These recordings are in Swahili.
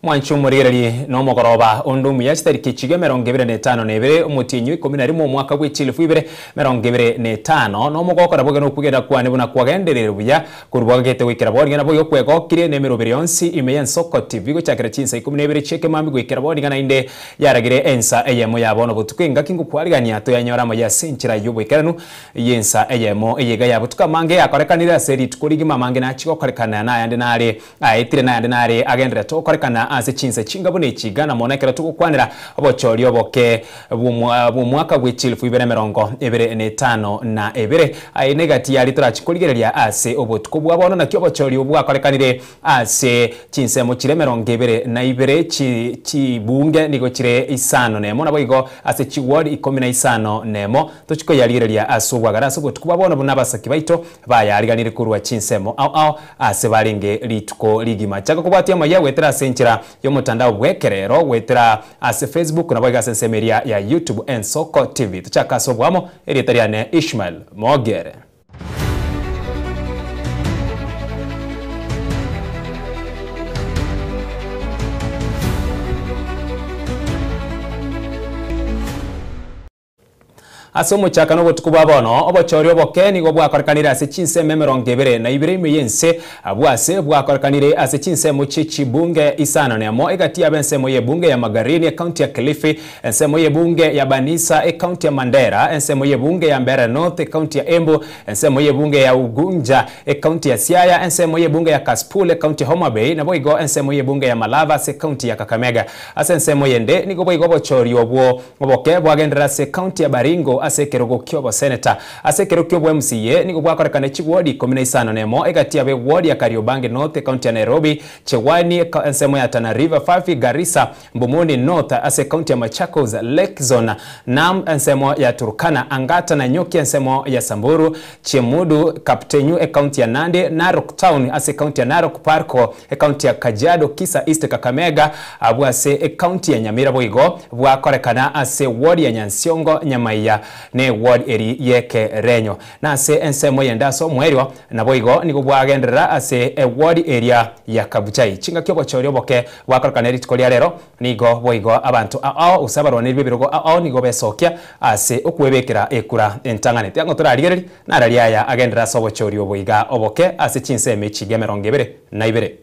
Mwanchu murirari no mugoroba undu muyasi tariki chige 25 umutinyu 11 mwaka gw'ikilifu 2025 no mugokora bwo no kugenda kwane buna kwagenderera buya kurubwagete wikira bwo ngena bwo kwegokire ne mirubiri yonsi imeya Nsoko TV go cyakira cinsa 12 cheke mami gwikira bwo ngana inde yaragire ensa eyemo yabono butukwinga kingu kwarigania to yanyora mo yasinchira yubwikeranu yensa eyemo eyega yabutuka mange yakorekanira seri tukurigima mange na chiko korekana na yande nare aitire na yande nare agendera to korekana ase chinse chingabone chigana monekera tukukwanira obochori oboke bumwaka gw'ikilifu 2025 na ebere ainegati yali turachikurigereria ase obotuko bwabono na kyo bochori obwakorekanire ase chinse mu kiremero ngebere na ibere chibunge nigo chire isano nemo nabo igo ase chiward 15 nemo tochiko yaligereria ase obwagara ase obotuko bwabono bunabasaki baito bayariganire kurwa chinsemo au ase baringe lituko ligima chaka kubwatia maya wetera senchira yo mutandao bwekerero wetera ase Facebook na bwega sensemeria ya YouTube Nsoko TV tuchaka sobwamo eritariane Ishmael Mogere. Asomo chaka no botukuba bono obochori oboke nigo bwakorekanire ase chinse 22 imeyense abwase bwakorekanire ase chinse mu chibunge isano nemo egati abensemo ye bunge ya Magarini county ya Kilifi ensemo ye bunge ya Banisa county ya Mandera ensemo ye bunge ya Mbeere North county ya Embu ensemo ye bunge ya Ugunja county ya Siaya ensemo ye bunge ya Kaspule county ya Homa Bay nabo igo ensemo ye bunge ya Malava county ya Kakamega ase ensemo yende nigo igo bochori obwo oboke bwagendera ase county ya Baringo ase kerogo kyobo senator ase kerogo kyobo MCA nigo bwakorekana chigwodi 15 nemo egati abe ward ya Kariobangi North county ya Nairobi Chewani ensemo ya Tana River Fafi Garissa Mbumuni North ase county ya Machakos Lake Zone Nam ensemo ya Turkana Angata na Nyoki ensemo ya Samburu Chemudu Kaptenyu county ya Nandi Narok Town ase county ya Narok Parko county ya Kajiado Kisa East Kakamega abu ase county ya Nyamira boigo bwakorekana ase ward ya Nyansiongo Nyamaiya ne ward eri yeke renyo na ase ensemo yendaso mwerio na boigo nigo bwagenderera ase ward area ya Kabuchai chinga kyobo chori boke bwakorekana ritikolia rero nigo boigo abantu ao usabarone bibirogo ao nigo besokia ase okwebekera ekura entangane yango turarigereri na rariaya agendera sobo chori oboiga oboke ase chinse mechi gemerongebere na ibere.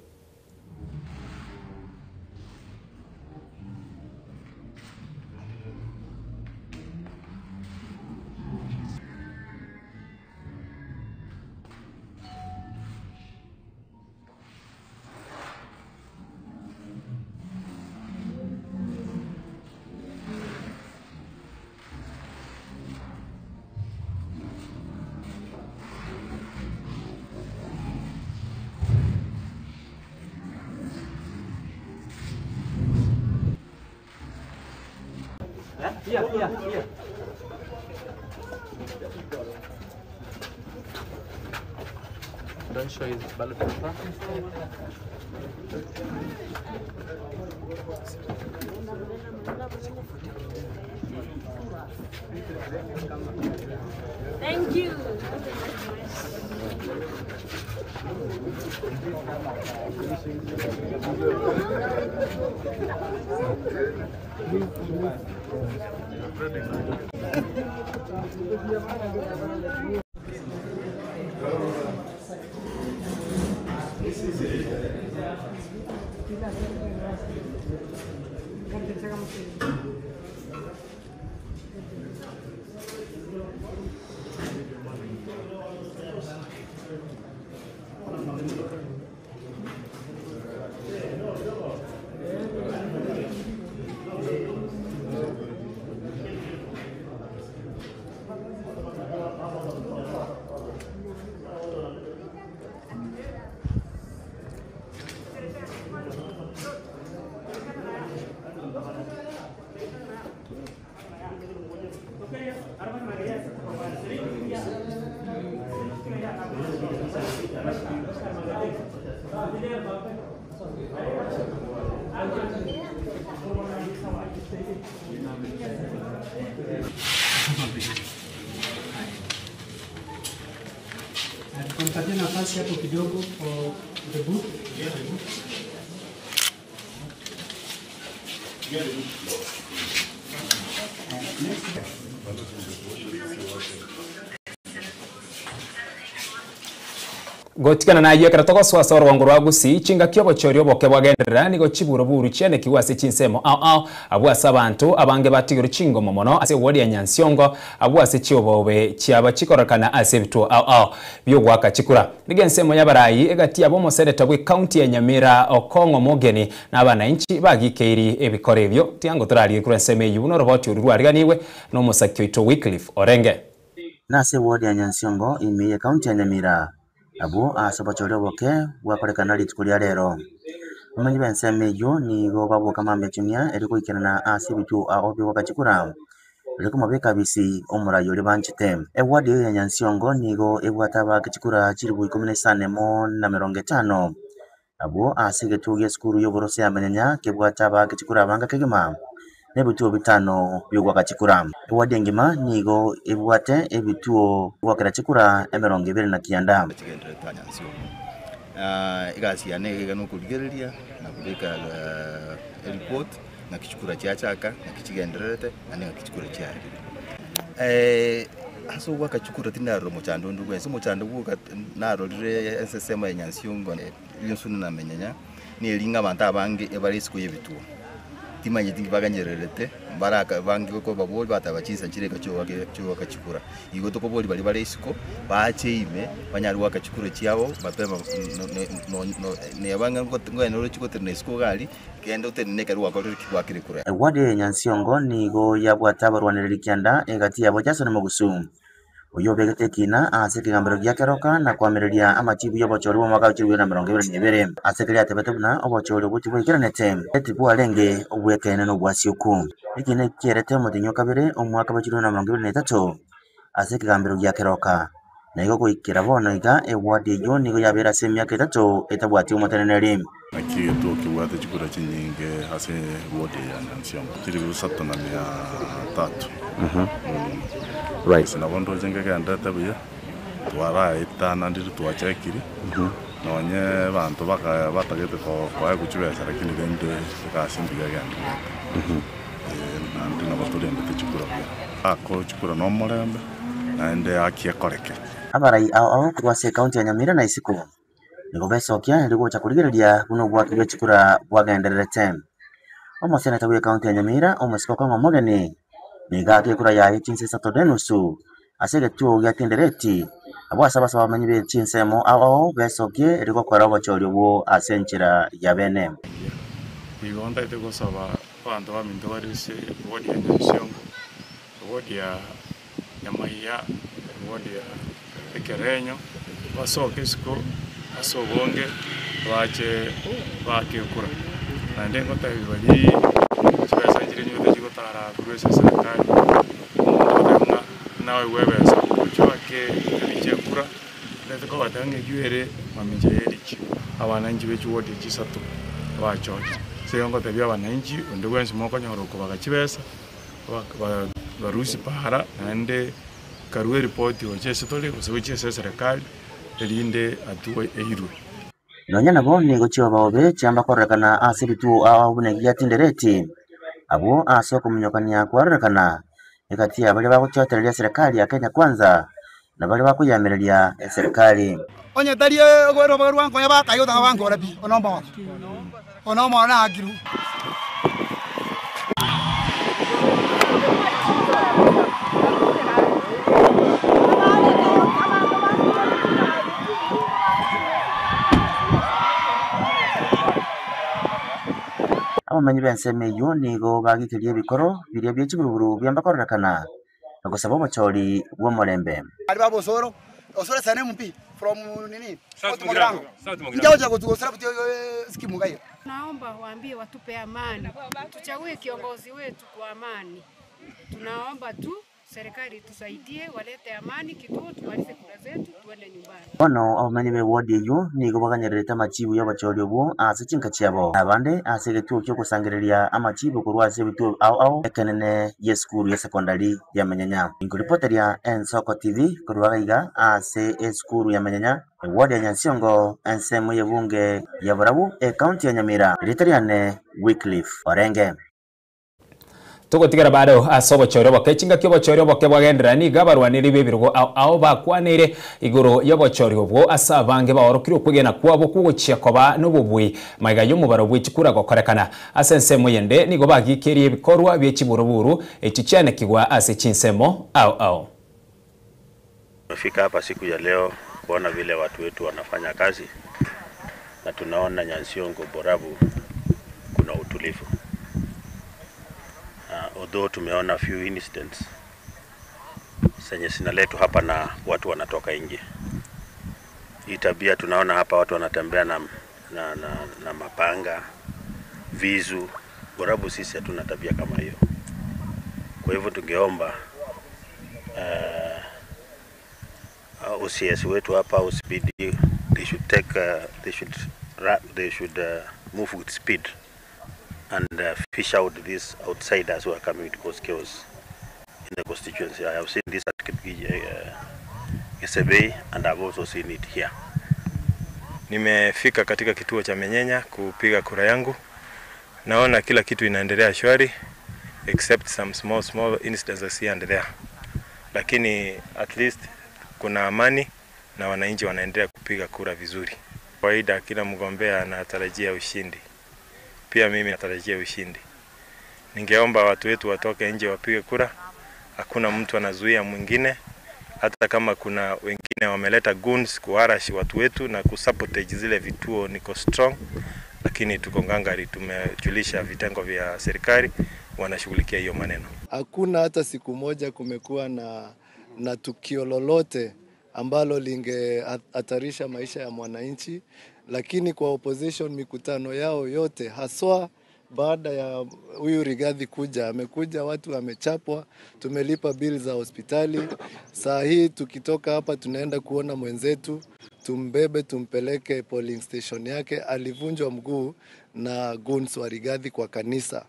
Yeah. Don't show his ballot paper. Thank you. Tunapatia nafasi hapo kidogo for the book. Gotikana na yekera togoswa soro wanguru agusi chinga kyobo chori oboke bwagenderera nigo chiburo buru chene kiwase chinsemo abwasa abantu abange batigiro chingo momono ase wodi ya Nyansiongo abwase chiobobe chiaba chikorakana ase bitu byogwaka chikura nigensemo yabarayi egati abo moseneta bwe county ya Nyamira Okongo Mogeni n'abananchi bagikeiri ebikorebyo tiango turari kurenseme yuno roboti urwariganiwe no musakyo ito Wycliffe Orenge nase wodi ya Nyansiongo imiye county ya Nyamira abo asabachore boke wakorekana litikulia lero umanyi benseme yo ni go babo kama mechunia eriko ikena ase bitu obi wakachikura eriko mabeka bisi omurayo lebanchite ewadi ya Nyansiongo nigo ebwataba kachikura chiribu 14 mo na 50 abo asige tuye skuru yo borose amenyanya kebwataba kachikura banga kegema nebitu bitano byogwa kachikura ewadi ngima nigo ebwate ebituo wakira chikura emeronge bere na kianda igasi yane gano kuligereria na kubeka report na kichukura cyachaka na kichigenderete ane kichukura cyari aso wakachukura tinaro muchando ndugwense muchando buka naro rire SSM ya Nyansiongo yonsuna na menyanya ni linga banta bange ebarisiko yebitu timanye tivaganyererete baraka bange ko baboli batabachisa chireka cyo wakachukura igo to ko boli bali barisiko bacheime banyari wakachukura cyabo bapema ne abanga ngo ngene ro chiko ternesiko gali kendo teneka ro wakore kibakire kura wade Nyansiongo nigo yabwatabarwanirira kianda egati yabo jasone mugusu uyo begete kina aseke gambero gyakeroka na kwamereria amachibu yobochori bo mwaka 2022 asekeli atebetebuna obochori butibo ikiranete etibu alenge obwekene no bwasiuku ikine kierete mutinyo kabere omwaka 2023 aseke gambero gyakeroka na igo kuikira bono iga ewadi yo nigo yabera semya ketato etabwati umuteneneri akiye to kiwate chikura chinyinge hase wodi ya Nyansiongo tiri busatto na 300 right sina bondo jenga kanda tabuya twara itana ndiri twachekiri nonye bantu batagete ko kwa kuchubesa lakini dende kasimbiga ganda nanti na baturi ndete chikura ako chikura no morembe naende akie koreke abarai ao kwase county ya Nyamira na isiku nigo besokia ndigo chakuligereria kuno bwakibye chikura bwagendererete omoseneta bwe county ya Nyamira omusiko kwa Mogeni niga kekura ya chinse satodenusu asege tuo ya tendereti abwasa basa bamanyi be chinsemo ao besokie riko kwara bochori bwo asenchira ya bene bigonda itego saba bantu baminto barise wodi ya Nyansiongo wodi ya Nyamaiya wodi ya Ekerenyo basoke siko asobonge bache bakekura na ndengo tabibali chibesa njire nyote chigotara kurese serikali nawe webesa kuchwake alichekura ndeteko batange gyere maminje yelichi abananji bechu wodi chisatu bachoje seyongo tabia abananji ndugwensi moko nyoroko bagachibesa barusi para nande karuwe report oche tole kusewiche serikali elinde atuwe eirwe nonya nabo nigo chiwa baobe chamba korekana asibitu abune gyatindereti abo asoko munyokania kwarekana ekati abali bakuchotereria serikali ya Kenya Kwanza na bali bakuyamereria serikali onye tarie gwero barwango yabaka yotanga bango orabi onomba na akiru abamanyi benseme yo nigo bagikerie bikoro biria byechiburu byamba korekana nagosaba obochori bwo morembe ali babo soro osora sana mpi from nini njaoja kutugosara putio skimu gayo naomba waambie watupe amani tuchague kiongozi wetu kwa amani tunaomba tu serikali tusaidie walete amani kituo tumalize kura zetu tuende nyumbani ono abamanyi be wodi yo nigo baganyererete amachibu y'abachori bwo asichinka chiabo abande asegetuo kyo kusangireria amachibu kurwase bitu ao ekenene yeskuru ya sekondari ya Menyanya inguripoteria Ensoko TV kurwagaiga ase eskuru ya Menyanya wodi ya Nyansiongo ensemo yebunge ya Burabu county ya Nyamira ritariane Wycliffe Orenge. tugotigara bado asobochoryo boke chinga kyobochoryo boke bwagenderani gabarwaniri bebirgo ao bakwanire igoro yobochoryo bwo asabange baorokiro kwegena kwabo kugochia koba nobubwi maiga yomubaro bw'ikikura gokorekana asensemo yende nigo bagikerie ibikorwa by'ekiburuburu ekichane kigwa ase chinsemo ao. Tumefika hapa siku ya leo kuona vile watu wetu wanafanya kazi na tunaona Nyansiongo Borabu kuna utulivu. Although tumeona few incidents zenye zinaletwa hapa na watu wanatoka nje. Hii tabia tunaona hapa watu wanatembea na mapanga, visu. Borabu sisi hatuna tabia kama hiyo. Kwa hivyo tungeomba OCS wetu hapa uspeed, they should move with speed and fish out these outsiders who are coming to cause chaos in the constituency. I have seen this at Kisebei and I've also seen it here. Nimefika katika kituo cha Menyenya kupiga kura yangu. Naona kila kitu inaendelea shwari except some small incidents here and there. Lakini at least kuna amani na wananchi wanaendelea kupiga kura vizuri. Kawaida kila mgombea anatarajia ushindi. Pia mimi natarajia ushindi. Ningeomba watu wetu watoke nje wapige kura. Hakuna mtu anazuia mwingine. Hata kama kuna wengine wameleta guns kuharashi watu wetu na kusabotage zile vituo, niko strong. Lakini tuko ngangari, tumejulisha vitengo vya serikali wanashughulikia hiyo maneno. Hakuna hata siku moja kumekuwa na tukio lolote ambalo lingehatarisha maisha ya mwananchi, lakini kwa opposition mikutano yao yote, haswa baada ya huyu Rigathi kuja, amekuja watu wamechapwa, tumelipa bill za hospitali. Saa hii tukitoka hapa tunaenda kuona mwenzetu, tumbebe tumpeleke polling station yake, alivunjwa mguu na guns wa Rigathi kwa kanisa.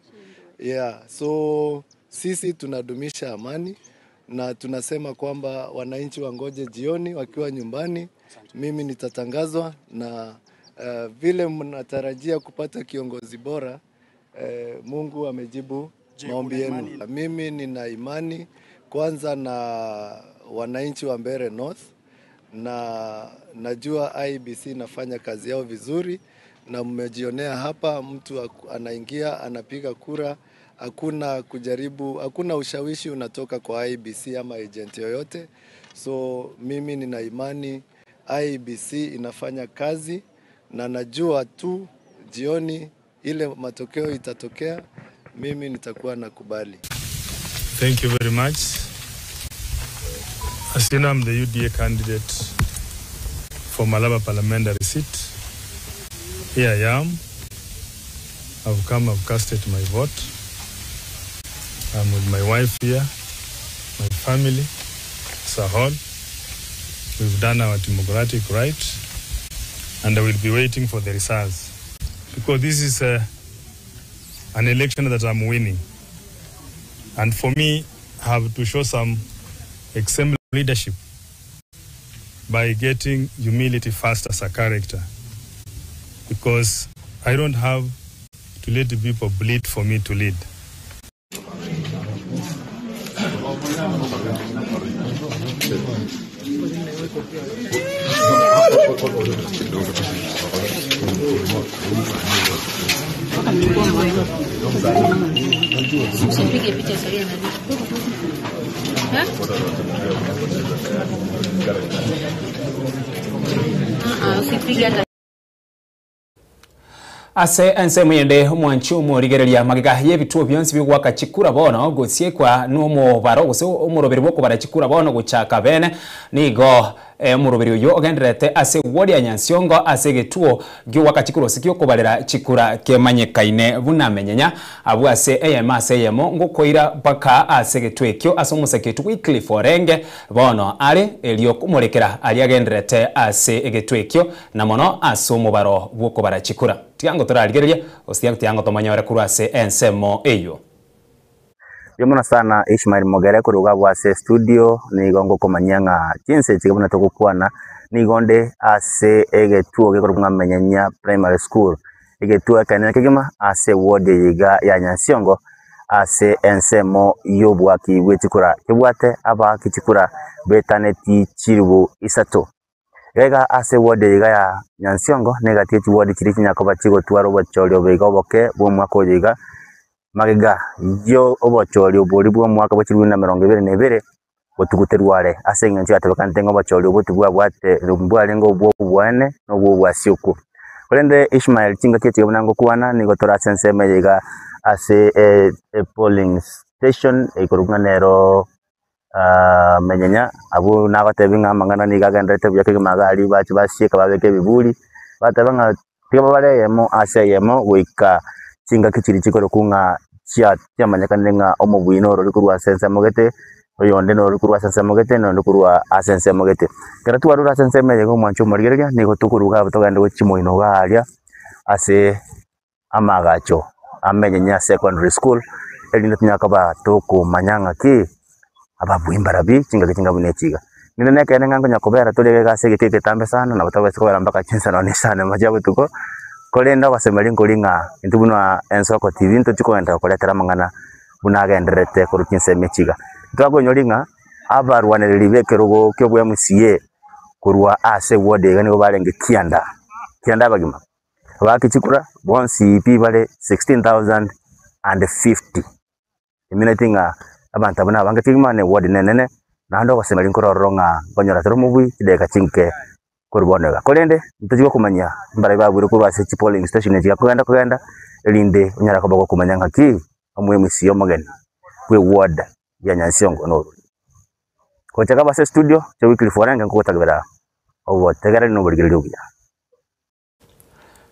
So sisi tunadumisha amani na tunasema kwamba wananchi wangoje jioni wakiwa nyumbani. Mimi nitatangazwa na vile mnatarajia kupata kiongozi bora, Mungu amejibu maombi yenu. Mimi nina imani kwanza na wananchi wa Mbeere North, na najua IEBC inafanya kazi yao vizuri, na mmejionea hapa mtu anaingia anapiga kura. Hakuna ushawishi unatoka kwa IEBC ama agent yoyote. So mimi nina imani IEBC inafanya kazi, na najua tu jioni ile matokeo itatokea, mimi nitakuwa nakubali. Thank you very much. As you know, I'm the UDA candidate for Malaba parliamentary seat. Here I am. I've casted my vote. I'm with my wife here, my family, Sahol. We've done our democratic right, and I will be waiting for the results. Because this is an election that I'm winning. And for me, I have to show some exemplary leadership by getting humility first as a character. Because I don't have to let the people bleed for me to lead. Ase ensemu yende mwanchi umurigereria magiga yebituo byonsi bigwaka chikura bono gusiekwa numo baro guse umuroberi bwo kubara chikura bono guchaka bene nigo umuroberi uyo ogenderete ase wodi ya Nyansiongo ase getuo giwaka chikuro sikyo kubarera chikura kemanyekaine bunamenyenya abu ase ase yemo ngukoira baka ase getwekyo ase umuseketu Wycliffe Orenge bono ari elio kumurekera ali agenderete ase egetwekyo na mono ase umubaro bwo kubara chikura tiango torarigereria tiango tomanyore kurase ensemo eyo. Yomona sana Ishmael Mogere kuruga bwase studio ni gongo komanyanga jinse chigabona tokukwana ni gonde ase egetuo gekorunga Menyenya primary school egetuo kanene kigima ase ward yiga ya Nyansiongo ase ensemo yobwaki bwechikura kibwate aba kichikura betaneti chiribu isato ega ase ward ya Nyansiongo negati ti ward chiri kinyakoba chigo twaro bochorio beigo boke bo mwaka oyiga magega yo obochorio bori bwo mwaka bochiri na 2022 botuguterware ase nyanchi atabakante ngo bochorio botubwa bwate rumbware ngo bwo bwane no bwo bwasiuku kolende Ishmael chinga kiti yobunango kuana ni gotora sense mejega ase polling station ikorunga nero menyenya abu nagatebinga mangana ni gagendete byake magari bachi basieka babeke bibuli batabanga tiba bale yemo ase yemo wika chinga kichiri chikoro kunga chia manyakanenga omubwino ro likurwa sense mogete oyonde no likurwa sense mogete no likurwa asense mogete kera tuwarura sense mejego mwancho marigeria ni gotukuruga butogande gochimoino galia ase amagacho amenyenya secondary school elinde tunyakaba toko manyanga ki ababuimbarabi chinga bunechiga nine kene ngango nyakobera tolege gase gitete tambe sana na batawese ko mpaka chinsa no nisana majabu tuko kolenda basemali ngolinga intubunwa ensoko tv nto chiko enda koletera mangana bunagenderete ko rukinse mechiga twago nyolinga abarwanere bekerogo kyobwe MCA kurwa ase wode gani obalenge kianda bagima bakichikura bonsi pibale 16,050 iminatinga abantu abana bangatigimane wodi nenene nando basemali nkororonga banyora tero mubwi ideka chinke kurbonega kolende ntajiwa kumanya mbara baburu kurwa se polling station ejiga kugenda elinde unyara ko kumanya ngaki amwe misiyo mageni kwe ward ya Nyansiongo no ko chaka base studio che weekly foranga ko tagbera obo tegara no burigirubya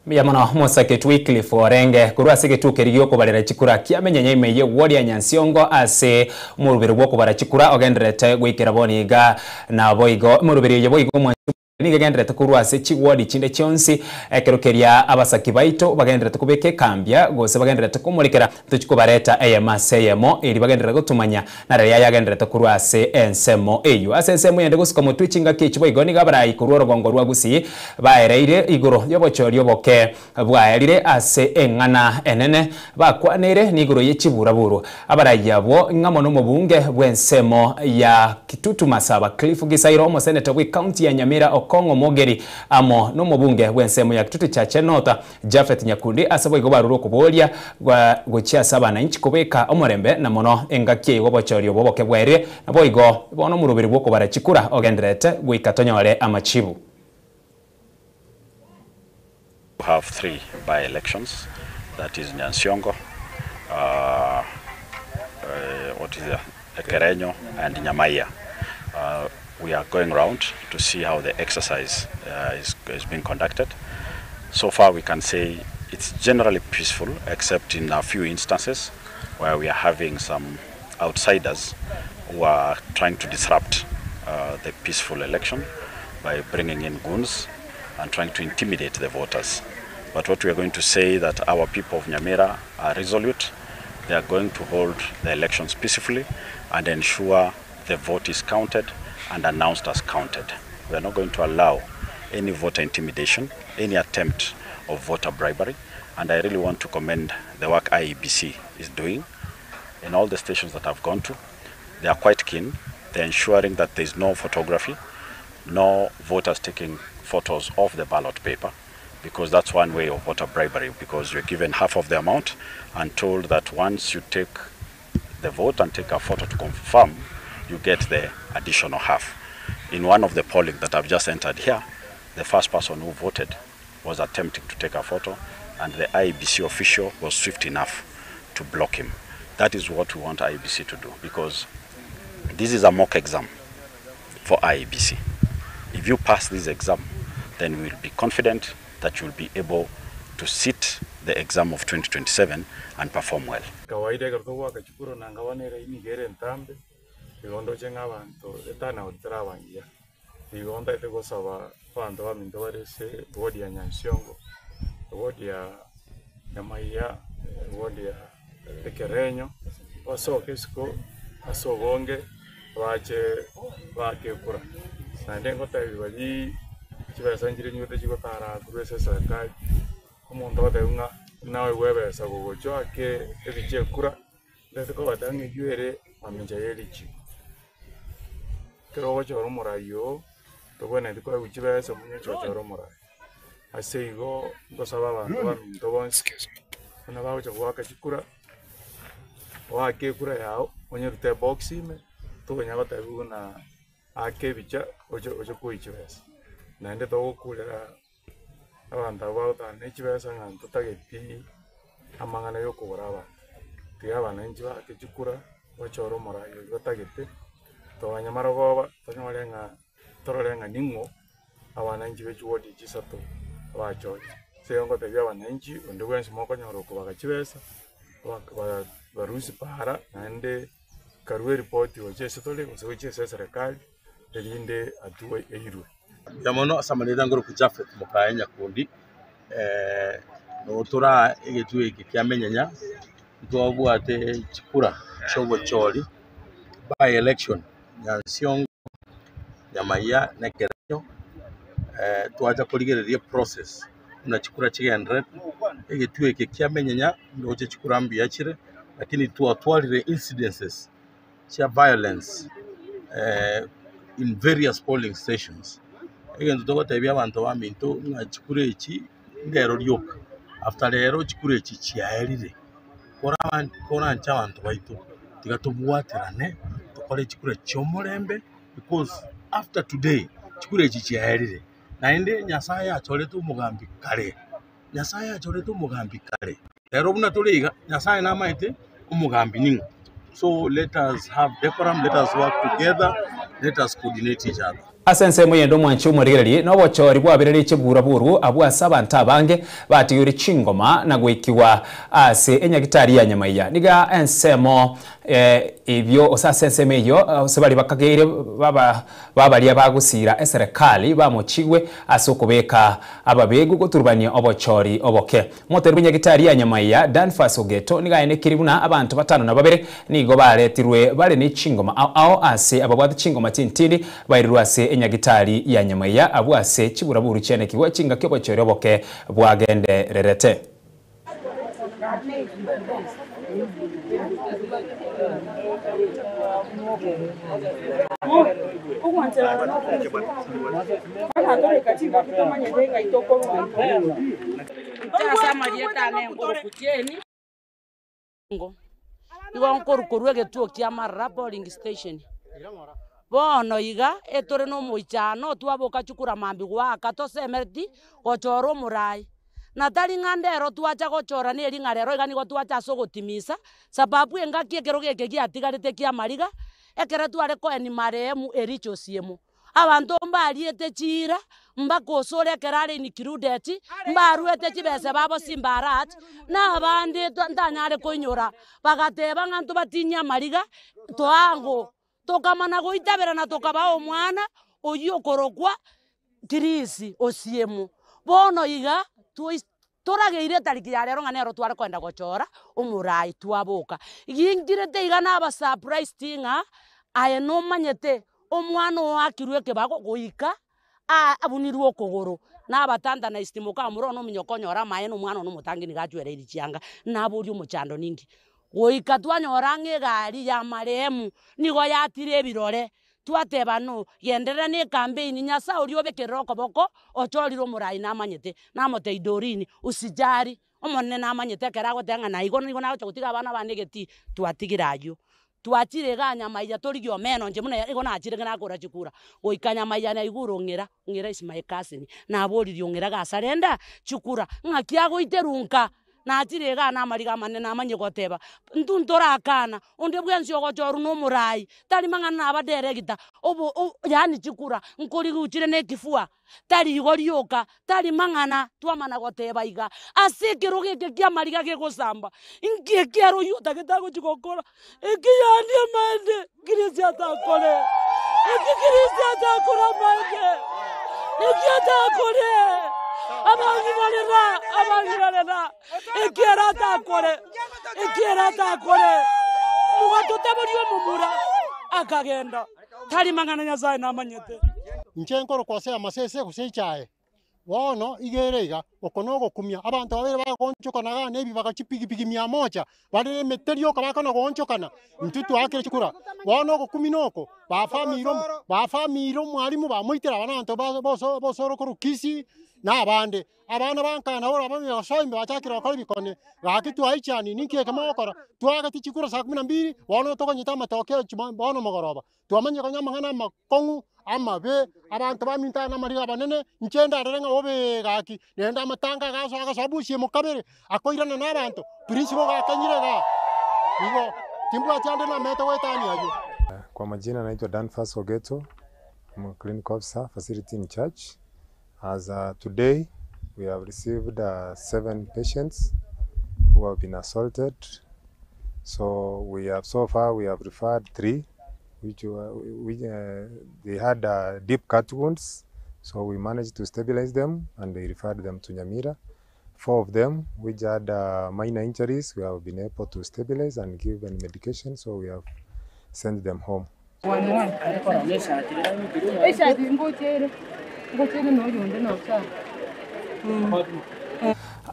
Miyamano Mosake Weekly forenge kurwa segetu kerigyo kubalera chikura kiamenyenya imeye ward ya Nyansiongo ase murubero bwo kubara chikura ogenderete gwikira boniga na boigo murubero ye boigo niga gendrete kurwa se chiwadi chinde chonsi ekerokeria abasaki baito bagendrete kubeke kambya gose bagendrete kumulikira tuchikubareta AMSAMO ili bagendrete gutumanya na rya yagendrete kurwa se ensemo eyu asensemo yende gusika mutwichinga kichibo igoni gabarayi kurwa rogongo rwa gusi baereire igoro yobochorio boke bwaerire ase engana enene bakwanire nigoro yechiburaburu abarayi yabo ngamo no mubunge bwensemo ya Kitutu Masaba Cliff Gisairo mo senator we county ya Nyamira Kongo Mogeri amo no mubunge wensemo ya Kitutu cha Chenota Jafet Nyakundi asabo igobaruro kubolia gochia saba na inchi kubeka omorembe na mono engakie gobochorio boboke bwere na boigo bono murubiri bwo kubara chikura ogendrete gwikatonyole amachibu. We have 3 by-elections, that is Nyansiongo, what is it? Ekerenyo and Nyamaiya. We are going around to see how the exercise is being conducted. So far we can say it's generally peaceful, except in a few instances where we are having some outsiders who are trying to disrupt the peaceful election by bringing in goons and trying to intimidate the voters. But what we are going to say that our people of Nyamira are resolute. They are going to hold the elections peacefully and ensure the vote is counted and announced as counted. We are not going to allow any voter intimidation, any attempt of voter bribery, and I really want to commend the work IEBC is doing in all the stations that I've gone to. They are quite keen. They're ensuring that there is no photography, no voters taking photos of the ballot paper, because that's one way of voter bribery, because you're given half of the amount and told that once you take the vote and take a photo to confirm, you get the additional half. In one of the polling that I've just entered here, the first person who voted was attempting to take a photo, and the IEBC official was swift enough to block him. That is what we want IEBC to do, because this is a mock exam for IEBC. If you pass this exam, then we will be confident that you will be able to sit the exam of 2027 and perform well. Kawaida kartowa kachukuro na ngawanera inigere ntambe igondo chenga abantu etana utara wangia igonda etego saba bantu baminto barese wodi ya Nyansiongo, wodi ya Nyamaiya, wodi ya Ekerenyo wasoke siko asogonge bakekura na ndengo tabibaji kibasanjire nyote kigotara kurese serikali umuntu odeunga nawe webesa gogocho ake ebichekura Letiko batange juere maminja yelichi. Kero wachoro morayo, tobone diko uchibesa munye choro morayo. Aseigo gosaba bantu bamintobonse. Ana bawo waka chikura. Wake kura yao, onye rute boxi me, tobanya batabu na ake bicha ojo kuichibesa. Nande togo kulera abantu bauta nechibesa nganto tageti amangana yo kubaraba. Tiga bananchi bakechukura bachoro morayo batagete tobanya marogoba tororenga ningo abananchi bechuodi chisato bacho seyongo tebya abananchi onde bwensi moko nyoroko bagachibesa barusi para nande karwe report oche tole oche serikali elinde atuwe eirwe yamono asamanira ngoro kujafet mukanya kundi no tura egetuwe kiamenyanya twabwate chikura chobo choli by election Nyansiongo Nyamaiya nekeranyo twaja kuligereria process na chikura chigendere egetuwe kiamenyanya ndoche chikura mbia chire lakini twalire incidences cha violence in various polling stations egento tobotebya abantu baminto nga chikura echi ngero lyoka after lero chikura echi chiaerire kora ncha abantu baitu tigatubwaterane tukole chikura chomurembe because after today chikura echi chiaerire naende Nyasaye achoretu umugambi kare lero buna tuliga Nyasaye namaite umugambi ningo. So let us have decorum, let us work together, let us coordinate each other. Asense muyendo mwanchi umurigereri no bochori bwabireri chibura buru abwasa abantu abange batiyuri chingoma na gwikiwa ase enyagitari ya Nyamaiya niga ensemo ibyo osasense meyo sebali bakageire babali abagusira eserikali bamuchigwe asokobeka ababegu guturbania obochori oboke moteri enyagitari ya Nyamaiya Danfas Ogeto niga enekiribuna abantu batano na babere nigo baretirwe bale ni chingoma ao ase ababwati chingoma tintindi bairirwa ase enyagitari ya Nyamaiya abwase chibura buru chene kiwa chinga kyobo choroboke bwagende rerete polling station bono iga etore no muichano twaboka chukura mambi gwaka tosemerti gochoro murai natali ngandero twacha gochora ni eri ngarero igani go twacha sogotimisa sababu engaki ekero geke giatigarite kia mariga ekere tware ko eni maremu ericho siemu abantu mbaliete chira mbakosore kerare ni kirudeti mbaruete chibese babo simbarat na abandi ndanyare koinyora bagateba ngantu batinya mariga toango tokamana goitabera na tokaba omwana oyokorokwa kirisi osiemu bono iga torageire tariki ya rero nganero tware kwenda gochora umurai twaboka igingirete iga na ba surprise tinga aye no manyete omwana wakirwe kebago goika abunirwo kogoro na batanda na istimoka muro no minyokonyora maye no mwana no mutangi nigajwere irichianga naburi umuchando ningi goika twanyora ngegari ya maremu nigo yatire birore twateba no yendere ni campaign Nyasa uri obekerero koboko ochoriro murai na manyete na mote idorini usijari omonne na manyete kerago tenga na igo nigo na gutiga abana banegeti twatigirayo twachire ga Nyamaiya torigyo meno nje muna igo na achire na kora chikura goika Nyamaiya na iguro ngera is my cousin na boririo ngera ga sarenda chikura ngakia goiterunka na atirega na mariga manene na manye goteba nduntora akana onde bwensi ogochoru no murai tali mangana na baderegita obo yani chikura nkori guchire ne kifua tali igorioka tali mangana twamana goteba iga asikiro gike kia mariga ge gosamba ingie kiaro yuta getago chikokora ikiyani amande kirisia takore ikirisia takora mande ikiatakore abangirana ikiera takore mugato taburio mumura akagenda tali mangana Nyasaye na manyete nchenkoro kwase amasese kusechae wono igerega okono gokumia abantu babere bagonchokana nebi bagachipigipigi 100 bari meterio kabakana gonchokana mtutu akire chikura wono gokuminoko bafamiro mwalimu bamuitira abantu bosoro korukisi na abande abana bankana ora bamwe basoimbe bachakira bakora bikone gakitu aichani ninkie kama okora twagati chikura saa 12 wono tokonyita matokeo bono mogoroba twamanye kanyama ngana makongu amabe abantu baminta na mariga banene nchenda arenga obe gaki nenda amatanga gaso agasabushie mukabere akoirana n'abantu principal gakanyirega igo timbu atyande na meto wetani ayo. Kwa majina naitwa Danfas Ogeto, I'm a clinical officer, facility in charge. As today we have received 7 patients who have been assaulted. So far we have referred 3 which they had deep cut wounds, so we managed to stabilize them and they referred them to Nyamira. 4 of them which had minor injuries, we have been able to stabilize and give them medication, so we have sent them home.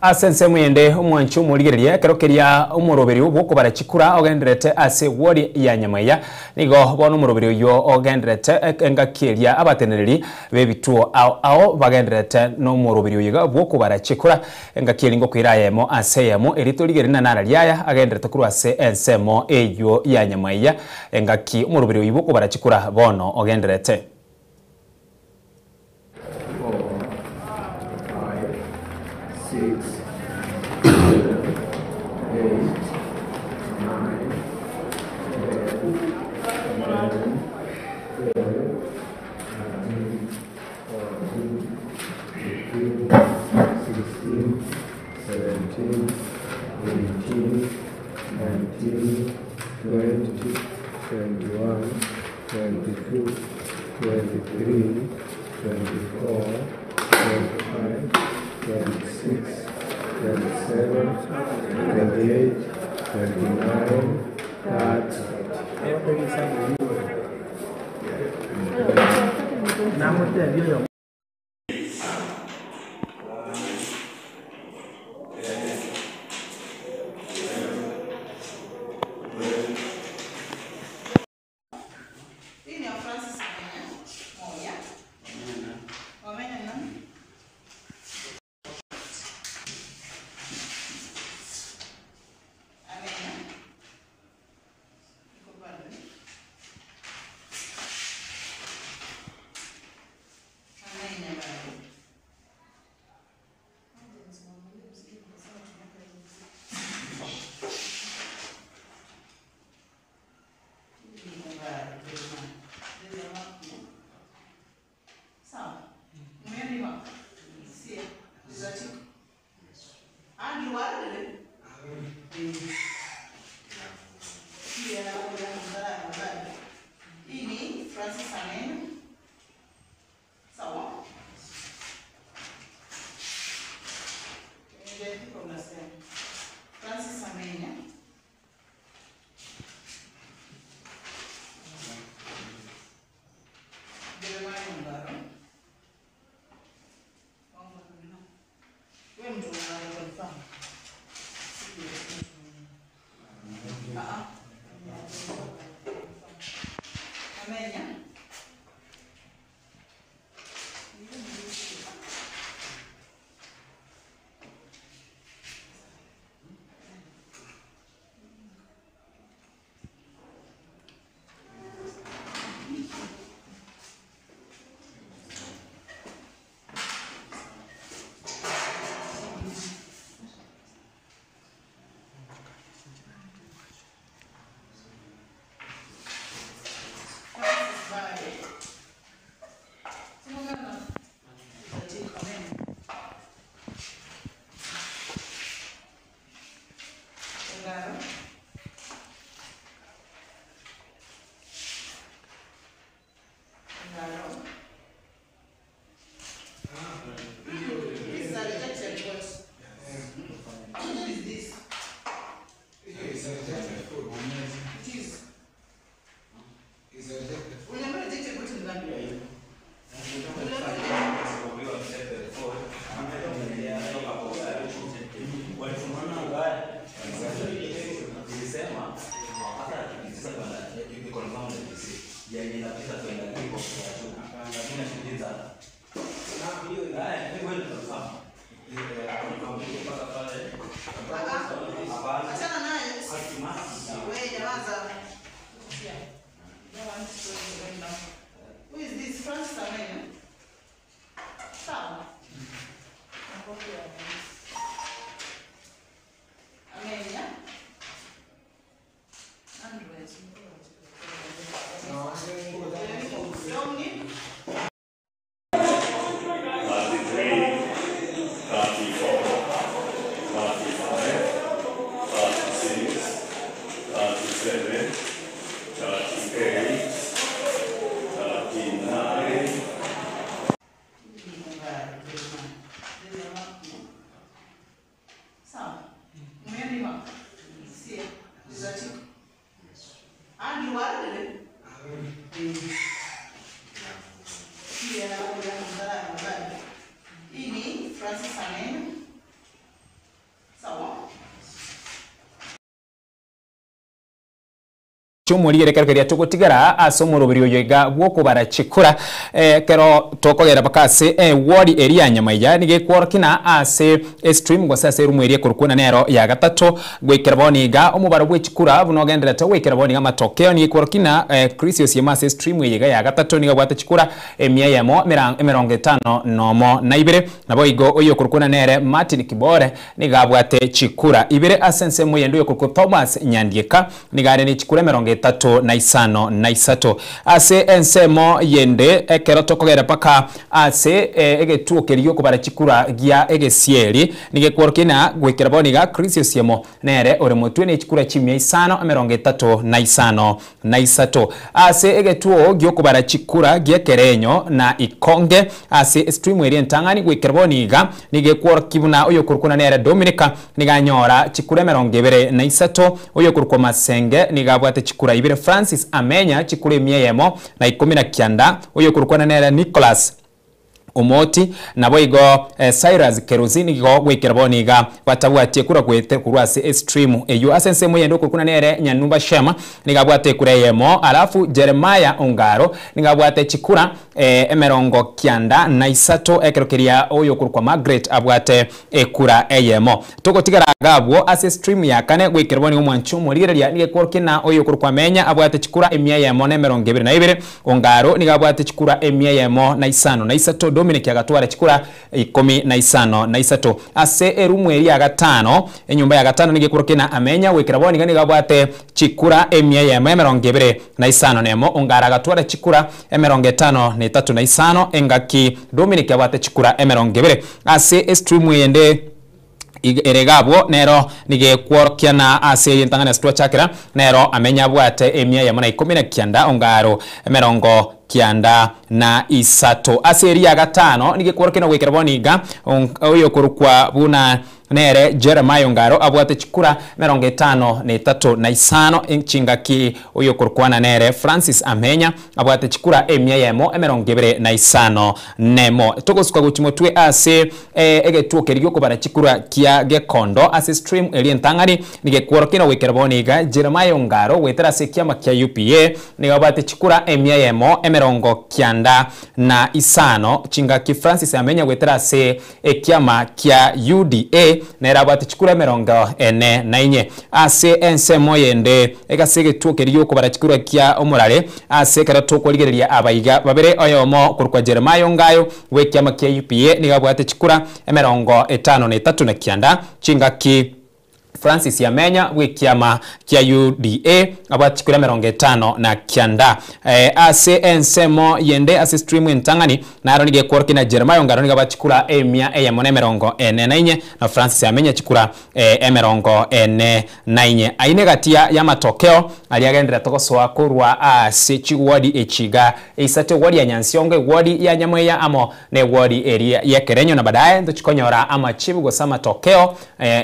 Asense mwende omwanchi omurigereria kerokeria omoroberi obwo barachikura ogenderete ase wori ya Nyamaiya nigo bono omoroberi oyo ogenderete engakeria abatenereri bebituo ao bagenderete no omoroberi oyo bwo barachikura engakeri ngo kwirayemo ase yemo erito rigerina nara lyaya agenderete kuru ase ensemo eyo ya Nyamaiya engaki omoroberi oyo bwo barachikura bono ogenderete. Chumuri rekerekeria tugutigara asomoro biri oyoga bwoko barachikura kero tokogera bakase ward area nyamaya nige kworkina ase stream gwasase rumwerie kurukuna nero ya gatatu gwekeraboniga omubaro bwechikura bunogendera to gwekeraboniga matokeo nige kworkina Christios yemase stream yega ya gatatu niga bwate chikura emiyemo 50 nomo na ibere nabo igo oyo kurukuna nere Martin Kibore niga bwate chikura ibere asense moyendo yo kuruko Thomas Nyandieka nigare ni chikura 35 na isato ase ensemo yende ekero tokogera paka ase egetuo keriyo kubara chikura gia egesieri nige kworkina gwekeraboniga Christios yemo nere ore mutwe ne chikura chimya 35 na isato ase egetuo gyo kubara chikura gia kerenyo na ikonge ase stream area ntangani gwekeraboniga nige kworkibuna oyo kurukuna nere Dominica niganyora chikura 23 oyo kurukwa Masenge nigabwate chikura ibire Francis Amenya chikure miyemo na 19 oyo kurukwana nera Nicholas Omoti nabo igo Cyrus Kerosini go gwekeraboniga batabwatie kura gwete kurwase stream eyo asense moyendo kurukuna nere Nyanumba Shema nigabwate kure yemo alafu Jeremiah Ongaro nigabwate chikura emerongo kianda na isato ekerokeria oyo kurukwa Margaret abwate kura eyemo togotigara gabwo ase stream ya kane gwekeraboni omwanchu murigeria nige kworkina oyo kurukwa Menya abwate chikura emiyemo na emerongo 22 Ongaro nigabwate chikura emiyemo na 5 na isato Dominic yagatwara chikura 15 na isato ase erumweri ya gatano enyumba ya gatano nige kworkina Amenya gwekeraboni ngani gabwate chikura emiyemo 25 nemo Ongara gatwara chikura 53 engaki Dominic yabwate chikura 20 ase stream yende eregabwo nero nige kworkiana ase yentangana stwa chakira nero Amenya bwate emiyemo na 19 Ongaro emerongo kianda na isato ase area gatano nige kworkina gwekeraboniga oyo kurukwa buna nere Jeremiah Ongaro abwate chikura 53 chingaki oyo kurukwana nere Francis Amenya abwate chikura emiyemo 25 nemo togosuka guchimotwe ase egetuo keriyo kubara chikura kia gekondo ase stream elientangani nige kworokina gwekeraboniga Jeremiah Ongaro wetera se kiama kia UPA nigabate chikura emiyemo 95 chingaki Francis Amenya wetera se kiama kia UDA nera abwate chikura 44 ase ensemo yende egasege tukeriyo kubara chikura kia omurare ase karato koligereria abaiga babere oyomo kurukwa Jeremiah Ongayo wekiama kia UPA nigabwate chikura 53 na kianda chingaki Francis Amenya wekiama kia UDA abwate chikura 50 na kianda ase ensemo yende ase stream ntangani naro nige kworkina Jeremiah Ongaro nigabate chikura emiyemo 44 na Francis Amenya chikura 44 aine gatia ya matokeo aliagendera togosoa kurwa ase chigwadi echiga isate wadi ya Nyansiongo wadi ya Nyamweya amo ne wadi area ya Kerenyo na baadaye ndo chikonyora ama chibu gosa matokeo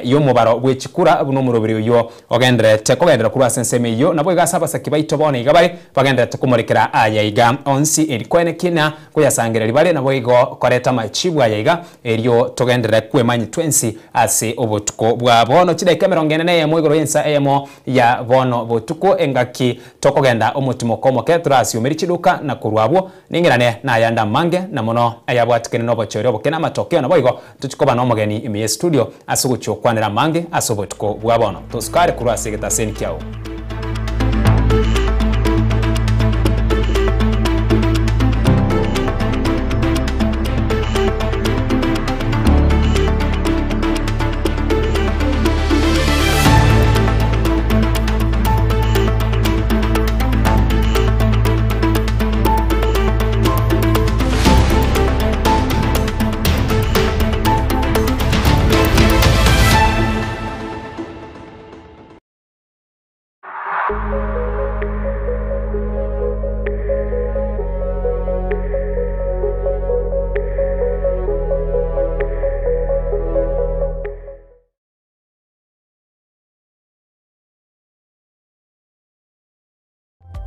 yomubaro bwechikura buno murobiri yo ogendere tekogendera kurwa senseme yo nabo gasaba sakibaito bone igabare bagendera tekumurikira ayayiga onsi erikwene kina kuyasangira libale nabo igo koreta machibu ayayiga eriyo togendera kwemanyi 20 ase obotuko bwa bono chida kemerongene yemo igoro yensa emo ya bono botuko engaki tokogenda omutimo komo ketrasi umerichiduka na kurwabo ningirane na yanda mange na mono ayabwatikene no bochero bokena matokeo nabo igo tuchikoba no mugeni ime studio asugucho kwanira mange asobotuko bwa bono toskare kurwasi getaseni kyao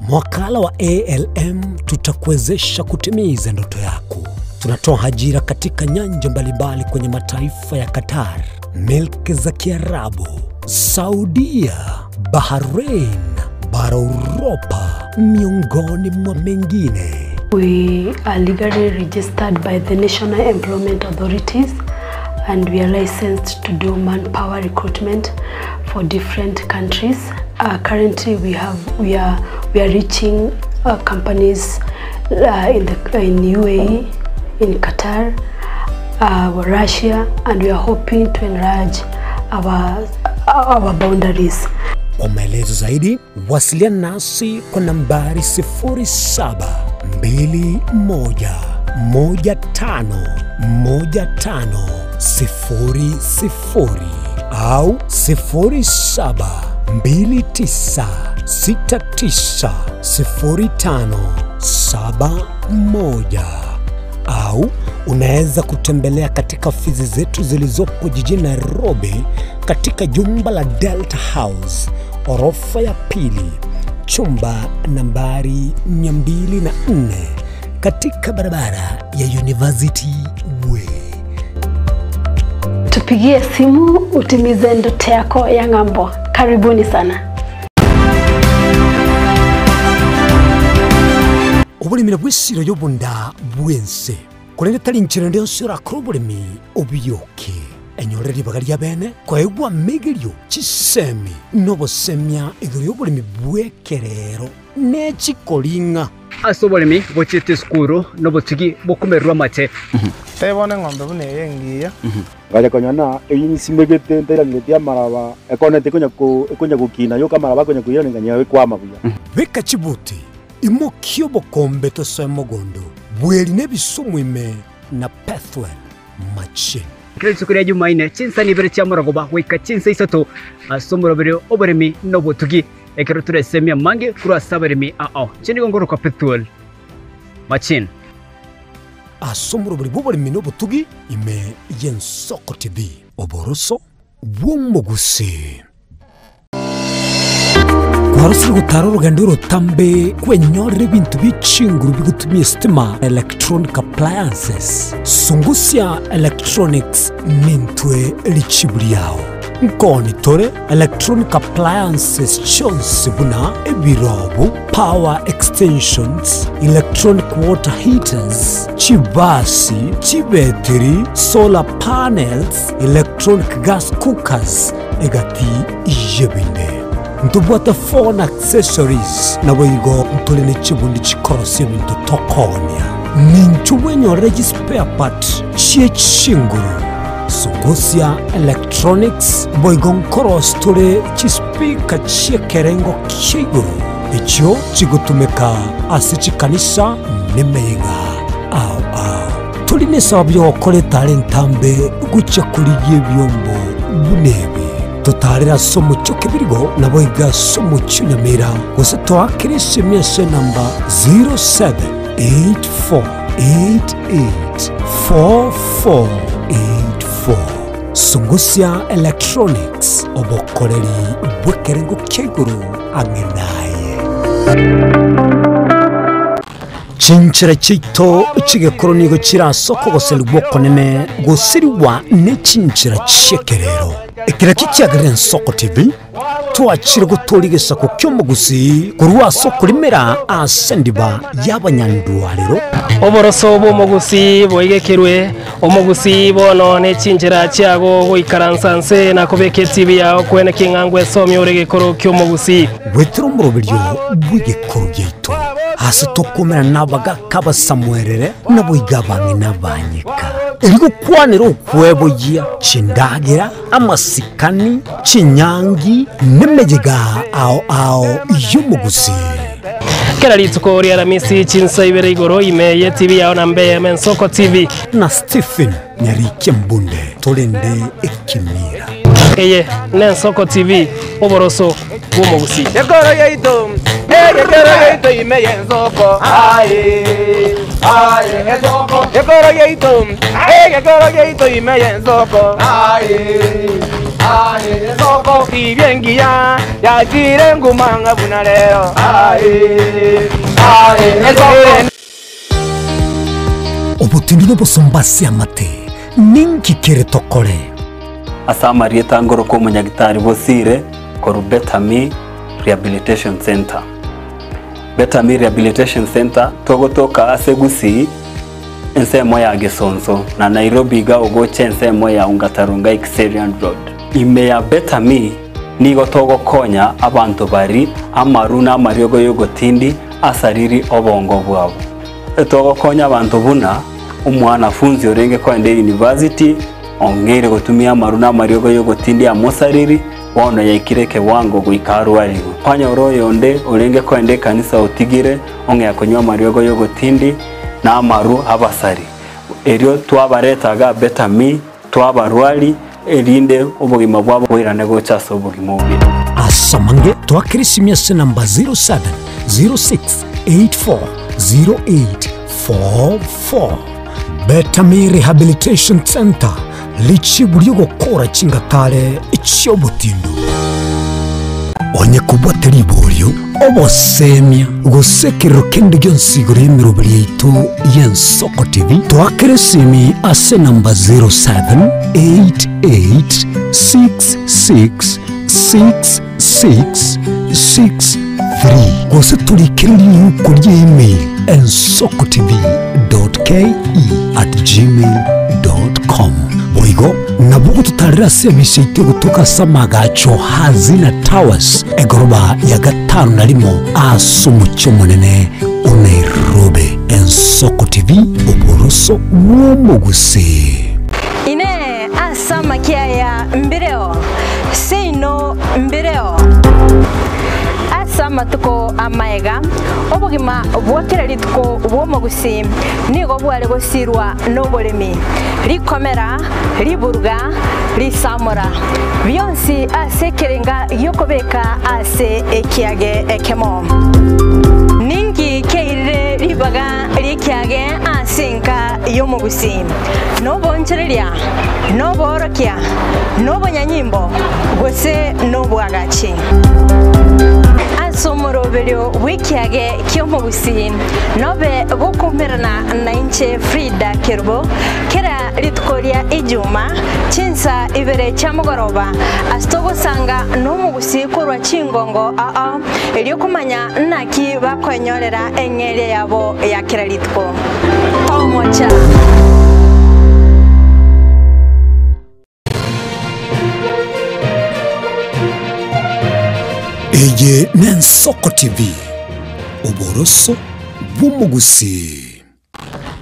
Mwakala wa ALM tutakuwezesha kutimiza ndoto yako. Tunatoa ajira katika nyanja mbalimbali kwenye mataifa ya Qatar, Milki za Kiarabu, Saudia, Bahrain, bara Europa, miongoni mwa mengine. We are legally registered by the National Employment Authorities and we are licensed to do manpower recruitment for different countries. Currently we are reaching companies in UAE, in Qatar, Russia, and we are hoping to enlarge our boundaries. Kwa maelezo zaidi, wasiliana nasi kwa nambari 0721151500 au 0729690571 au unaweza kutembelea katika ofisi zetu zilizopo jijini Nairobi katika jumba la Delta House, orofa ya pili, chumba nambari 204 katika barabara ya University Way. Tupigie simu utimize ndoto yako ya ng'ambo. Karibuni sana. Obulimira bw'essiro y'obunda bwense kulenge tali nchira ndio sura krobulimi obuyoke enyore libaga lya bene kwaegwa megelyo chisemi nobosemya iguru y'obulimi bwekerero n'ekikolinga asobolimi bochete skuru nobotugi bokumerwa mate tebone ng'ombe bune yengiya gale konyana eyinsimegete ntera ngetia maraba ekonete konya gukina yo kamaraba konya kuyira nganya kwama buya beka chibuti imokyo bokombe to semogondo bweli nebisumwime na Pathwell Machine. Kile sukuri Jumaine chinsa ni bere chamorogo ba wika chinsa isato asomoro bere oberemi nobotugi ekero turesemia mange kura saberemi chini gongoro kwa Pathwell Machine asomoro bere boberemi nobotugi ime Yensoko TV oboroso bw'umugusi. Warusiri gutara urugendo rutambe kwenyorera ibintu bicinguru bigutumye stima electronic appliances Sungusya Electronics nintwe lichiburi yao nkoni tore electronic appliances chonsi buna ebirobu power extensions electronic water heaters chibasi chibetiri solar panels electronic gas cookers egati ijebinde ntubwata phone accessories na boigo ntulene chibundi chikorosi bintu tokonya ninchubwenyo regi spare part chiechinguru Sungusya Electronics boigo nkoros tule chispika chiekerengo kiguru icho chigutumeka asichikanisa nemeyinga tuline sababu yokole talentambe gucha kuliye byombo bunebi tutarira somo choke birigo na boiga somo chunyamira gose twakirisi miese namba 0784884484 Sungusya Electronics obokoreri bwekerengo keguru angenaye chinchira chito chigekoro nigo chirasoko goseli bwokonene gosiriwa ne chinchira chekerero ekira kikiagire Nsoko TV twachire gutorigesa ku kyomugusi kurwa soko limera asendiba y'abanyandwariro oboroso bw'omugusi boigekerwe omugusi bono ne chinjira chiago goikaransanse na kubeke TV yao kwene kingangwe somye oregekoro kyomugusi wetero murobiryo bwigekoro gyeito hasi tokomera nabaga kabasamwerere naboigabange nabanyika Irigo kwanero kwebogia chindagira amasikani chinyangi nemejega ao yumugusi kera litsuko ria ramisi chinsa ibere igoro imeye TV yao na Mbeya Nsoko TV na Stephen Nyarike Mbunde tolende ekimira eye Nsoko TV oboroso bw'umugusi yegoro yeito imeye Nsoko Nsoko yegoro yeito imeye Nsoko Nsoko ibyengiya yagire ngumanga bunaleo obutindu n'obusumbasi amate ninkikere tokore asamarieta ngoro ko munyagitari bosire koru Betami Rehabilitation Center. Betami Rehabilitation Center togotoka asegusi ensemo ya Gesonso na Nairobi ga ogoche ensemo ya Ungatarunga Xerian Road. Ime ya Betami nigo togokonya abantu bari amaruna amariogo yogotindi asariri obongo bwabo. Togokonya abantu buna umwanafunzi orenge kwende university ongere gotumia maruna amariogo yogotindi amosariri wono yaikireke wango guikarwarigo kwanya oroyo nde orenge kwende kanisa otigire onge yakonywa mariogo yogotindi na amaru abasari erio twabaretaga Betami twabarwari erinde obugima bwabo bwirane gochaso obugima obi asamange twakirisimya se namba 0706840844 Betami Rehabilitation Center lichiburio gukora chingatare ichiobutindu onye kubwateri iborio obosemia gusekero kende gyonsiguro y'emirobiri yaitu y'Ensoko TV twakeresimi ase namba 0788666663 gose tulikiriri yuko ry'email ensokotv.ke@gmail.com boigo nabugo tutarira service ite gutuka samagacho hazina towers egoroba ya gatanu na limo asumucho munene Nairobi. Ensoko TV uboroso w'umugusi ine asama kiaya mbireo sino mbireo asama tuko amaega obugima bwakira litko bw'umugusi nigo bwale gosirwa n'oboremi rikomera riburga risamura byonsi asekerenga yokobeka ase ekiage ekemo ningi keire ribaga rikiage asinka y'omugusi nobonchereria noborokia nobonyanyimbo gose nobwagachi asomoroberio wikiage kyomugusi nobe gukumirana na inche Frida Kerbo kera litkoria ijuma chinsa ibere chamugoroba astogosanga n'omugusi kurwa chingongo elio kumanya naki bakonyorera engere yabo ya kera litko tomocha Eye n'Ensoko TV uboroso bw'umugusi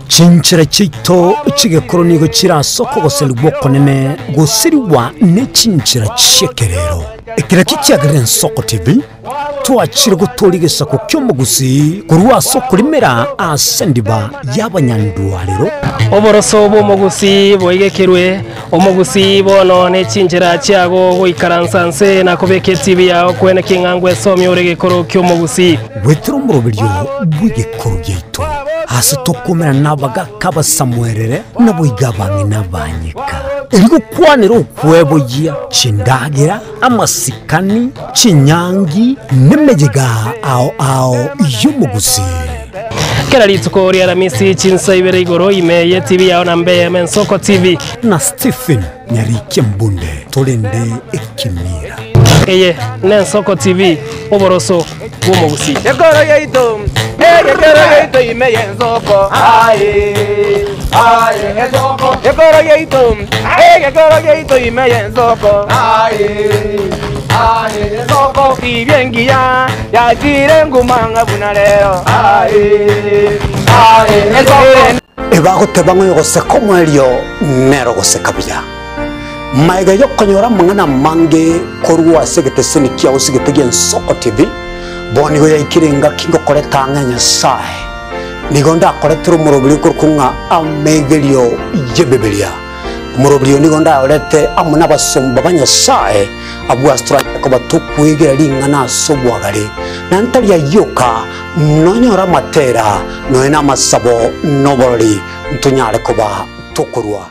chinchira chito chigekoro nigo chirasoko goseli bwoko nene gosiriwa ne chinchira chekerero ekira kikiagire Ensoko TV twachire gutorigesa ku kyomugusi kurwaso kurimera asendiba y'abanyandwariro oboroso bw'umugusi boigekerwe omugusi bono ne chinjira chiago goikaransanse na kubeke TV yao kwene kingangwe somi oregekoro kyomugusi wetro murobiryo bwigekoro gyeito hasi tokomera nabaga kabasamwerere naboigabange nabanyika eriko kwanira okwebogia chindagira amasikani chinyangi nemejega ao y'umugusi kera litsuko ria ramisi chinsa ibere igoro imeye TV yao na mbeye Ensoko TV na Stephen Nyarike Mbunde tolende ekimira eye n'Ensoko TV oboroso bw'umugusi Yekoro yeito imeye Ensoko Ensoko Yekoro yeito imeye Ensoko Ensoko ibyengia yagire ngumanga bunaleo ebagoteba ng'oyogose komwerio nero gosekabia maega yokonyora mang'ana mange korwa segete seni kiao segete gia Ensoko TV bonigo yaikirenga kingo koreta ng'anya sae nigo ndakoretero murobiri kurkunga amegerio yebebelia murobiri nigo ndaorete amuna basomba banyasae abwastra ko batukwegera lingana sobwagare nantaria yoka nonyora matera noena masabo noborori ntunyare koba tukurwa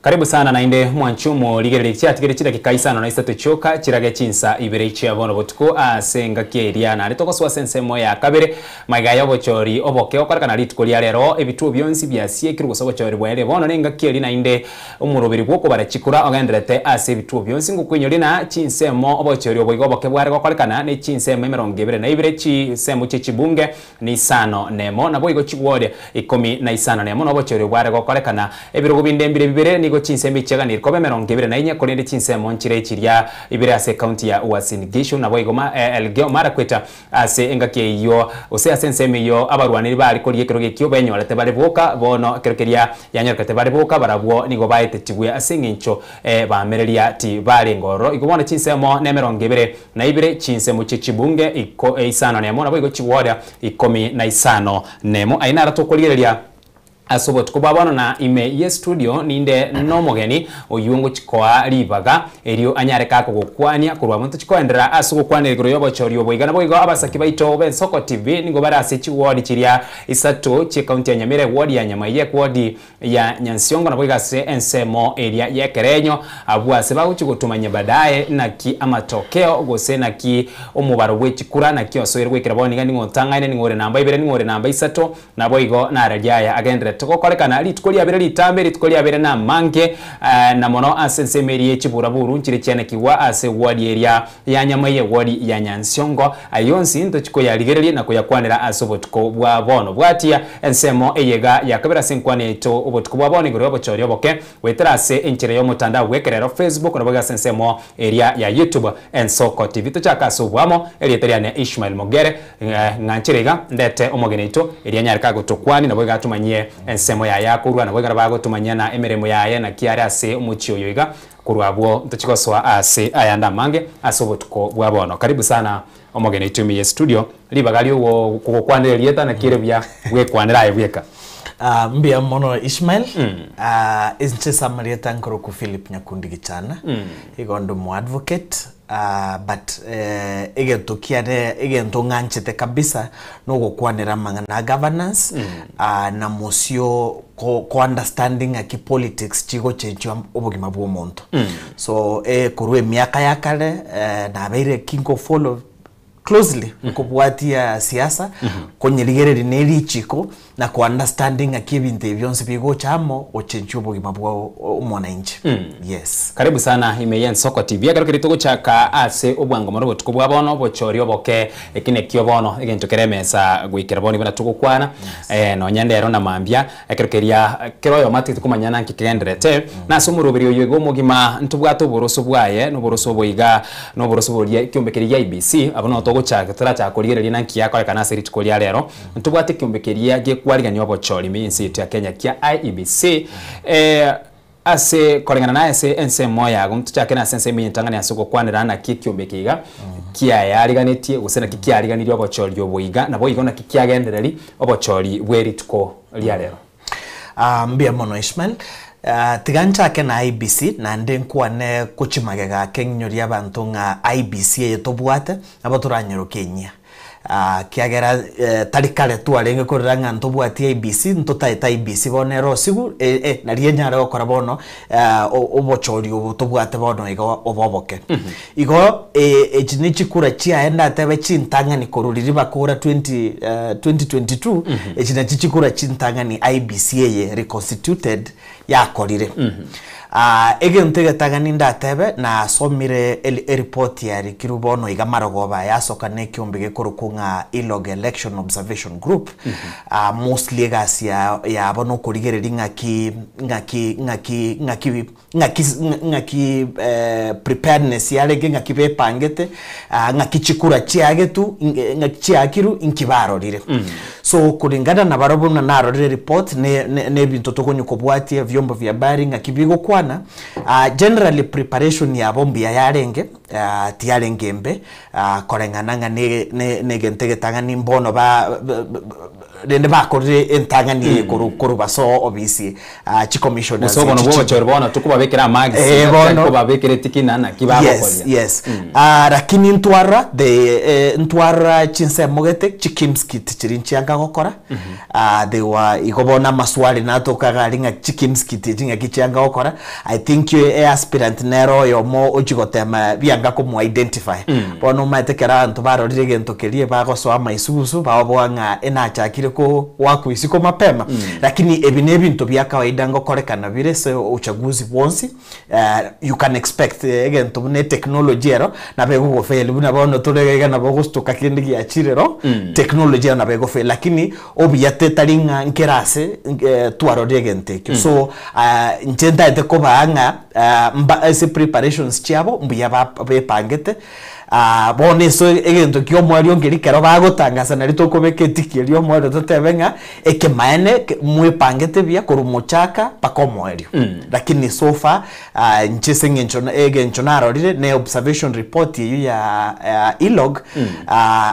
Karibu sana na inde mwanchumo ligerere cyatigere kidakika isano na isatu choka kirage chinsa ibere cyabona botuko asenga kieria na ritoko swa sensemo ya kabere magaya bochori oboke okarikana ritiko lya rero ebituo byonsi byasie kirugo bochori bwere bono nenga kieri na inde umurubiri bwoko barachikura ogenderete ase ebituo byonsi ngukwinyori na chinsemo obochori oboigo boke bware gokarikana ne chinsemo 22 na ibere chisemo chibunge ni sano nemo na boigo chigwode 15 nemo no bochori bware gokarikana ebirugo bindembire bibere ni chinsemo chegani kobe 22 na inya kolende chinsemo nchire chiria ibere ase county ya Uasin Gishu na boigo elgeo marakweta ase engake iyo ose asensemo iyo abarwaniri bari koriye kiroge kyo benyorete bari boka bono kerekeria yanyorete bari boka barabwo nigo baite tibwe asengincho bamereria ti bari ngoro igobona chinsemo ne 22 na ibere chinsemo chibunge iko isano nemo na boigo chiwoda 15 nemo aina ratokolireria asobot kubabana na ime ye studio ninde no mogeni oyungu chikoa libaga erio anyare kako gukwania kurwa muntu chikoendera asugukwanira gro yobo chori oboiga na boigo abasaki baito ben Soko TV ningo barase chiwodi chiria isato chi county ya Nyamire ward ya Nyamaye ward ya Nyansiongo na boiga se ensemo area ya Kerenyo abwase baguchi gutumanya badaye na ki amatokeo gose na ki omubaro wechikura na ki osoyerwe kiraboni ngani ngotangane ngore namba ibere ngore namba isato na boigo na rajaya agendere tukokorekana litukoli abere litambe litukoli abere na mange na mono asensemerie chiburaburu nchire cyane kiwa ase ward area ya Nyamaye ward ya Nyansiongo ayonsi ndo chiko ya ligerelie na kuyakwanira asobotko bwa bono bwatia ensemo eyega yakabera senkwane to obotko bwa bono ngoro bochori oboke weterase enchire yo mutanda wekerero Facebook na boga sensemo area ya YouTube Soko TV tuchaka sobwamo elietariane Ishmael Mogere nganchirega ndete omogeneito area nyarika gotokwani na boga tumanyie ensemo ya yakurwa na boga bago tumanyana emeremo yaye na kiara ase umuchio yoiga kurwabwo ntachikoswa ase ayanda mange asobotko bwa bono karibu sana omogene itumiye studio libagali wo kukwanira lieta na kirebya we kwanira yebweka mbia mono Ishmael isnche samarieta nkoro ku Philip Nyakundi gichana igondo mu advocate but egento nganchete kabisa no gukwanira mangana governance na mosio ko understanding aki politics chigo chencho obugima bwo muntu so kurwe miaka yakale na beire kingo follow closely kubwatia siasa konyeligereri neri chiko na ku understanding akibinte byonse bigo chamo ochencho bugima bwa umwananchi yes karibu sana imeyen Soko TV akarukiri tugo chaka ase obwango morobo tukubwa bono bochori oboke ekine kyo bono egento keremesa gwikira boni bana tugukwana no nyandero na mambia akarukiria kiroyo mati tukumanyana nkikenderete na sumurubiri oyego mugima ntubwato boroso bwaye no boroso boiga no boroso borie kyombekeria IBC abono togo chaka tara kurigereria nanki yakore kana seri tukoria rero ntubwate kyombekeria gekwarigani obochori minsi ya Kenya kia IEBC ase korengana na ase ensemo yago mtuchake na sense minyitangana yasuko kwanira na kikyombekiga kia yariganetie usena kikyariganiryo obochori oboiga na boigo na kikyagendereri obochori bweri tuko lya rero mbia mono Ishmael tigancha ke na IBC na ndenkwane kuchimagega kennyori abantu nga IBC yetobwate abaturanyero Kenya kiagera tarikale tuarenge koranga ntobwati IBC ntotaita IBC bonero sigu na rienyara okora bono obochori obotobwate bono igo oboboke igo ejinichi kura chia enda tebe chintangani koruriri bakora 2022 ejinichi kura chintangani IBC ye reconstituted yakorire egentege tagani ndatebe na somire report ya rikirubono igamarogoba yasoka ne kyombege korukunga ilog election observation group mostly gasia ya bono kurigereri ngaki preparedness yale ngaki bepangete ngaki chikura chiagetu ngaki chiakiru inkibaro rire so kulingana na barobona na report ne bintu tokonyuko bwatie vyombo vya habari ngaki bigo kwa generally preparation ya bombi ya yarenge tiare ngembe koreng'ananga ne gentege tangani mbono ba rende bakorire entangani kuru baso obisi chi commissioners so bono bo chorbona tukubabekera magisi kubabekere tikina na kibabo kolia yes lakini ntwara chinse mogete chikimskit chirinchianga gokora dewa igobona maswali natokaga ringa chikimskit jinga kichanga gokora I think you aspirant nero yo mo ojigotema bianga ko identify bono matekera antu barorire gento kelie bagoso amaisusu babwanga enachakire ko wako isiko mapema lakini ebinebi nto bya kawaida ngokorekana bire so uchaguzi wonsi you can expect again to ne technology ero na bego go fail buna bono turega na bogo stoka kindi ya chirero technology na bego fail lakini obiyate taringa nkerase twarorire gente so ntenda ite ko banga ese preparations chiabo mbuya bepangete bone so egento kyo mwario ngirikero bagotangaza na rito kobeketikio mwario totebenga ekemaene mwepangete bia kurumuchaka pakomwerio lakini so far nchisengencho narorire ne observation report ya ilog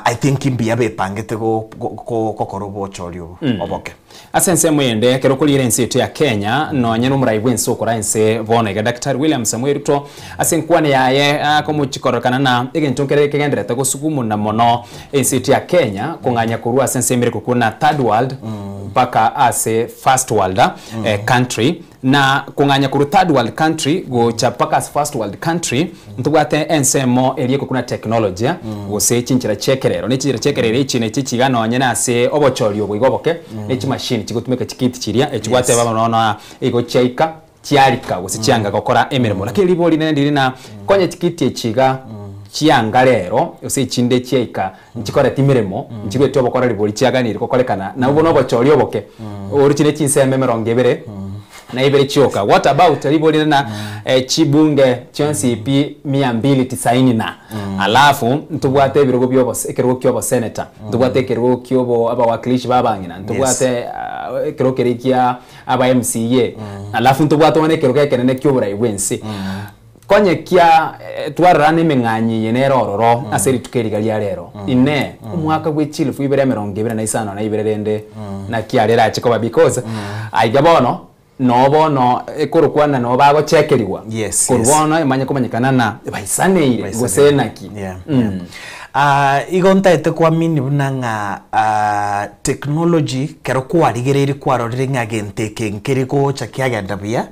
I think imbia bepangete ko korobochorio oboke asense mwende kero kulire nsi ya Kenya no nyeno muraibu nso koranse bona ga Dr. William Samuel Ruto asenkwane yaye komuchikorokana na igentokere kegendere tagosugumu na mono nsi ya Kenya kunganya kurua asense mere kukuna third world mpaka ase first world country na kunganya kuru third world country go chapaka as first world country ntugate ensemo elie kukuna technology go se chinchira chekerero ne chinchira chekerero ichi ne chichigano nyena ase obochori oboigoboke ne chi machine chigutumeka chikiti chiria echigwate baba nona ego chaika chiarika go se chianga gokora emeremo lakini liboli ne ndiri konye chikiti echiga chianga rero ose chinde chieka nchikore timiremo nchigwete obokora liboli chiaganire kokorekana na ubono obochori oboke orichine chinseme merongevere na ibere chioka. What about liboli na chibunge chonsipi 290 na alafu ntubwate birogo byobo ekerogo kyobo senator ntubwate ekerogo kyobo abawakilishi babangina ntubwate ekerogo kerikia aba MCA alafu ntubwate one ekerogo ekenene kyobo raiwensi konye kia twarane menganyi yenerororo aseri tukerigalia rero ine umwaka gwechile fu ibere 290 na ibere rende na kia rera chikoba because aigabono no ekorokwana no bago chekeriwa kurwona imanye komanyekana na baisaneire gosenaki igonta ete kwa mini bunanga technology kero kwarigereri kwarorire ngagente kenkerigo chakiagenda bia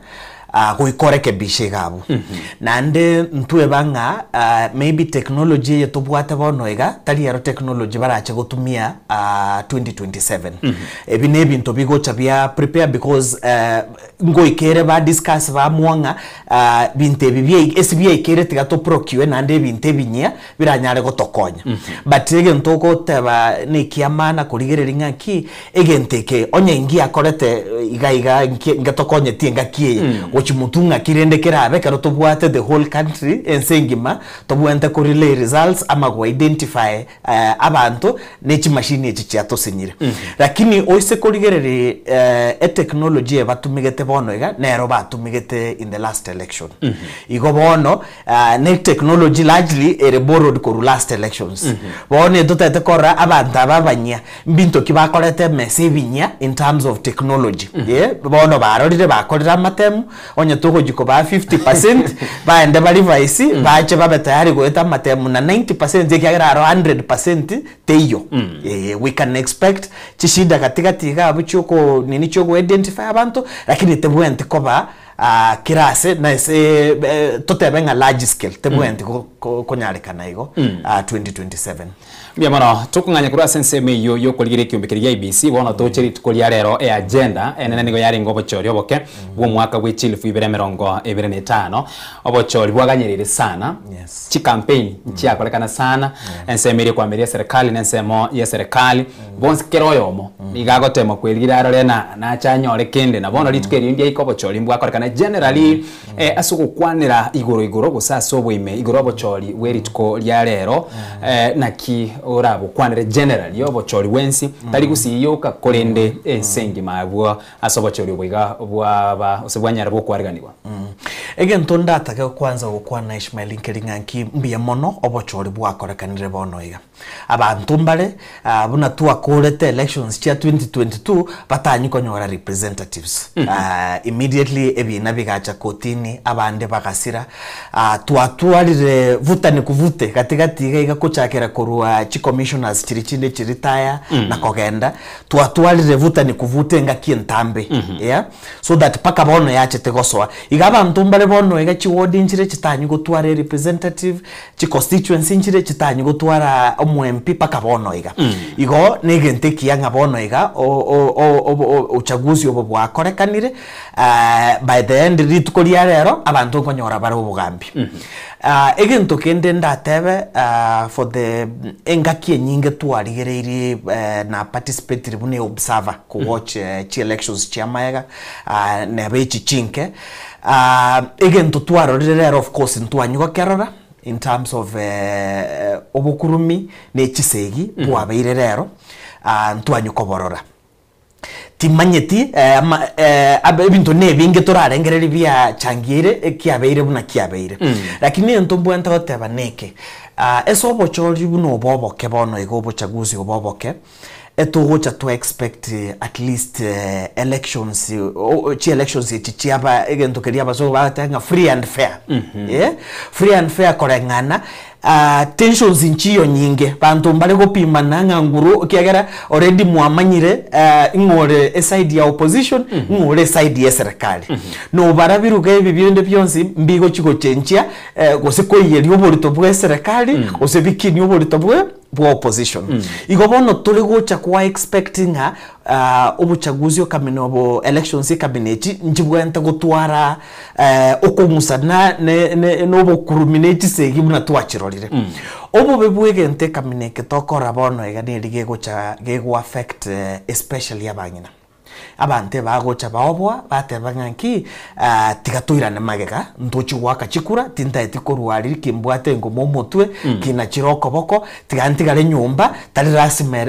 kuikoreke bishe gabo nande ntwe banga maybe technology yetubwate bonoiga taliero technology barache gutumia 2027 ebine bintu bigocha bya prepare because ngoikere ba discuss ba mwanga binte bibye SBA ikere tigato procure nande binte binya biranyare gotokonya but egento ko teba nikiamana kurigereri ngaki egenteke onye ingia akorete igaiga ngatokonye tienga kie mutunga kirende kerabe karo tobwate the whole country ensengima tobwente ko relay results ama go identify abantu nechi machine echi cyatosinyire lakini oise korigerere technology batumigete bono iga nero batumigete in the last election igo bono ne technology largely ere borrowed ko last elections bono dotete kora abantu ababanya mbinto kibakorete mesebinya in terms of technology bono barorire bakorera matemu onye tuko jiko ba 50% baende bali vaisi baache babe tayari goeta matemu na 90% zekiagira 100% teyo we can expect chishida katika tiga abuchoko nini choko identify abantu lakini tebwente koba kirase na ese totebenga large scale tebwente konyarekana igo 2027 bia mono tukunganya kura sense meyo yo koligire kyombekeria IBC bono tocheri tukolia rero agenda enene nigo yari ngobo chori oboke bwo mwaka gwe chilifu 2025 obochori bwaganyerere sana chi campaign nchi akolekana sana ensemere kwa meria serikali nensemo ya serikali bonse keroyomo igagotema kweligira rero na chanyore kende na bono litukeri ndia ikobochori bwakolekana generally asukukwanira igoro gusasa obwime igoro obochori werituko lya rero naki orabo kwanere general yobochori wensi tali gusiyoka korende ensengi mabwa asobochori bwiga bwaba osebwanyara bwo kwariganirwa Again tondata ke kwanza gukwana Ishmael Nkeringanki mbia mono obochori bwakorekanire bono iga abantu mbale buna twakorete elections cia 2022 batanyi konyora representatives immediately ebina bigacha kotini abande bagasira twatwarire vutane kuvute katikati iga kuchakira kurua chi commissioners chirichinde chiritaya na kogenda twatwarire vutane kuvute ngaki ntambe yeah so that paka bono yache tegoswa iga abantu mbale bono iga chi ward inchire chitanyi gutwara representative chi constituency inchire chitanyi gutwara MP paka bono iga igo negente kianga bono iga uchaguzi obo bwakorekanire by the end ritukoria rero abantu konyora bari ubugambi egento kende ndatebe for the engaki nyinge twarigereire na participate bune observer ko watch chi elections chi amaega na bechi chinke egento twarorire rero of course ntwanyugo kerora in terms of obukurumi nechisegi bwabeire rero ntwanyuko borora timanyeti ebintu nebinge torarengereri bya changiire kiabeire buna kiabeire lakini entombwenta goteba neke eso bochori buno boboke bono igo bochaguzi oboboke etugocha to expect at least elections chiaba egento keria baso batanga free and fair yeah free and fair korengana tensions inchiyo nyinge bantu mbale gopimana nganguru kiagera already muamanyire ingore side ya opposition ngore side ya serikali no barabiruga ibibinde byonsi mbigo chiko chenchia gosikoyeri oborito bwa serikali osebikini oborito bwa opposition igobono tuli gocha kwa expecting obuchaguzi okaminobo elections cabinet njibwenta gutwara okungusana no kuruminate segi buna twachirorire obo bebwegente kamineke tokora bono iganiri gegocha gego affect especially abanyina abante bagocha baobwa batebanganki tigatuirane magega ntochi waka chikura tinta etikorwari kimbwate ngomo motwe kina chiroko boko tigantigare nyumba tari rasime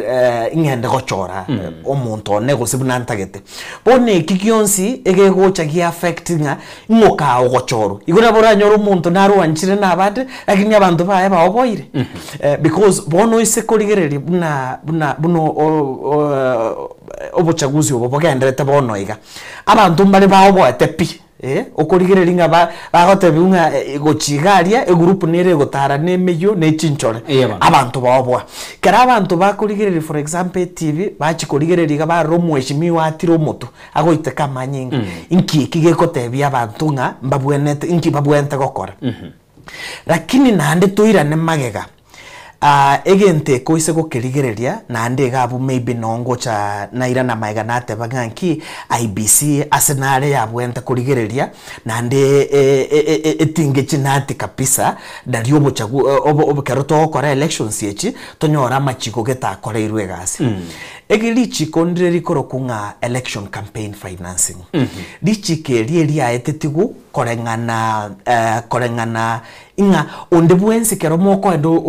ingende gochora omuntu one gosibuna ntagete bone kikionsi egegocha gi affectinga ngoka ogochoro igona bora nyoro umuntu naruanchire nabade lakini abantu bae baoboire because bono isekorigereri buno obuchaguzi obogenderete bono iga abantu mbali bawo tepi okorigereringa bagotebunga gochigaria egroup nere gotara nemeyo nechinchore abantu bawo kera abantu bakorigereri for example TV bachikorigereriga baromweshimiwa atiro moto agoite kamanyinga inki kigekotebia abantu nga mbabwenete inki babwente gokora lakini nande toirane magega egente koise gokerigereria na ande gabu maybe nongocha naira na maiga nate baganki IBC asenare yabwenta kurigereria na ande etinge chinati kapisa dari obochagu obokeroto okora elections yechi tonyora machiko geta akora irwe gasi egili chikondire rikoro kunga election campaign financing dichike rieria etetigu korengana inga onde bwense kero moko endo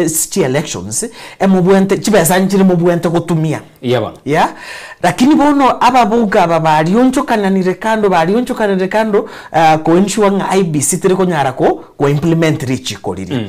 sti elections emubwente chibesa nchiri mubwente gotumia yeah lakini bono ababuga babali onchokananire kando ko ensure nga IBC tere konyara ko implement rich koriri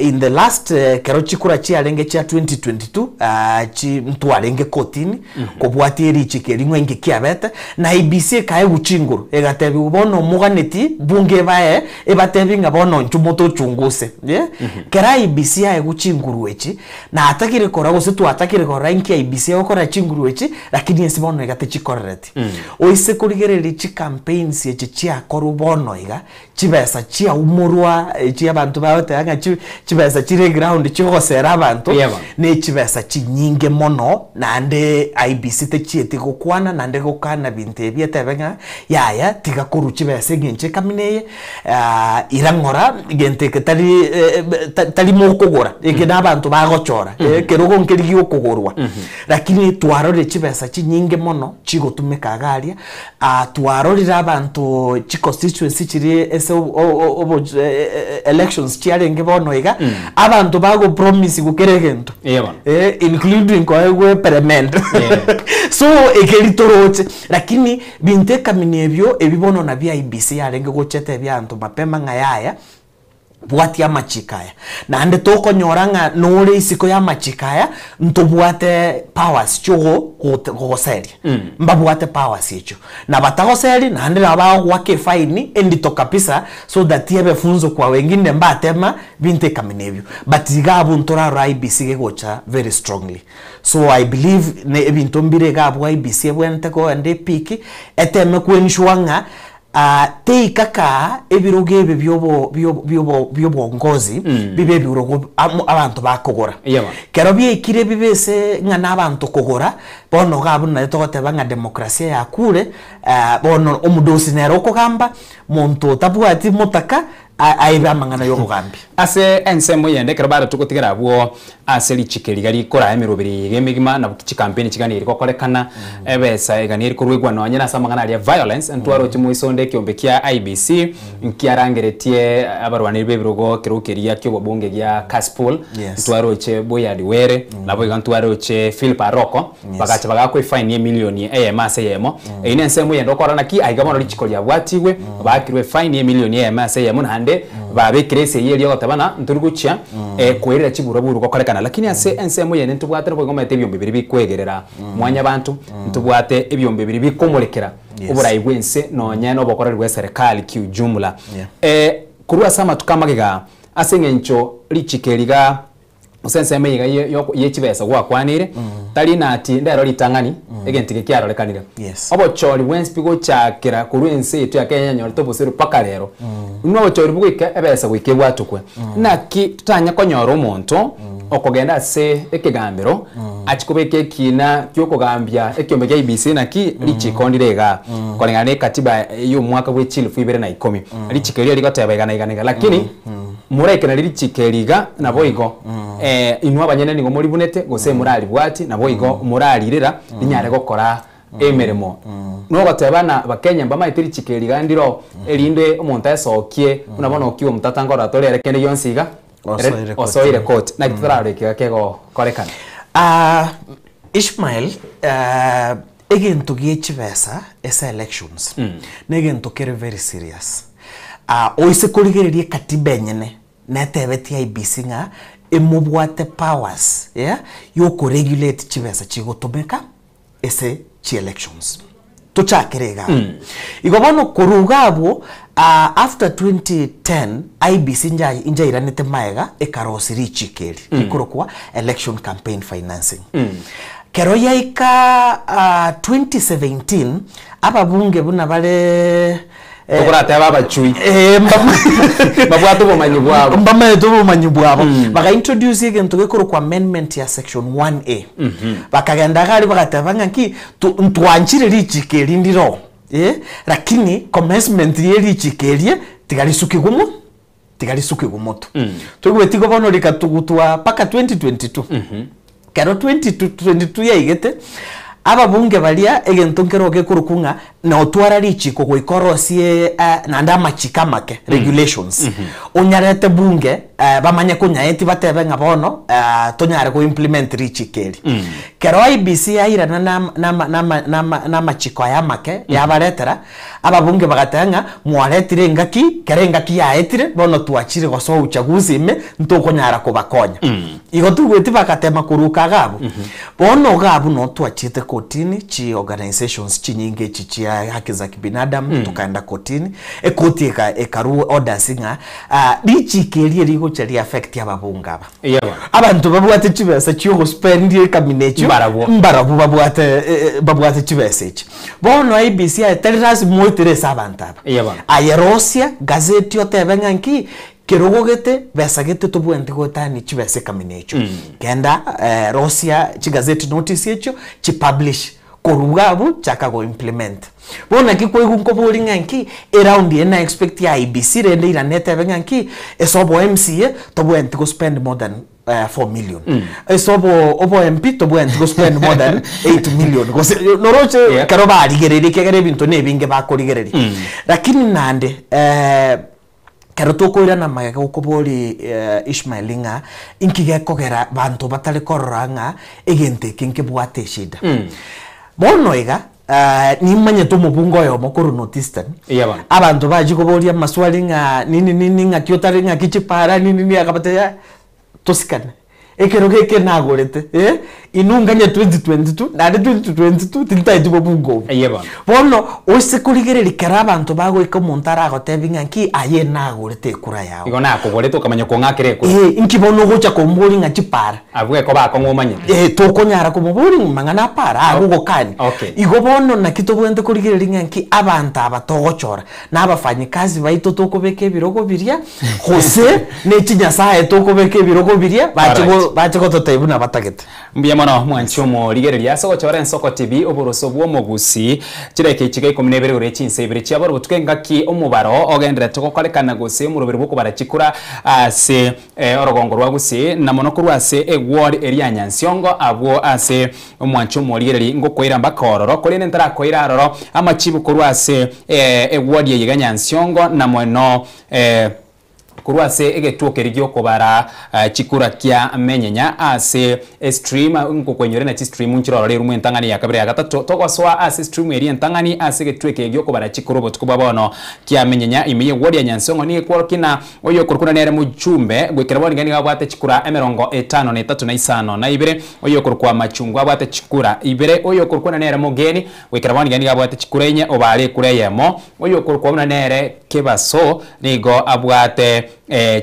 in the last kero chikura chi alenge cha 2022 chi mtu alenge kotini ko bwati rich keringwe nge kiabeta na IBC kae guchinguru egatebi bono muganeti bunge bae ebatebi nga bono nchumoto chunguse yeah kera IBC ae guchinguru echi na atakire kora gose tu atakire kora inki IBC okora chinguru echi lakini esibono egate chikorreti oise kurigereri chi campaigns echi chia korubono iga chibesa chia umurwa chia bantu baote anga chibesa chire ground chigosera abantu ne chibesa chinyinge mono nande IBC te chieti gokwana nande gokana binte bietebenga yaya tiga koru chibesa ngenche kamineye irangora gente tali mokogora egena abantu bagochora kerogo nkerigi okogorwa lakini twarore chibesa chinyinge mono chigotumeka garia twarorira abantu chi constituency chiri elections chiarenge bono iga abantu bago promise gukeregento including kwa permanent so ekelitoroche lakini binte kaminebyo ebibono na bia IBC yarenge gochete bia antu mapema ngayaya bwati ya machikaya na ande toko nyoranga nore isiko ya machikaya ntobwate powers chogo goseri mbabwate powers icho na batagoseri na ande aba wake fine endito kabisa so that yebe funzo kwa wengine mbatema binte kaminebyo but igabu ntora IBC gegocha very strongly so I believe ne ebinto mbire gabu IBC bwente ko ande piki eteme kwenshwanga teikaka ebiroge byobo ngozi bibe birogo abantu bakogora kero byekire bibese ngana abantu kogora bono gabu na togote banga demokrasia ya kure bono omudosi nero kogamba muntu tabwati mutaka aiba mangana yo kugambi ase ensemo yende kero bara tukotigera bwo ase lichikeri gali kora emirubiri gemigima na bukichi campaign chigani iri kokorekana ebesa egani iri kurwigwa no nyina samangana ali violence ntwaro chimuisonde kiombe kia IBC nkiarangeretie abarwaniri bebirogo kerukeria kyo bunge gya Caspol ntwaro che boyadi were nabo igantwaro che Philip Aroko bagacha bagakwe fine ye milioni EMS yemo ine ensemo yende okorana ki aigamono lichikoria bwatiwe bakirwe fine ye milioni EMS yemo babe krese yeri yotabana nturugucha kwerera chiburaburu kokorekana lakini ase ensemo yene ntubwate bwegomete ebyombe biri bikwegerera mwanya bantu ntubwate ebyombe biri bikomolekera uburayi bwense nonya no bokorerwe serikali kiujumla kurwa sama tukamagega ase ngencho lichikeriga usenseme yiga yechibesa gwa kwanire tali nati ndero litangani egentike kyaro lekanira obo chori wenspigo chakira kurwense itu yakenya nyorto busiru paka lero no chori bugike ebesa gwike bwatukwe naki tutanya konyora omonto okogenda se ekegambiro achikobeke kina kyokogambya ekyombe kya IBC naki lichikondirega kolengane katiba yo mwaka we chilufu 2010 lichikeria ligotebega na lakini mureke na lichikeriga na boigo inwa abanyene ningo muri bunete gose murali bwati na boigo muralirira linyare gokora emeremo no batebana bakenya mbamaitiri chikeriga ndiro elinde omonta esokie unabona okiwo mutatangora tolere kende yonsiga osoire court na kitarareke kego korekana Ishmael egento giechibesa esa elections negento kere very serious oise kurigererie katiba nyene netebeti IBC nga emubwate powers yo regulate chibesa chigotomeka ese chi elections tuchakirega igobono kurugabo after 2010 IBC njairanete maega ekarosiri chikeri ikorokwa election campaign financing kero yaika 2017 ababunge buna bale okurate ababachui babwatu bomanyibwabo mbamaeto bomanyibwabo baka introduce igento gekorokwa amendment ya section 1A bakagenda gali bagatabanga ki ntwanchire lichikeri ndiro lakini commencement ye lichikerie tigalisuki gumoto twigwetigo bono likatugutwa paka 2022 kero 2022 yaigete ababunge balia egento nkero gekurukunga na otwara lichiko goikorosie na ndama chikamake regulations onyarete bunge bamanye kunyaeti batebenga bono tonyare go implement lichikeri kero IBC airana na machiko ayamake yabaretera ababunge bagatanga mwaretire ngaki kerengaki yaetire bono tuachire goso uchaguzi ime ntokonyara kubakonya igo tugweti bakatema kuruka gabo bono gabo no tuachite kotini chi organizations chinyinge chichia haki za kibinadamu tukaenda kotini koti ekaru orders nga lichikerie ligo chali affect ababunga aba abantu babwate chibesa chiyo spend kaminecho mbarabu babwate chibesa echi bono IBC ateriras moitere sabantaba ayerosia gazeti otebenga nki kirogogete besagete tobwente gotani chibese kaminecho kenda Rosia chigazeti notice echo chi publish korugabo chaka go implement bona kikwegu nkobori nganki around ena expect ya IBC rende ira nete benganki esobo MCA tobwente go spend more than 4 million esobo MP tobwente go spend more than 8 million noroche karoba aligereri kegere bintu nebinge bakorigereri lakini nande kero tokoira na magega ukobori Ishmaelinga inkigekogera bantu batale kororanga egente kinkebwate shida bono ega nimanye to mubungo yo mukuru notistan abantu baje kuboria maswali nga nini nga kyotari nga kichipara nini akabate tosikana ekero keke nagorete inunganya 2022 na 2022 tintaiti mubungo bono osekuligereri kara abantu bago ikomontara agotebinga nki aye nagorete kura yao igo nakogorete ukamanya ko ngakire kura inki bono gocha kombori nga chipara abwe ko bako ngomanye tokonyara kumubori mangana para agugo kani igo bono nakito bwente kuligereri nga nki abantu abatogochora n'abafanyikazi baito tokobeka ebirogo biria Jose nechinyasa etokobeka ebirogo biria bache ko totebu na batagete mbiya mono mwancho mo ligereria so chora nsoko TV oboroso bwo mogusi kireke kigai komunebere ure chinse ibere cyaboro butwenga ki omubaro ogendera tukokolekana gose mu rubero bwo barakikura ase orogongo rwa gusi na mono kurwase ward area Nyansiongo abo ase mwancho mo ligereri ngo koira mbakororo kolene ntara koira roro amachibu kurwase ward ye Nyansiongo na mono kurwase egetuoke rigyo kobara chikura kya menyenya ase stream ngo kwenyore na stream nchiro rero mu ntangani ya kabiri ya gatatu togoswa ase stream eri ntangani ase getuoke rigyo kobara chikuru botukuba bono kya menyenya imiye wodi ya Nyansongo ni kwokina oyo kurukuna nere mu chumbe gwekera boni ngani gabwate chikura emerongo 5 na ibere oyo kurukwa machungwa bwate chikura ibere oyo kurukuna nere mu geni gwekera boni ngani gabwate chikura enye obale kureyemo oyo kurukwa nere kebaso nigo abwate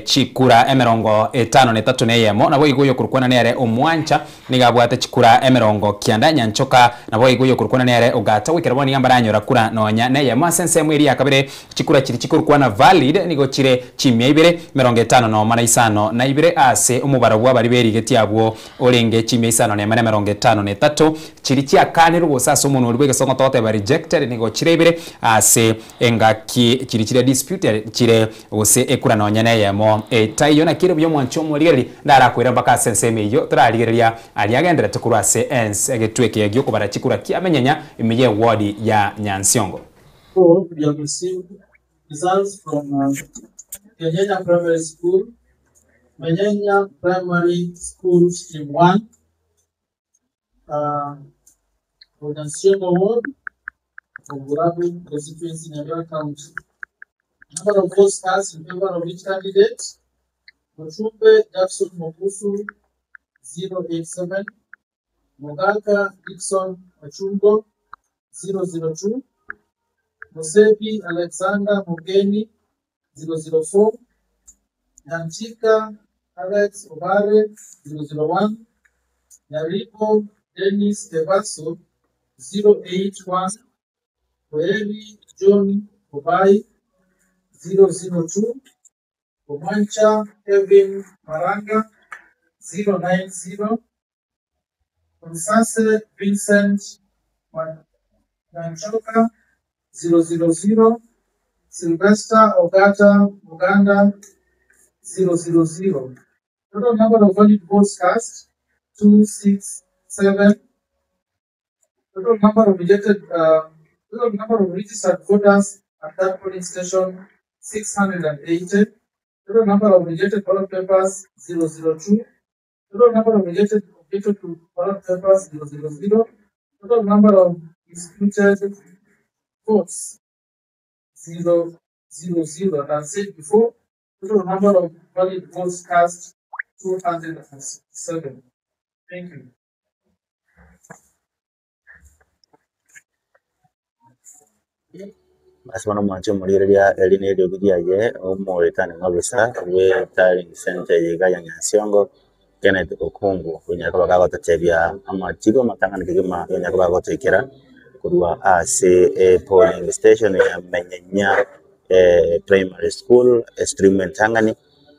chikura emerongo 5 neyemo nabo iguyo kurukwana nere omwancha nigabwate chikura emerongo kianda Nyanchoka nabo iguyo kurukwana nere ogata wikera boni ngamba ranyora kura nonya neyemo sense mwiri yakabere chikura kiri chikurukwana valid nigo chire chimye ibere merongo 5 na ibere ase umubaro bwa bari beri geti yabwo olenge chimye 5 ne merongo 5 chiri kya kane rugo sasa umuntu uri bwege songo tote ba rejected nigo chire ibere ase engaki chiri chire dispute chire ose ekura nonya neyemo tayo na kire byo mwancho muri ndara kwira baka sense meyo turaligereria aliagendera tukurase ens egetweke yagyo kubara chikura kiamenyanya imiye ward ya Nyansiongo. So we have received results from Kenyanya Primary School, Kenyanya Primary School Stream 1, Nyansiongo Ward, Burabu constituency in Nyamira County. Number of votes cast in favor of each candidate: Mochumbe Jackson Mokusu 087, Mogaka Dixon Machungo 002, Mosepi Alexander Mugeni 004, Nanchika Alex Obare 001, Nyaribo Dennis Kevaso 081, Koevi John Obai 002, Omancha Kevin Maranga 090, Consase Vincent Nanchoka 000, Sylvester Ogata Uganda 000. Total number of valid votes cast 267. Total number of registered voters at that polling station 680. Total number of rejected ballot papers 002. Total number of rejected to ballot papers 000. Total number of disputed votes 000. And I said before, total number of valid votes cast 267. Thank you. Asmano mwancho muriria eline dogidia ye omoretane ngabisa we talent center yiga ya Nyansiongo Kenneth Okungu kunya kwa bagago tatebya amatigo matangana kigima yonya kwa bagago tekera kurwa ase polling station ya Menyenya primary school stream tangani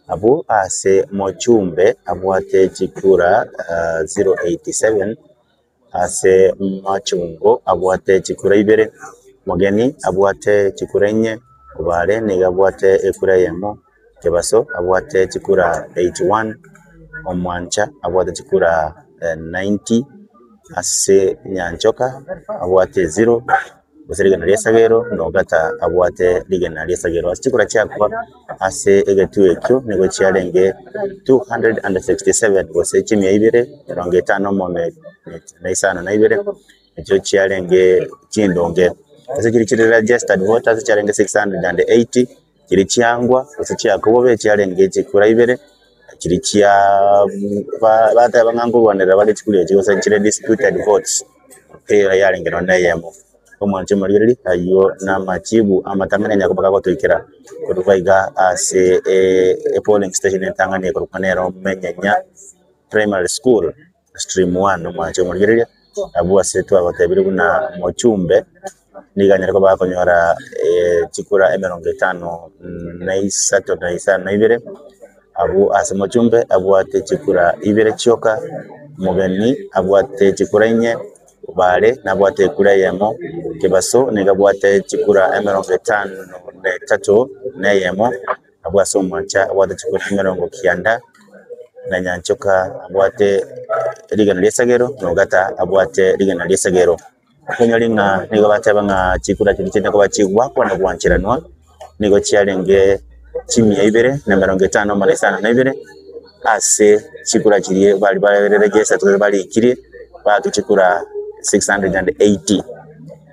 abu ase Mochumbe abwate chikura 087 ase Machungo abwate chikura ibere Mogeni abwate chikurenye kubare niga abwate ekureyemo Kebaso abwate chikura 81 Omwancha abwate chikura 90 ase Nyanchoka abwate 0 Busirigana Liesagero Nogata abwate Ligana Liesagero chikura chakwa ase egetu ekyo nigo cyarenge 267 gose chimye ibere ronge 5 na isano na ibere ekyo kyalenge kindonge ase kiri kiri registered voters kyalenge 680 kiri kyangwa ase kyakobobe kyalenge kikura ibere kiri kya bata bangangurwanira bali kikuli ekyo ase kiri disputed votes yalenge nonayemo omwanche muliri ayo n'amakibu amatamenenya kubaka kwatwikira kuruvaiga ase polling station entangane kurukanero menyanya primary school stream 1 omwanche muliri abu ase twabatabiri buna mochumbe niganyira ko bakonyora chikura 53 abu ase mochumbe abu ate chikura ibere choka mugeni abu ate chikura nye bale nabwate kura yemo kebaso negabwate chikura 53 neyemo abwaso mwancha abwate chikura 90 na nyanchoka abwate ligana lyesagero nogata abwate ligana lyesagero konyolinga nigo batabanga chikura kinitenda ko bachigwa kwana bwanchiranwa nigo cyalenge chimya ibere na 50 malesana na ibere ase chikura kiriye bali baregesa to bali kiriye batu chikura 680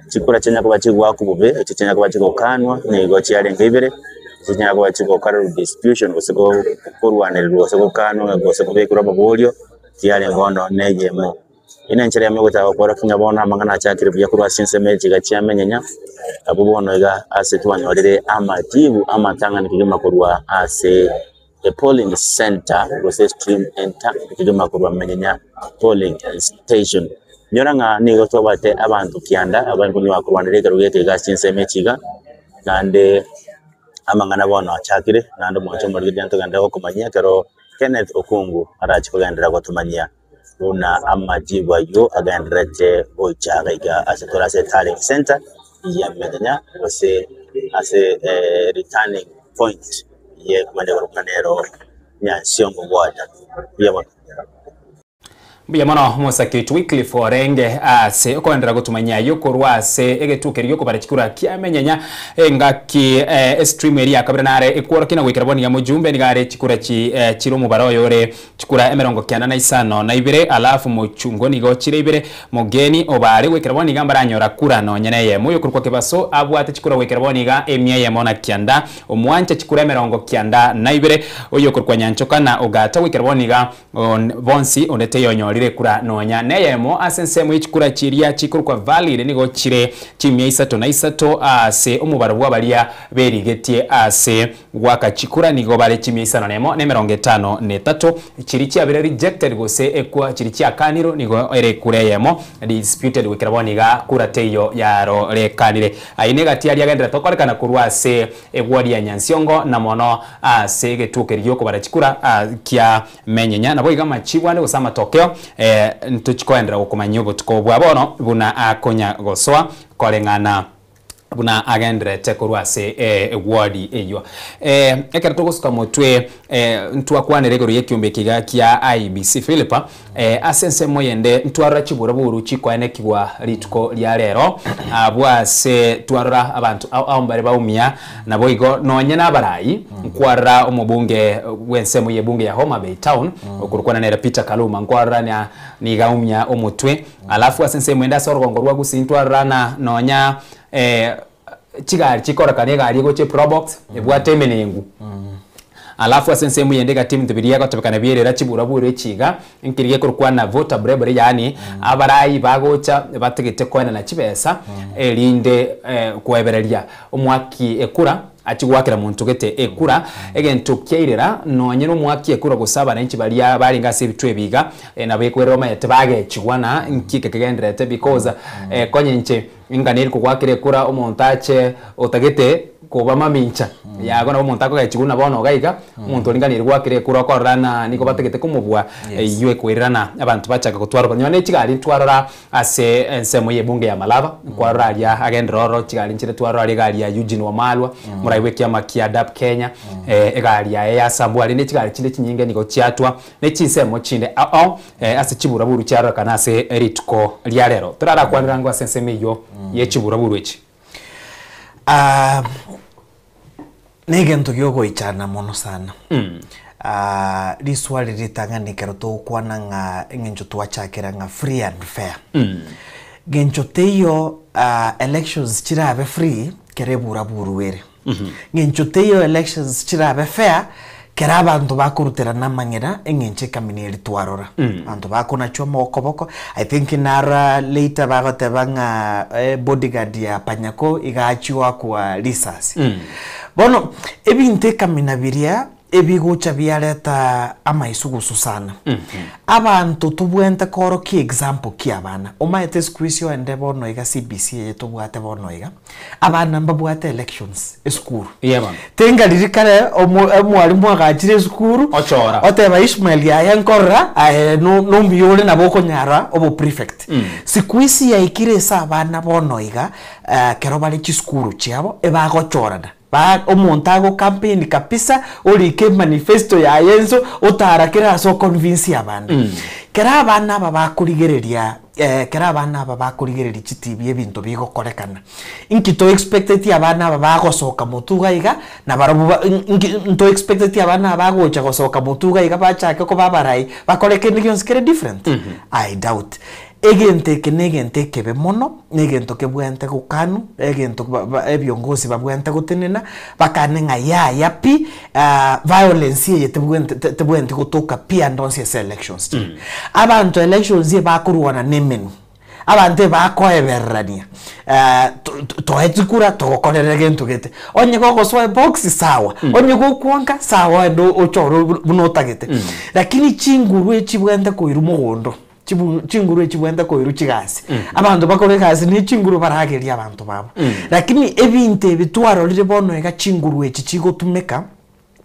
chikura chenya kuba chigwa kubube chenya kuba chigokanwa nigo cyalenge ibere chenya kuba chigokara distribution gosego kurwanirwa gosego kanwa gosego bekura babolyo cyalenge ono nejemo ina nchira yame gutaba kora kinyabona amangana cyakire bya kurwa sinse meji gacyamenyenya abubono ga ase twanyorere amatibu amatangana kigema kurwa ase a polling center gose stream enter kigema kurwa menyenya polling station nyoranga nigo tobate abantu kyanda abantu ni bakurwanire garugete ga sinse mechiga nande amangana bona cyakire nande mwacho muri gyanto ganda ko kumanya karo Kenneth Okungu arachikogendera gotumanya una amajibu ayo agandirete ochaga asetora se talent center ya medenya ose ase returning point ye kumande kurukanero nyansiongo bwada yabona Biyamano Mosaki Wycliffe Orenge ase okondera gutumanya yokorwa ase egetukerio ko barachikura kyamenyanya engaki stream area kabranare ekworo kina gwikiraboni ya mujumbe nigare chikura chiro mubaro yore chikura 95 na ibere alafu muchungo nigo chire ibere mugeni obare gwikiraboni gamba ranyora kura no nyeneye moyo kurwa kebaso abwate chikura gwikiraboni ga emye mona kyanda omwancha chikura 90 na ibere oyo kurwa nyanchoka na ogata gwikiraboni ga bonsi ondete yonyo kura nonya neyemo asensemo ichikura chiria chikuru kwa valid nigo chire chimye 3 ase omubaro bwabalia berigetie ase gwaka chikura nigo bare chimye 53 chiri cyabere rejected gose ekwa chiri cyakaniro nigo ere kureyemo disputed wikiraboniga kura teyo yaro rekanire aine gati ali agendera tokorekana kurwa ase egwari ya nyansiongo na mono ase getuke ryoko bara chikura kya menyenya nabo igama chibwane gusama tokeo ntuchikoendera gukumanyobo tukobwa bono buna akonya goswa kolengana buna agendere tekorwa se ward eyo ekera togosuka motwe ntwakwanere goro yekyombe kiga kya IBC Philipa asense moyende ntwarra kibura buru chikwane kigwa rituko lya rero abwase twarra abantu ambare baumia nabo igo nonye nabarayi nkwarra omubunge wensemo yebunge ya Homa Bay Town okurukwana nera Peter Kaluma nkwarra ni gaumya omutwe alafu asense mwenda sorogongorwa gusintwarra na nonya chigari chikora kane gari go che probox ebwate menengu alafu asense muyendega team tubiriya ko tabakana bierera chibura bure chiga inkiriye kurukwana voter bravery yani abarayi bagocha bategete kwana na chibesa elinde kwebereria omwaki ekura achigwakira muntu gete ekura egento kyeirera nonyero mwaki ekura gusaba na inchi balia bali ngase bitwe biga na bekwero mayete bage chigwana nkike kegendrete because konye nche inganeri kugwakire ekura omontache otagete kuba mamincha yago na omontako gachiguna bono gaiga omuntu linganeri gwakire ekura korana niko bategete kumubwa ywe kwirana abantu bachaka kutwara nyone chigari twarora ase ensemo yebunge ya Malava kwarora ya agendroro chigari nchire twarora ali gari ya Eugene Wamalwa muraiwe kiama kia DAP Kenya egari ya Sambwali ne chigari chinde chinyinge niko chiatwa ne chinsemo chinde ase chibura buru cyaro kana ase rituko lya rero turara kwanrango asenseme yo ye chibura buru echi negento gyogo ichana mono sana riswali ritanga nikero to kwana nga ngenjo twachakira nga free and fair genchoteyo elections chirabe free kerebura buruwere genchoteyo elections chirabe fair kera abantu bakurutira namangera engenche kamineri twarora abantu bakona choma okoboko I think nara later bagotebanga bodyguard ya Panyako igachiwa kwa risasi bono ebinte kaminabiria ebigucha biareta amaisugusu sana abantu tubwente koro ki example ki abana omaete squeeze ende bono iga CBC yeto bwate bono iga abana mbabwate elections school tenga lirikare omwalimu agachire school ochora oteba Ishmael ya yankora no mbiyole na boko nyara obo prefect squeeze ya ikire sa abana bono iga kero bali chi school chiabo ebagochorana ba omontago campaign kapisa olike manifesto ya yenzo otarakira so convince abana kera abana babakurigereria kera abana babakurigereria chitibi ebintu bigokorekana inkito expected abana babagosoka mutuga iga na barabu into expected abana bagocha gosoka mutuga iga bachake ko babarai bakoreke nions kere different I doubt egente kenegente kebe mono negento kebwente kukanu egento ebyongozi babwente gutenena bakanenga ya pi violence ye tebwente kutoka pia ndonse elections abantu elections ye bakuruwana nemenu abantu bakoeberrania toetikura togokorera gento gete onye gogo swa box sawa onye gokwanga sawa ndo ochoro bunotagete lakini chinguru echibwente koirumo gondo chinguru echibwenda ko iruchigasi abantu bakore kasi ni chinguru barageria abantu babo lakini ebinte bitwaro lire bono ega chinguru echi chigotumeka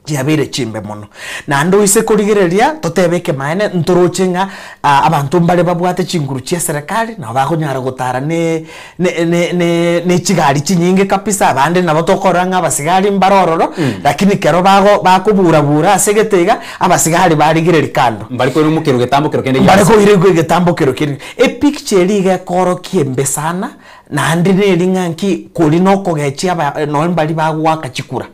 jabere chimbe mono na ndo ise kurigereria totebeke maene ntorocenga abantu mbale babwate chinguru chia serikali na bakonyara gutara ne chigari chinyinge kapisa abande nabo tokoranga abasigari mbarororo lakini kero bakubura asegetega abasigari barigereri kando mbali ko rumukiro getambukiro kende mbali ko irego getambukiro kende e picture lige koro kiembe sana na ndine linganki kuri noko gechi aba no mbali bagwaka chikura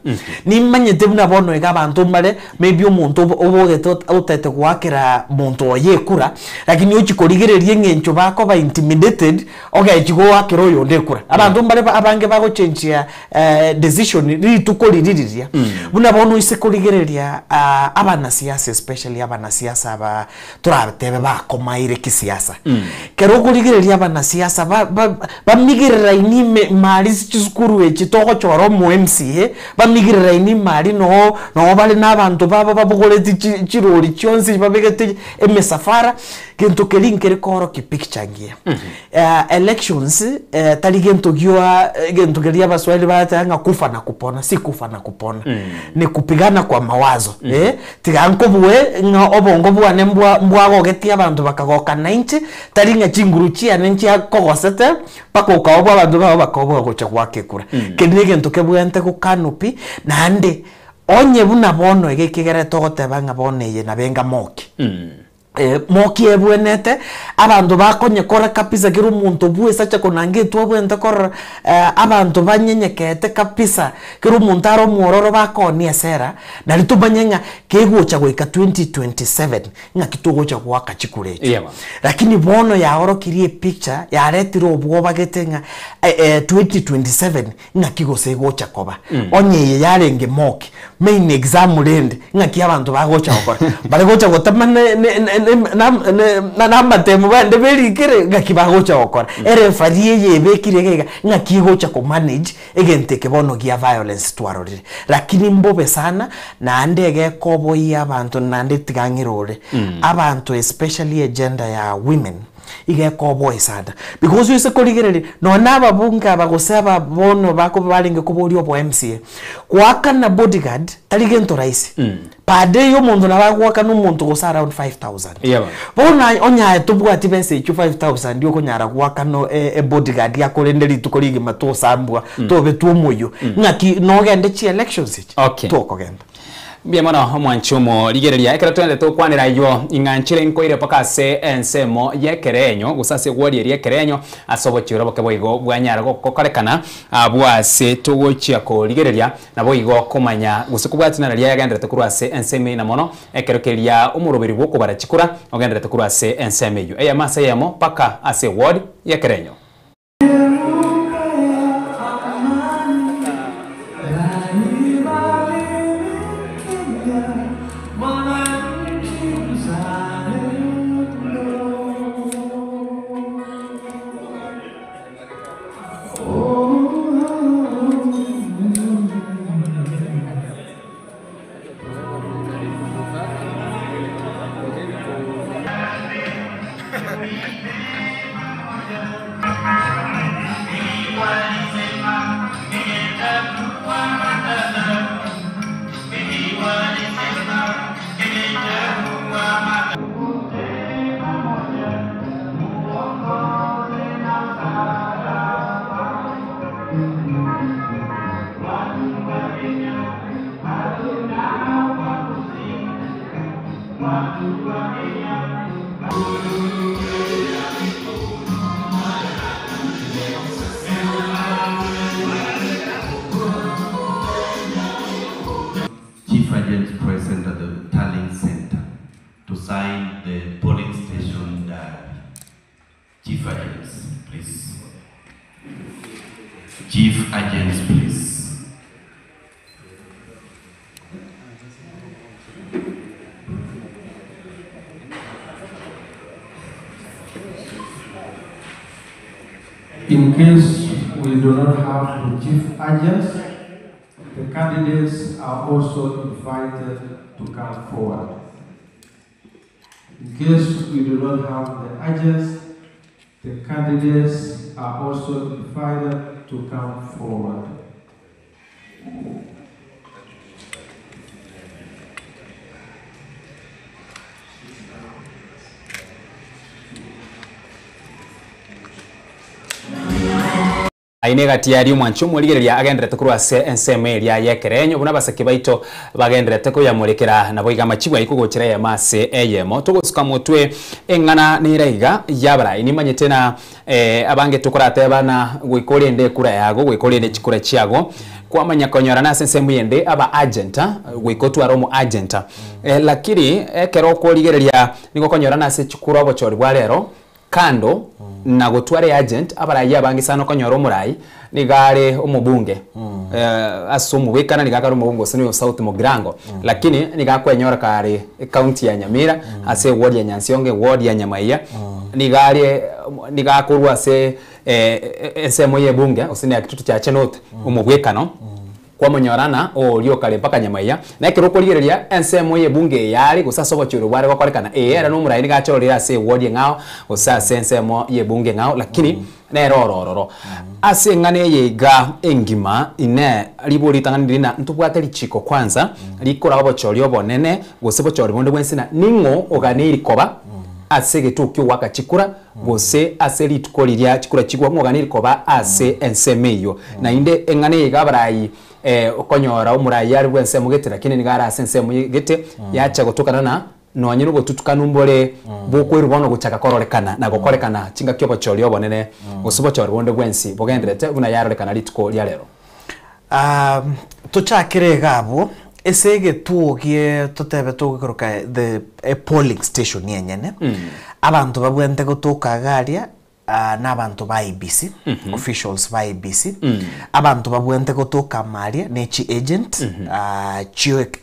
nimanyete buna bono ega abantu mbale maybe umuntu obogete utete gwakira muntu oyekura lakini uchikorigererie ngencho bako ba intimidated ogechi gwakira oyo ndekura abantu mbale abange bago change decision ritukoliriria buna bono isekorigereria abana siasa especially abana siasa aba turabetebe bakomaire kisiasa kero kurigereria abana siasa bamigirira ini mali chizukuru echi toko choro mu MCA bamigirira ini mali no bali nabantu babo babugoleti chirori chonsi babegete emesafara kento kelinkere koro ki picture ngia elections taligento giwa gento gelia baswali batanga kufa na kupona si kufa na kupona ni kupigana kwa mawazo tiganko buwe nga obongo bwane mbwago geti abantu bakagoka 90 talinga chinguru chia nenchi akogosete pako kaobo abantu babo bakobo gocha kwake kura kenige ntoke bwente ku kanupi nande onye buna bono egekigere togotebanga boneye na benga moki moki ebwenete abantu bakonye kora kapisa kiru muntu buwe sacha konange twabwente kora abantu banyenyekete kapisa kiru muntu aro muororo bakoni esera na litubanyenga kegucha goika 2027 nga kitugocha gwaka chikureche lakini bono ya oro kirie picture ya retiro obwoba getenga 2027 nga kigose gocha koba onye yarenge moki main exam rende nga kiabantu bagocha okora bale gocha gotamane na matemu bande berikire ngakibagocha okora erefarie yebekire gega ngakigocha ko manage egente kebono gia violence twarorire lakini mbobe sana na andege kobo ya abantu nande tigangirore abantu especially agenda ya women ige kobo isada because you say koligerere no naba bunga bagosaba bono bako balinge kubori obo MCA kwaka na bodyguard taligento raisi pade yo muntu nabagwaka n'umuntu gosa around 5000 bona onya tubwati bese 5000 ndio konyara gwaka no bodyguard yakorenderi tukorige mato sambwa tobe tumoyo ngaki no gende chi elections okay to kogenda Bia mono mwanchumo ligereria ekera twende tukwanira yo inganchire nkoire pakase ensemo yekerenyo gusase gwodi yekerenyo asobochiro bakeboigo bwanyara gokorekana abwase tugochia ko ligereria naboigo komanya gusukubwatina naria yagendete kurwase enseme na mono ekerokeria umurubiri bwo kubarachikura ogendete kurwase enseme yo eya masa yamo paka ase ward yekerenyo. Chief agents present at the tallying center to sign the polling station diary. Chief agents, please. Chief agents, please. In case we do not have the chief agents, the candidates are also invited to come forward. In case we do not have the agents, the candidates are also invited to come forward. Aine gatiari mwanchumo ligereria agendrete kurwase enseme ya yekerenyo buna basake baito bagendrete ko yamurekera nabo iga machibwa ikugochira ya mase eyemo tugusuka mutwe engana nireiga yabara inimanye tena abange tukurate bana gwikorende kura yago gwikorende chikura chiago kwamanya konyora na sensemu yende aba agenta gwikotu aromo agenta lakini ekero ko ligereria niko konyora na se chikura obochori bwa rero kando na gutware agent abaraya bangisano konyoro murai nigare umubunge asumu wekana nigakara umubunge sino South Mogrango lakini nigakwenyora kare county ya Nyamira ase ward ya Nyansionge ward ya Nyamaiya nigakurwa se esemo ye bunge usine akitutu cha chenot umubwekano kwa monyorana olio kale mpaka Nyamaiya na kiroko ligereria ensemo ye bunge yari gusasa bochiro bware bakorekana era no muraini gachorira se wodi ngao usasa ensemo ye bunge ngao lakini nerorororo ase ngane yega engima ine libori tanganiri na ntubwate lichiko kwanza likora bochorio bonene gose bochori bonde bwensina ningo oganiri koba ase getukyo wakachikura gose ase litukoliria chikura chigwa ngoganiri koba ase ensemeyo na inde engane yega barayi okonyora umurai ari bwense mugete lakini nigara sense mugete yacha gutokana na no nyiro gututukana umbore bukwe rubono guchaka kororekana na gukorekana chinga kyobo chori obonene gusubo chori bonde bwensi bogendrete buna yarorekana lituko lya lero tuchakire gabo esege tuogie totebe tugikoroka the polling station yenyene abantu babwente gutuka garia n'abantu ba IBC officials ba IBC abantu babwente gutuka maria nechi agent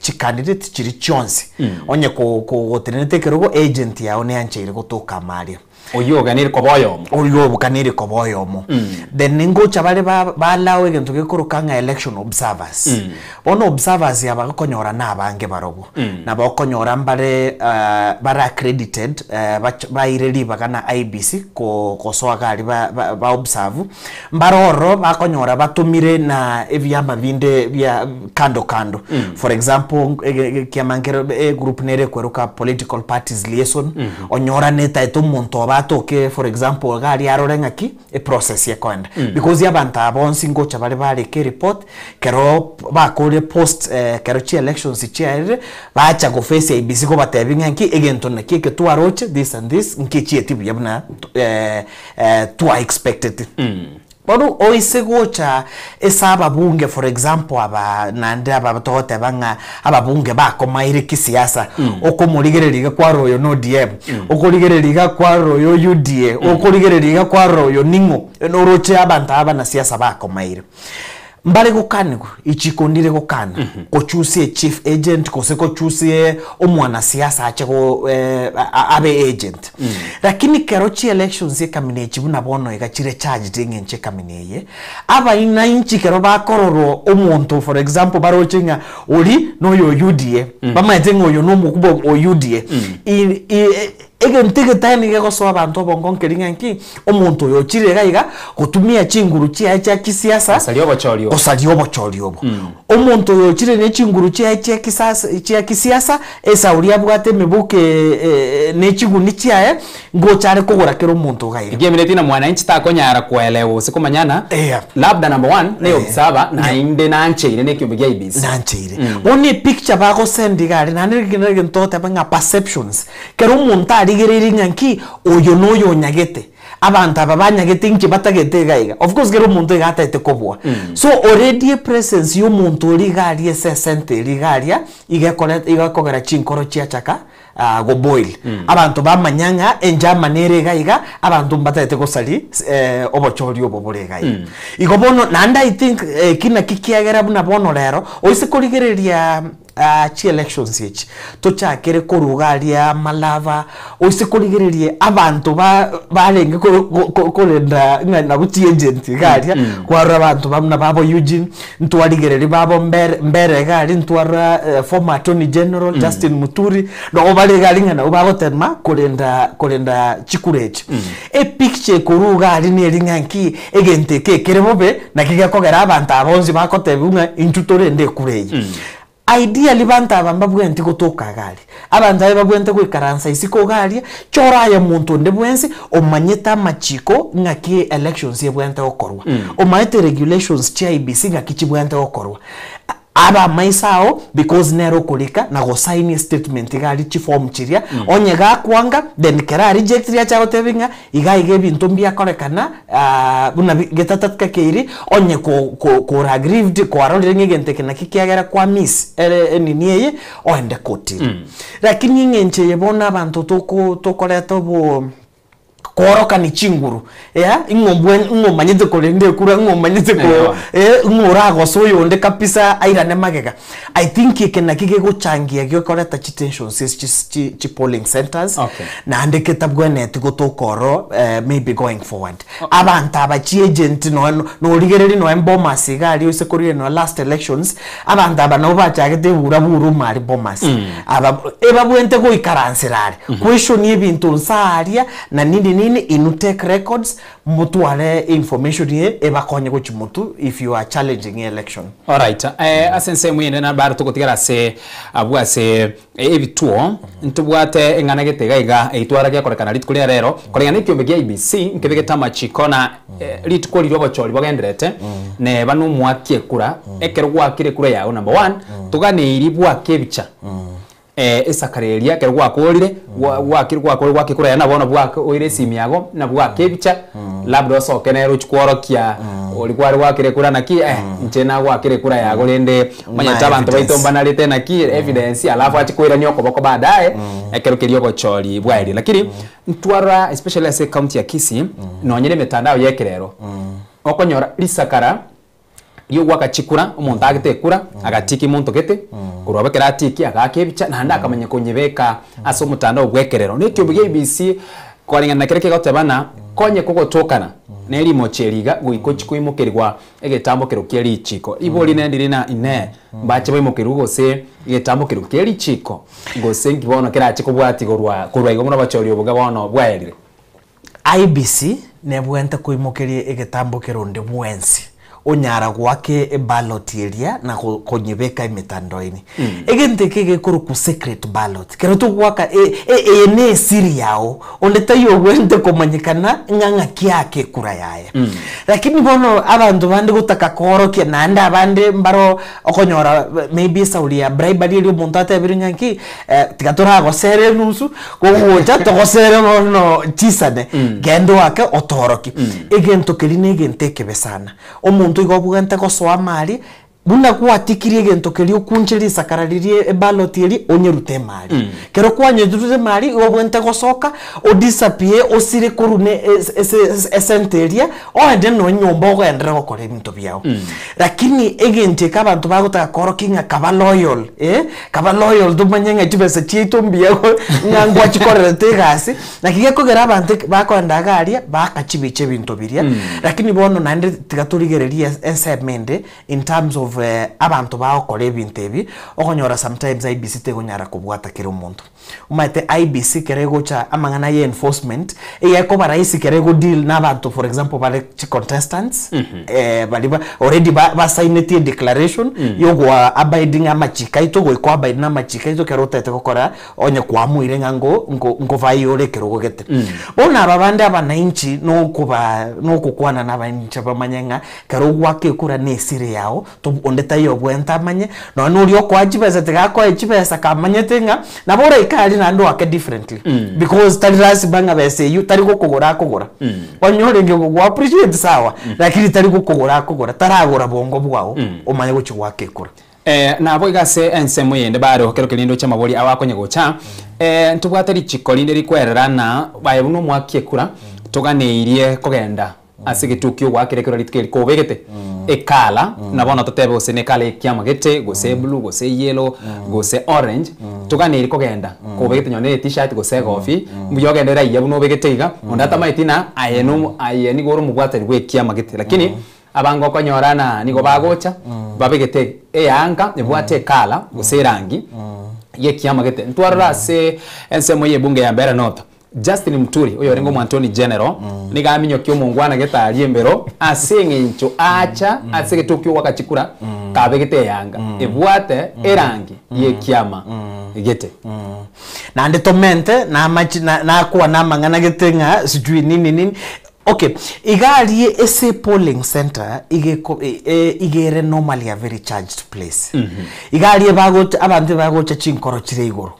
chi candidate chiri chonse onye ko gotenete kerogo agent yao ne anchire gutuka maria oyo ganire koboyomo oyo bukanire koboyomo then ningo chabale ba lawe gento gekorokanga election observers ono observers yabakonyora nabange barogo nabakonyora mbare bara accredited ba ireli bakana IBC ko soagari ba observe mbaroro bakonyora batumire na evyama vinde bya kando for example kiamangero group nere kweruka political parties liaison onyora neta eto monto batoke for example gari arorenga ki e process ya kwenda because abantu abonsi ngocha bari ke report kero bakore post kero chi elections chiere bacha go face IBC ko batebinga nki egento na kike tu aroche this and this nki chietibu yabna to expected Bodu oise gocha esaba bunge for example aba nande aba tote banga aba bunge ba komaire kisiasa okomurigereriga kwa royo no DM okorigereriga kwa royo UDA okorigereriga kwa royo ningo noroche abantu aba na siasa ba komaire mbale gukanigo ichikondire gukana kochusie chief agent kose kochusie omwana siasa ache go abe agent lakini kerochi elections yekamine chibuna bono igachire charge dinge nche kamineye aba ina inchi kero bakororo omuntu for example barochinga oli no yo UDA bamaitengo yo no mukubo o UDA egentege tani gego so abantu bongo nkeringa nki omuntu yo chire gaiga gutumia chinguru chia kisiasa osaliyo bochoryo omuntu yo chire ne chinguru chia kisiasa esa uri abwate mebuke ne chiguni chia ngo chare kugura kero omuntu gaiga igemineti na mwananchi takonyara kuelewa sikumanyana labda number 1 ne observer na inde nancheire ne kyubigia ibisi nancheire oni picture bago sendigari na nirigine ntote banga perceptions kero omuntu rigereringa nki oyo noyo nyagete abantu abanyagete nki batagete gaiga of course gero umuntu igatete kobwa so already presence yo muntu rigari esesente rigaria igakogera chinkoro chiachaka go boil abantu bamanyanga enjama nere gaiga abantu mbatete gosali obochori obobore gaiga igobono nanda I think kina kikiagera buna bono rero oise korigereria chi elections each tochakere korugaria malava oise korigererie abantu barenge korenda na buti agent garia kwara abantu bamna babo Eugene ntwarigereri babo mbere gari ntwara former attorney general Justin Muturi no bale gari ngana ubabo tenma korenda chikurechi e picture korugari ne ringanki egente kekere bobe na kigakogera abantu abonzi bakotebunga intutore nde kureyi ideally banta abamba bwente gutoka gari abantu abe babwente kwikaransa isiko gari chora ya muntu nde bwensi omanyeta machiko ngaki elections ye bwente okorwa omanyete regulations cha IBC ngaki chibwente okorwa aba maisao because nero kulika na go sign statement gari chi form chiria onye ga kwanga then kera reject ya cha otebinga iga bintu mbia korekana buna getatatka keiri onye ko aggrieved ko arole ngente kena kikiagera kwa miss niniye oende koti lakini ngenche yebona abantu tokoleta bo koroka ni chinguru ingomanyete kolende kura ingomanyete ko ngorago soyo nde kapisa airane magega I think ikena kige guchangia gyo koreta tensions chi polling centers na andeke tabwene tikotokoro maybe going forward abantu abachi agent no rigereri no emboma sigari ose korire no last elections abantu abano bachagete buraburu mari bomas eba bwente go ikaransirare question y'ibintu nsaria na nini inu take records mutuale information ye ebakonye go chimutu if you are challenging election. All right, asense mwene na baro tukotigara se abwase ebituo ntubwate engana getegaiga eitwara gya korekana litukuli rero korekana ikyombe gya IBC nkebegeta machikona litukuli robocholi bagenderete ne banu mwakie kura ekerwa kire kura yawo number 1 tugane iribwa kebicha esakareria kero gwakorire gwakikura yana bono bwako oire simiago na bwakebicha labda osokenero chikworokia oli kwari gwakire kura naki nchena gwakire kura yago rende manyata abantu baitomba nalite naki evidence alafu achikwira nyoko boko baadaye ekero kirio gochori bwairi lakini ntwara especially as a county ya Kisii nonyere metandao yekerero okonyora lisakara yo gwakachikura umuntu agitekura agatiki muntu gete kurobekera atiki agakebicha na handa akamenya konyebeka aso mutandao gwekerero nikyo bya IBC kwaringa na kereke gotebana konye kugotokana neri mocheriga guiko chikuimukerwa egetambo kerukeri chiko iboli nendiri na ine bache baimukirwa gose egetambo kerukeri chiko gose ngibona kera chiko bwati kurwa igo muno bachori obuga bono bwaerire IBC ne bwente kuimukerie egetambo keronde bwensi onyara gwake ballot area na konyebeka imitandoini egente kege kuru ku secret ballot kero to gwaka ne siri yao onde tayo wende komanyikana nganga kyake kura yaye lakini bono abantu bandi gutaka korokia nanda abandi mbaro okonyora maybe saulia bribery ili umuntu atebiringa nki tigatora gosere nusu gogocha togosere no chisane gendo wake otoroki egento keline egenteke besana omuntu igobugante goswa mali buna kwatikirie gento keri okunchiri sakararirie ballot eri onyerute mali kero kwanyerute mali obwente gosoka o disappear osire kurune esenteria o ende no nyomba ogendera gokora ebinto byao lakini egente kabantu bagotaka korokinga kaba loyal kaba loyal dumanyenga chibese chito mbiago ngangwa chikorete gasi nakige kogera abantu bakwenda garia bakachibiche binto biria lakini bono nande tigaturigereria ensemende in terms of abantu baokora ebintu ebi okonyora sometimes IBC tegonyara kubwata kero omuntu umaite IBC keregocha amangana ye enforcement eyako baraisi kerego deal n'abantu for example bale contestants baliba already ba signed a declaration yogwa abiding amachika itogo iko abiding amachika ito kero tete gukora onye kwamuire ngo vayole kero gogete bona ababande abananchi no kukwana n'abanchi bamanyenga kero gwake kura nesire yao to onde tayo bwenta manye no nuri okwajibeza tegako echibeza kamanyetenga nabora ikali na ndo wake differently because talirasi banga bese you tari kugura onyore nge appreciate sawa lakini tari kugura taragura bongo bwao omanye guchi wake kura na abo igase ensemo yende baro kero kilindo cha mabori awakonye gocha ntubwatari chikolinde rikwererana baye buno mwakie kura toganeirie kogenda asigitukio gwakirekero ritkeri kobegete ekala nabona totebe osene kala ekiama gete gose blue gose yellow gose orange tuganiri kogenda kobegete nyone t-shirt gose coffee muyogendera iye buno begete iga ondata maitina ayeni goro mugwatari gwekiama gete lakini abango konyorana nigo bagocha babegete eyanga nebwate kala gose rangi yekiama gete ntwarra se ensemo ye bunge ya mbera nota Justin Mturi oyo rengo Mwantoni General niga aminyo kyo mungwana getari embero asengencho acha asege tokyo wakachikura kabegete yanga ebwate erangi ye kiama gete na ndetomente na machi na kuwa na mangana getenga sijui nini okay igari ese polling center igere normally a very charged place igari abantu bagocha chinkoro chire igoro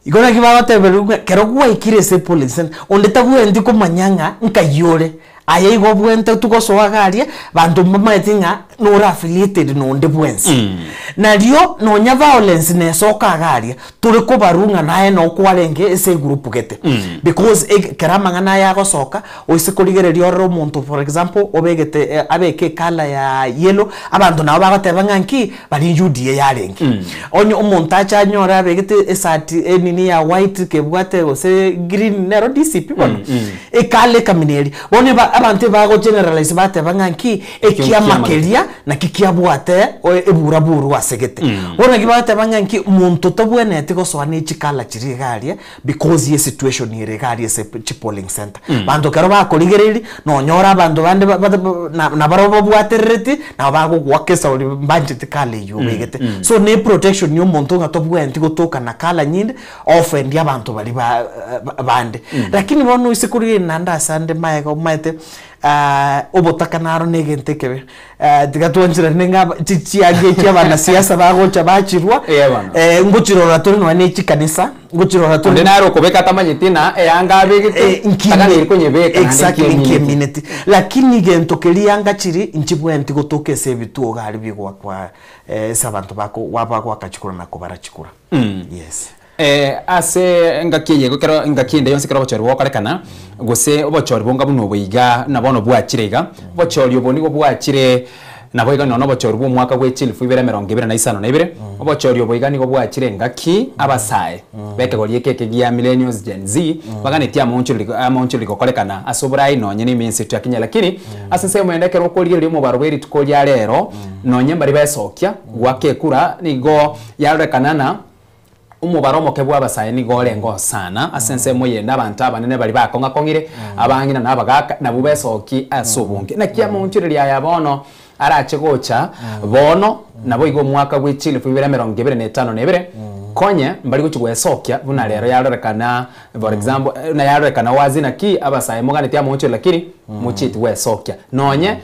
igona kibagote beruga kero gwa ikire se police onde tabuye ndiko manyanga nkayore aye igo bwente tukosoa garie bantu mamatinga no affiliated no ndebwensi na rio no nya violence ne soka garie turi ko barunga nae no kwarenge ese group gete because kerama ngana ya gosoka oisikoligererio ro muntu for example obegete abeke kala ya yellow abantu nabo bagateba nganki bari UDA yarengi onyo umuntu acha nyora abegete esati enini ya white kebwate ose green nero DCP bono ekale kamineri bone abantu bago generalize bateba nganki ekiamakeria na kikiabwate eburaburu asegete bona kibate banganki muntu tobwenete goswane chikala chirigaria because ye situation ire garia se polling center bantu kero bakoligereri no nyora bantu bande na barobo bwatereti na bago gwakesa uri mbanje tikale yubegete so ne protection yo muntu ngatobwente gotoka na kala nyinde offend yabantu bali bande lakini bono isikuri nanda sande maega maite obotaka naro negentekebe tigatwanjira nenga chichiage cyabana siasa bagocha bachirwa nguchirora turi no ne chikanisa nguchirora turi naro kobeka tamanyitina yanga begete takani irikonyebeka exactly community lakini gentokeri yanga chiri inchibwenti gotoke se bituo gari bigwa kwa sabantu bako wabako akachikura nako barachikura yes ase ngakiye gukero ngakinde yonse kero bachori bokarekana gose obachori bonga buno boiga nabono bwachirega bachori oboni go bwachire nabo iga nono bachori bo mwaka gwe chilifu ibere 2022 obachori oboiga nigo bwachire ngaki abasaye beke goliye keke gia millennials Gen Z baganetia amonchuli kokorekana asobrai nonye ni minsi tyakinya lakini asase mwendeke rokoliye limo barweri tukolya lero nonye bari besokia gwake kura nigo yarekanana umubaro kebwa abasaye ni gorengo sana asense moye nabantu abanene bali bakonga kongire abangina nabagaka nabubesoki asobunge na kiamunchiri ya yabono arache gocha bono nabo igo mwaka gw'ichili fu 2025 konye mbali guchugwe sokya buna rero yarorekana for example na yarorekana wazina ki abasaye mugane tia mucho lakini muchiti we sokya nonye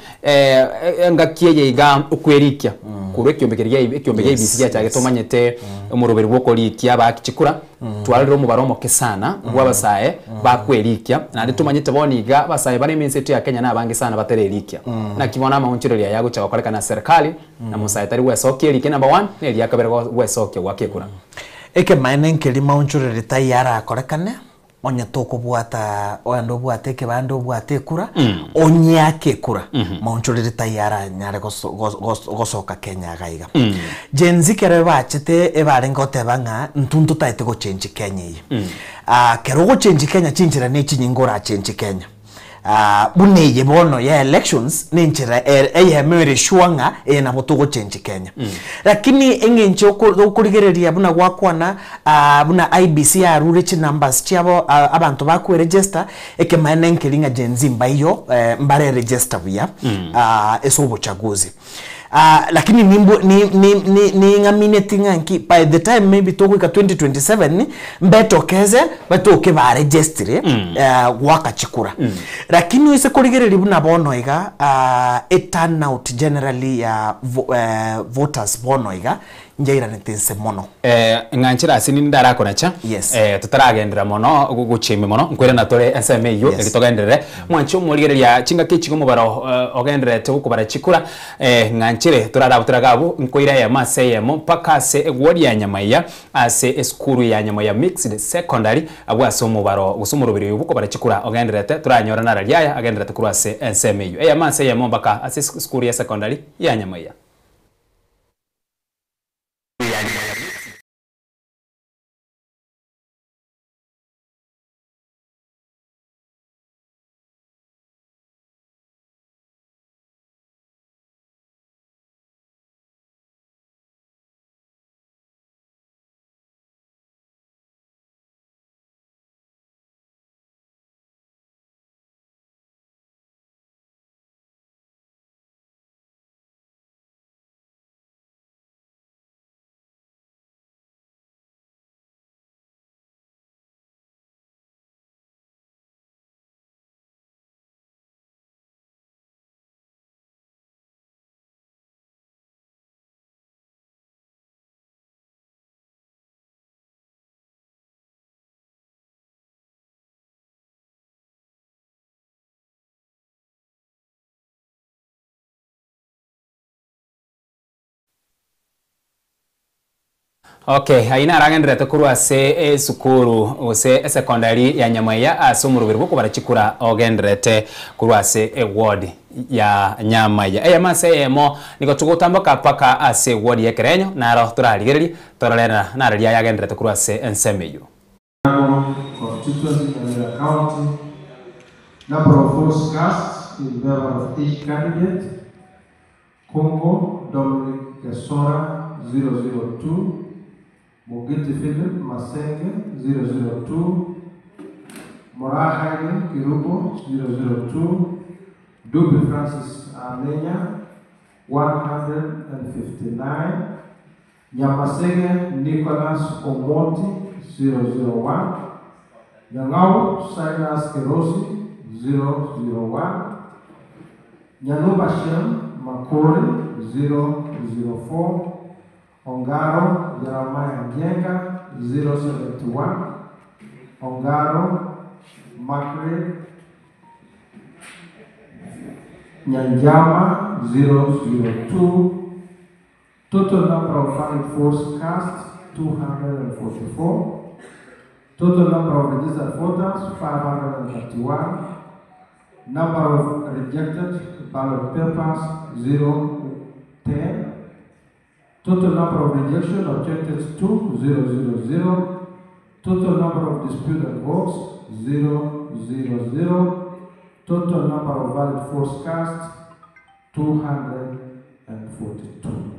ngakiye iga ukwerikia kurwe kyombekeria ibisiya cyage tomanyete umurubiri bwo kolikia bakicikura twalero mu baromo kesana gwabasaye bakwerikia na nditumanyete boniga basaye bari minsetu ya Kenya na bangi sana batererikia na kibona amaunchireria yago cha kwakoreka na serikali na musaye tari we sokya like number 1 ne ya kabere we sokya gwakekura eke maene nkeli maunchurere tayara akorekane onya toko bwata oyando bwate ke bando bwate kura onyake kura maunchurere tayara nyare gosoka Kenya gaiga jenzi kere bachete ebare ngote banga ntuntu taite go change Kenya kero go change Kenya chinjira ne chinyingora change Kenya buneye bono ya elections ninchira eyemere shwanga na botogo change Kenya lakini engencho okurigereria buna gwakwana buna IBC arure chi numbers chiabo abantu bakwe register ekemane nkelinga jenzi mbayo mbare register bya esobo chaguzi lakini ni ngamine tinganki by the time maybe tokwika 2027 mbetokeze batoke ba registre wakachikura lakini ise kurigereri buna bono iga a turnout generally ya voters bono iga njaira netense mono nganchira asini ndara konacha tutaragendera mono guchime mono nkwere natore SMA yo egitogenderere mwancho murigereria chinga kichigo mubaro ogendere te gukubara chikura nganchire turarabutagabu nkoira ya maseyemo pakase egwodi ya nyamaya ase eskuru ya nyamaya mixed secondary abwaso mubaro gusumurubiri ubukubara chikura ogendere te turanyora narariya agendere te kurase SMA yo ya maseyemo baka ase eskuru ya secondary ya nyamaya Okay, haina aragendere tekuru ase sukuru ose secondary ya nyamaya asumurubiri bwo barachikura ogendrete kuru ase ward ya nyamaya eya maseyemo niko tugutamboka paka ase ward ya Kerenyo naro turarigereri toralena nararia yagendere tekuru ase ensemeyo constituency in county number of votes cast in favor of each candidate Congo Dominic Kesora 002 Mugiti Philip Masenge 002 Morahaine Kirubo 002 Dubi Francis Amenya 159 Nyamasege Nicholas Omonti 001 Nyangau Silas Kerosi 001 Nyanuba Shem Makori 004 Ongaro Jeremiah Ngenga 071 Ongaro Makre Nyanjama 002 Total number of valid votes cast 244 Total number of registered voters 531 Number of rejected ballot papers 010 Total number of rejection objected to 000. Total number of disputed votes 000. Total number of valid votes cast 242.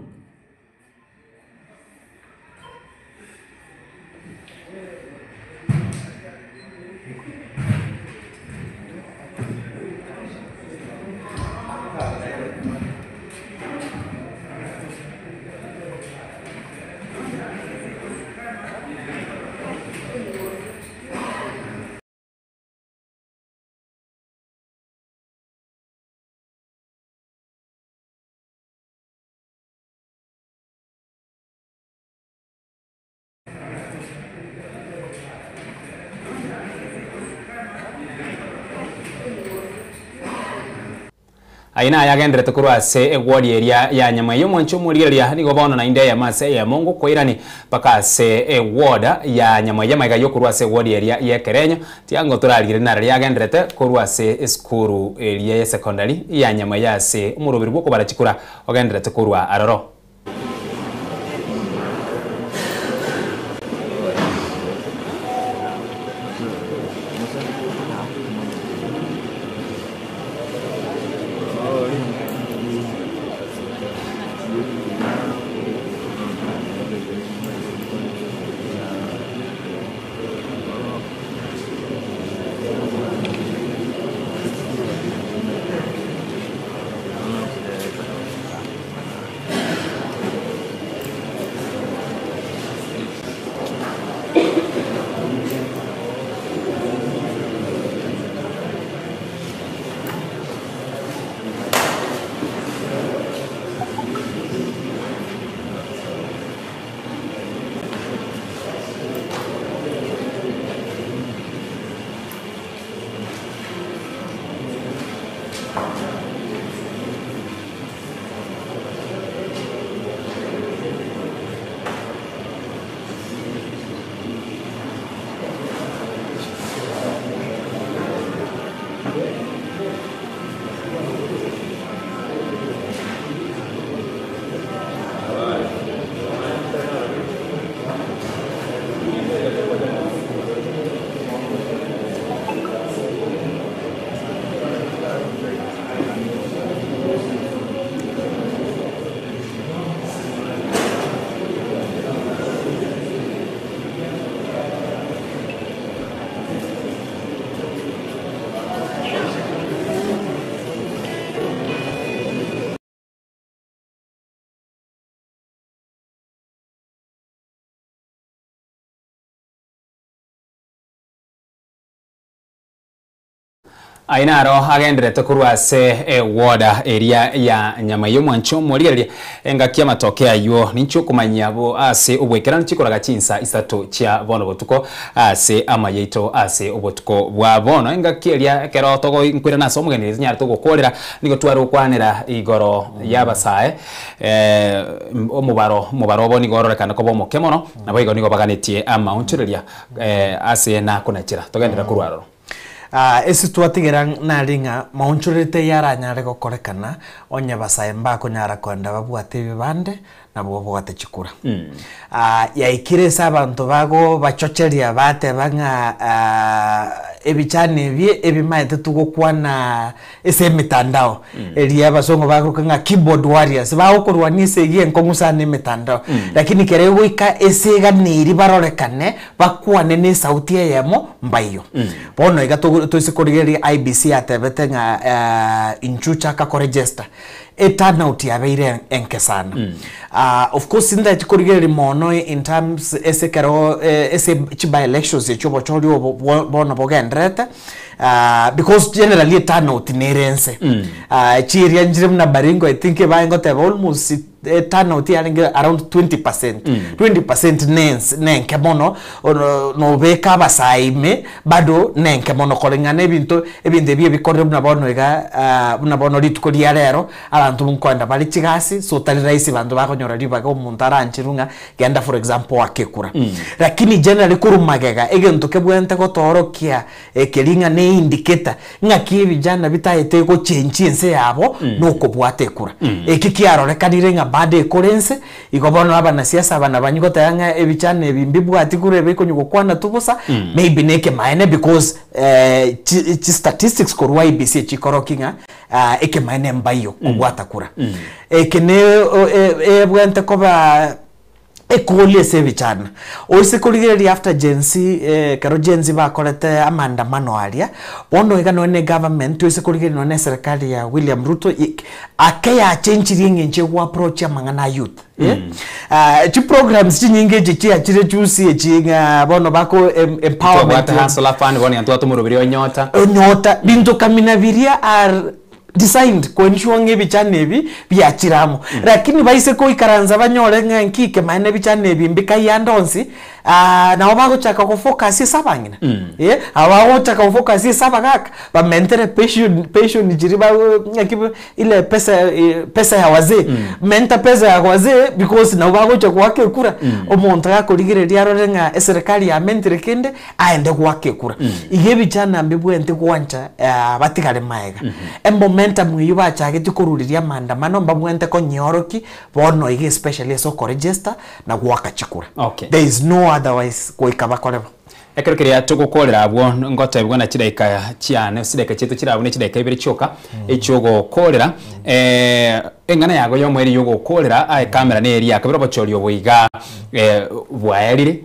aina yagendrete kurwase egwori area ya nyama yo mwancho muriria nigo bono na inde ya mase ya mongo koirani pakase ewoda ya nyama ya maiga yo kurwase egwori area ya Kerenyo tiango turarigire na yagendrete kurwase eskuru area ya secondary ya nyama ya se umurubiri bwo barachikura ogendrete kurwa aroro. Ainaro agendrete kurwase woda area ya nyama yo mwancho muriria engakia matokea yo nincho kumanya bo ase obwekera nchikoraga chinsa isato chia bono botuko ase amayeito ase obotuko bwa bono engakieria kero togo nkwira naso mugenezi nyara togo kolera nigo twaro kwanira igoro yabasae omubaro bo nigo rorekana ko bo mokemono nabo igo nigo baganetie ama onchireria ase na kunachira togendera kurwaro. Esi tuatigera naringa maunchurite yara nyare gokorekana onya basaemba ko nyara kwenda babwate bibande na bwate chikura. Ya ikire sabantu bago bachocheria bate banga ebichane bie ebimaete tugokwana ese mitandao elia basongo bago kanga keyboard warriors bago kurwanise gie nkongusane mitandao lakini kerego ika esega niri barorekane bakwane ne sauti yemo mbayo bono iga tusikorigeri IBC atebete nga inchucha ka register turnout yabeire enkesana. Of course inda chikorigeri mono in terms ese kero ese chiba elections echobo chori bono bogendrete because generally turnout nerense chiria njire mna baringo I think baingo te almost turnout yaringe around 20%. 20% nenke mono no beka basaime bado nenke mono kolengana ebinte bie bikorre mna bono ega mna bono litukoria rero abantu munkwanda bali chigasi so tali raisi bantu bakonyora ribaga omuntu aranchirunga genda for example akekura lakini generally kurumagega egento kebwente gotorokia ekelinga ne indicator ngaki bijana bitaete ko chenchiense yabo nuko bwatekura ekikiaro rekanire nga bade korense igobona abana siasa abana banyigota yanga ebichane bimbibwati kure bekonyugo kwana tubusa maybe neke maene because statistics korwa IBC chikorokinga eke maene mbayo kubwata kura ekene ebwente koba ekole sevichana oise kuligeri after gensi karo gensi bakolete amandamano alia bono ega none government oise kuligeri none serikali ya William Ruto akaya change nge wa approach ya mangana youth chi programs chinyinge chichi achire chusi chinga bono bako empowerment hasola fund bono yantu atumurubiri nyota bintu kamina viria are designed ko ensure ngebichane ebi byachiramo lakini baise ko ikaranza banyore nganki ke mane bichane ebi mbika yandonsi na obagochaka gofocus sabangina abagochaka gofocus sabagaka ba mentere pension jiriba ile pesa ya wazee menta pesa ya wazee because na obagocha kwake kura omuntu yakorigireria rorenga serikali ya mentere kende aende kwake kura igebi chana mbibwente kwancha batigale maega momentum iyo bachagete kururiria maandamano mbabwente ko nyoroki bono ige especially so register na gwaka chikura. There is no otherwise kuikaba koleba. Ekero kiria tugukorera abwo ngota ibwo na chidaika chiane sidaika chetu chirabune chidaika ibiri choka echogo korera engana yago yo mweri yogo korera ai kamera ne eri akabiro bachorio boiga bwaerire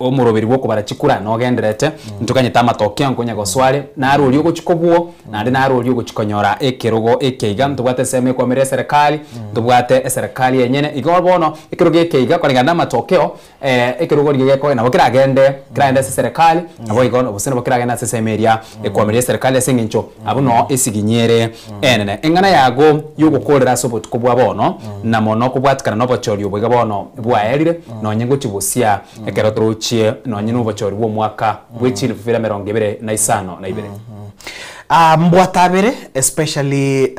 omurobiri bwo barachikura no genderete ntukanye tamatokya nkonya goswale na aruri ugo chikobwo na ndi na aruri ugo chikonyora ekerogo ekeiga ntubwate seme kwa mere serikali ntubwate serikali yenyene igobono ekerogo ekeiga kwa nganda matokeo ekerogo rigeko na bokira agende grande serikali abo igono busene bokira agenda sesemeria kwa mere serikali singincho abo no esiginyere enene engana yago yugo korera sobot kubwa bono na mono kubwatikana no bochorio bwiga bono bwaerire no nyengo chibusia ekero no nyinu bachori wo mwaka bwechili fira 2025 mbwatabere especially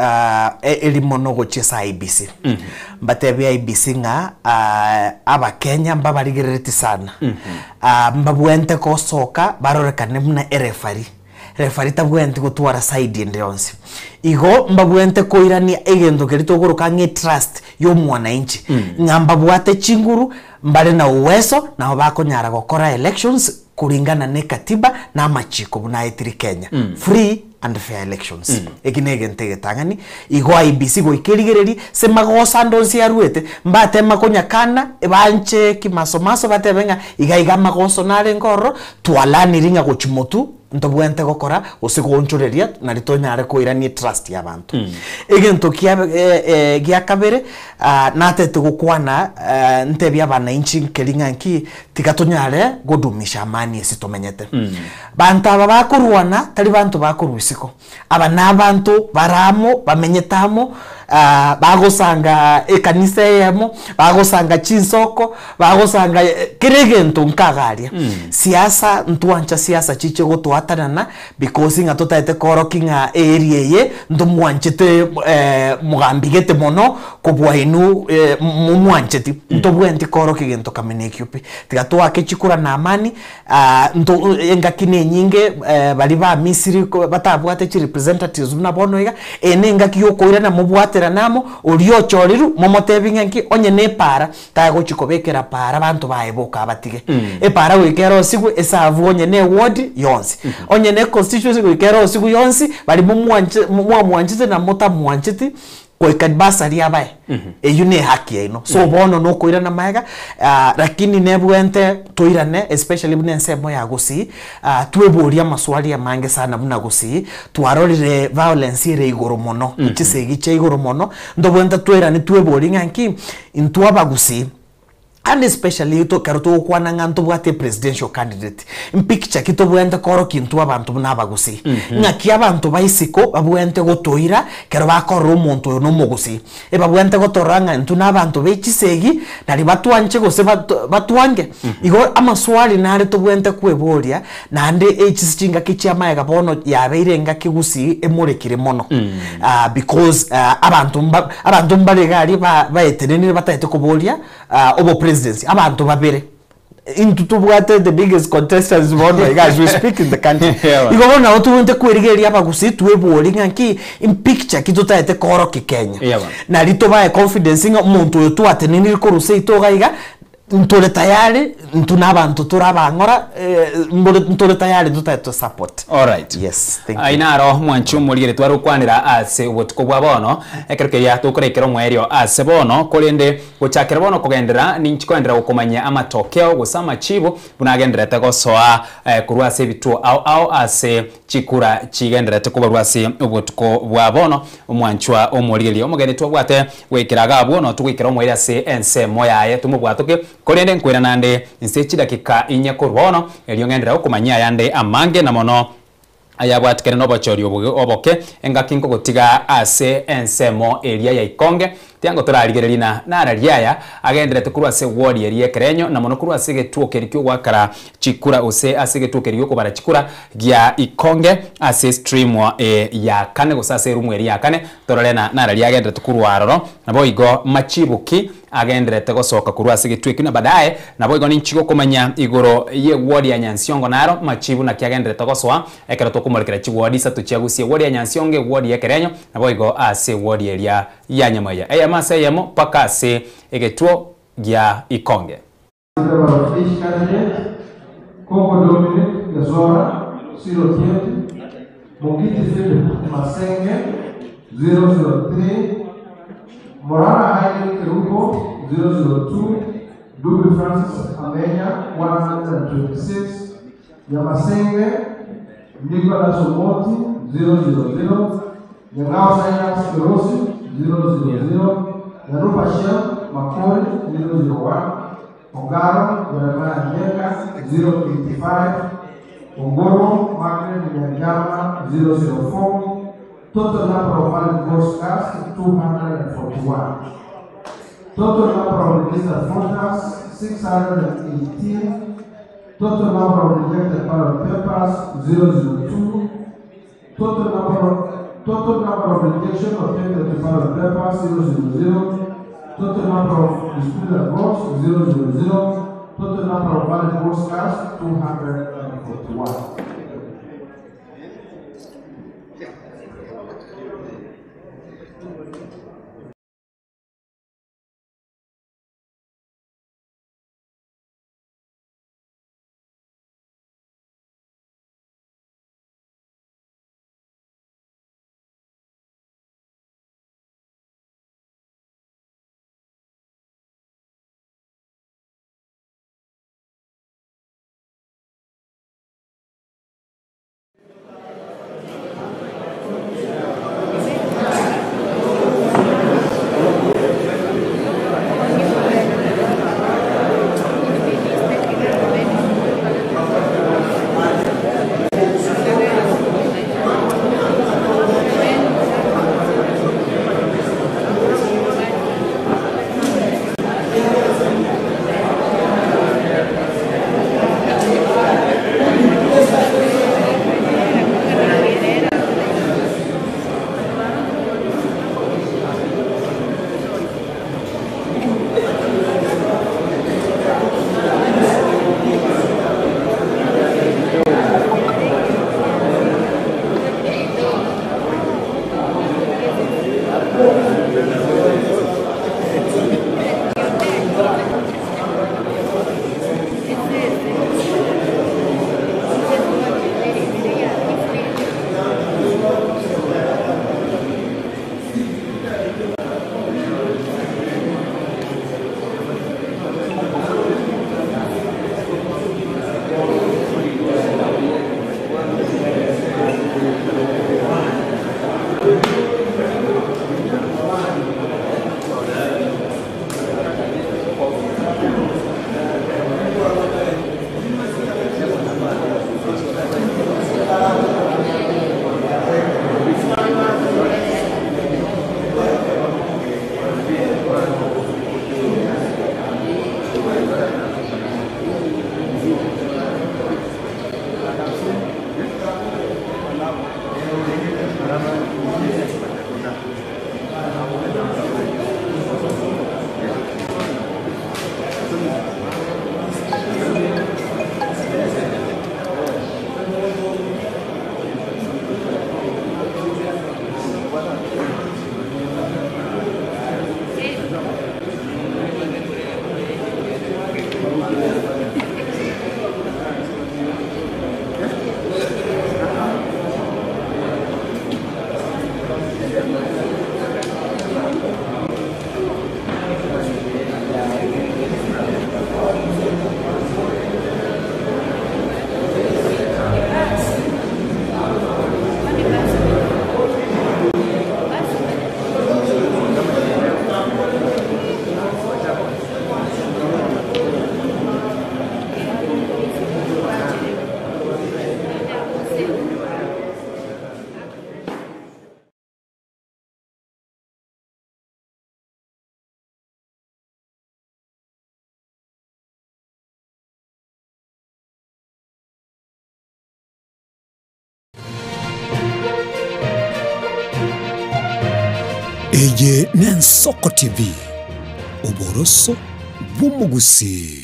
elimono gochesa IBC mbatebe IBC nga aba Kenya mbabarigereti sana mbabwente ko soka barorekane muna refari tabwente gutwara side ndionse igo mbabwente koirania egendo kerito goroka nge trust yo mwananchi ngamba bwate chinguru mbale na uwezo na bakonyara gukora elections kuringana ne katiba na machiko buna etiri Kenya free and fair elections ekinege ntegetangani igo IBC go ikerigereri se magosa ndonsi yaruete mbate makonyakana ebanche kimasomaso batebenga igaiga magoso nare ngoro twalani ringa gochimotu ntobwente gokora usigonchoreria na ritonyare koiranie trust y'abantu egento kia kabere natete gukwana ntebya bana inchi keringa nki tikatonyare godumisha amani esitomenyete bantu aba bakurwana tali bantu bakurwisiko aba nabantu baramo bamenyetamo bagosanga ekanisa yemo bagosanga chinsoko bagosanga kiregento nkagaria siasa ntuancha siasa chiche gotwatanana because nga totaete korokinga area ye ndumwanchete mugambigete mono kubwainu mumwancheti ntobwenti korokigento kamenekiupi tigatwa kechikura na amani engakine nyinge bali ba Misiri batabwate chi representatives munabono iga enenga kiyokoira na mubwate namo uliochoriru momotebinga nki onye ne para tago chikobekera para bantu baeboka abatige para wikero sigu esavu onye ne ward yonsi onye ne constituency wikero sigu yonsi bali mumwanchite na mota mwanchite kwa kadbasari abaye eyune haki ino so bono no koira na maega lakini nebwente toirane especially bunense moya gusi tweboria maswali ya mange sana buna gusi twarorire violence ire igoro mono chisegi che igoro mono ndobwente toirane twebori nganki intwaba gusi and especially to karuto kwana nganto bwate presidential candidate impicture kito bwente koro kintu abantu nabagusi ngaki abantu baisiko babwente gotoira kero bakoro umuntu no mugusi babwente gotoranga ntu nabantu bechisegi nari batwanche gose batwange igo amaswali nare to bwente kweboria nande echisichinga kichama gabono yabeire ngaki gusi emurekire mono because abantu mbaregari baetenene batayete kuboria obo presidency abantu babere into tubwate the biggest contestants one guys we speak in the country igo na otuwente kwerigeria abagusi twebori nganki in picture kitutaete koro kikenya na rito bae confidence nga umuntu yo twatenini koruse itogaiga ntore tayari ntunabantu turabangora ntore tayari tutaito support. All right, yes, thank you. Ainaro mwanchu muligere twarukwanira ase ubutiko bwa bono ekereke ya tukurekero mwerio ase bono kolende guchakira bono kugendera ninchikwendera gukomanya amatokeo gusama chibo bunagenderete gosoa kurwase bitu au ase chikura chigenderete kubarwase ubutiko bwa bono mwanchwa omuligere omugende twabwate wekiraga bono tukikero mwerio ase ense moyaye tumubwatoke kolende nkwira nande insechi dakika inye kurbono eliongendera okumanya yande amange na mono ayabwatikene no bachori oboke engakinko gotiga ase ensemo eria ya ikonge tiango turarigererina na arariaya agenderete kurwa se ward eri ekerenyo na mono kurwa se getuo kerikyo gwakara chikura ose ase getuo kerikyo kubara chikura gya ikonge ase stream ya kane gusase rumwe ya kane tororena na arariaya agenderete kurwa aroro nabo igo machibuki agenderete gosoka kurwa ase getuo ekina badaye nabo igo ninchigo kumanya igoro ye ward ya Nyansiongo naro machibu na kiagenderete gosoa ekero tokumurikira chi ward isatu chiagusie ward ya Nyansionge ward ya Kerenyo nabo igo ase ward area ya Nyamaya mase yemo paka ase egetuo gya ikonge Kongo Dominic Gazora 030 Mongiti Philip Masenge 003 Morana Haile Keruko 002 Dubi Francis Amenya 126 Yamasenge Nicolas Omoti 000 Yangao Science Kirosi 000 Yarupa Shell Makori 001 Ongaro Jeremiah Nyeka 085 Ongoro Magnet Nyangama 004 Total number of valid votes cast 241 Total number of registered voters 618 Total number of rejected ballot papers 002 Total number of rejection of rejected ballot papers 000 Total number of disputed votes 000. Total number of valid votes cast 241. Eye Nensoko TV Oboroso Bumugusi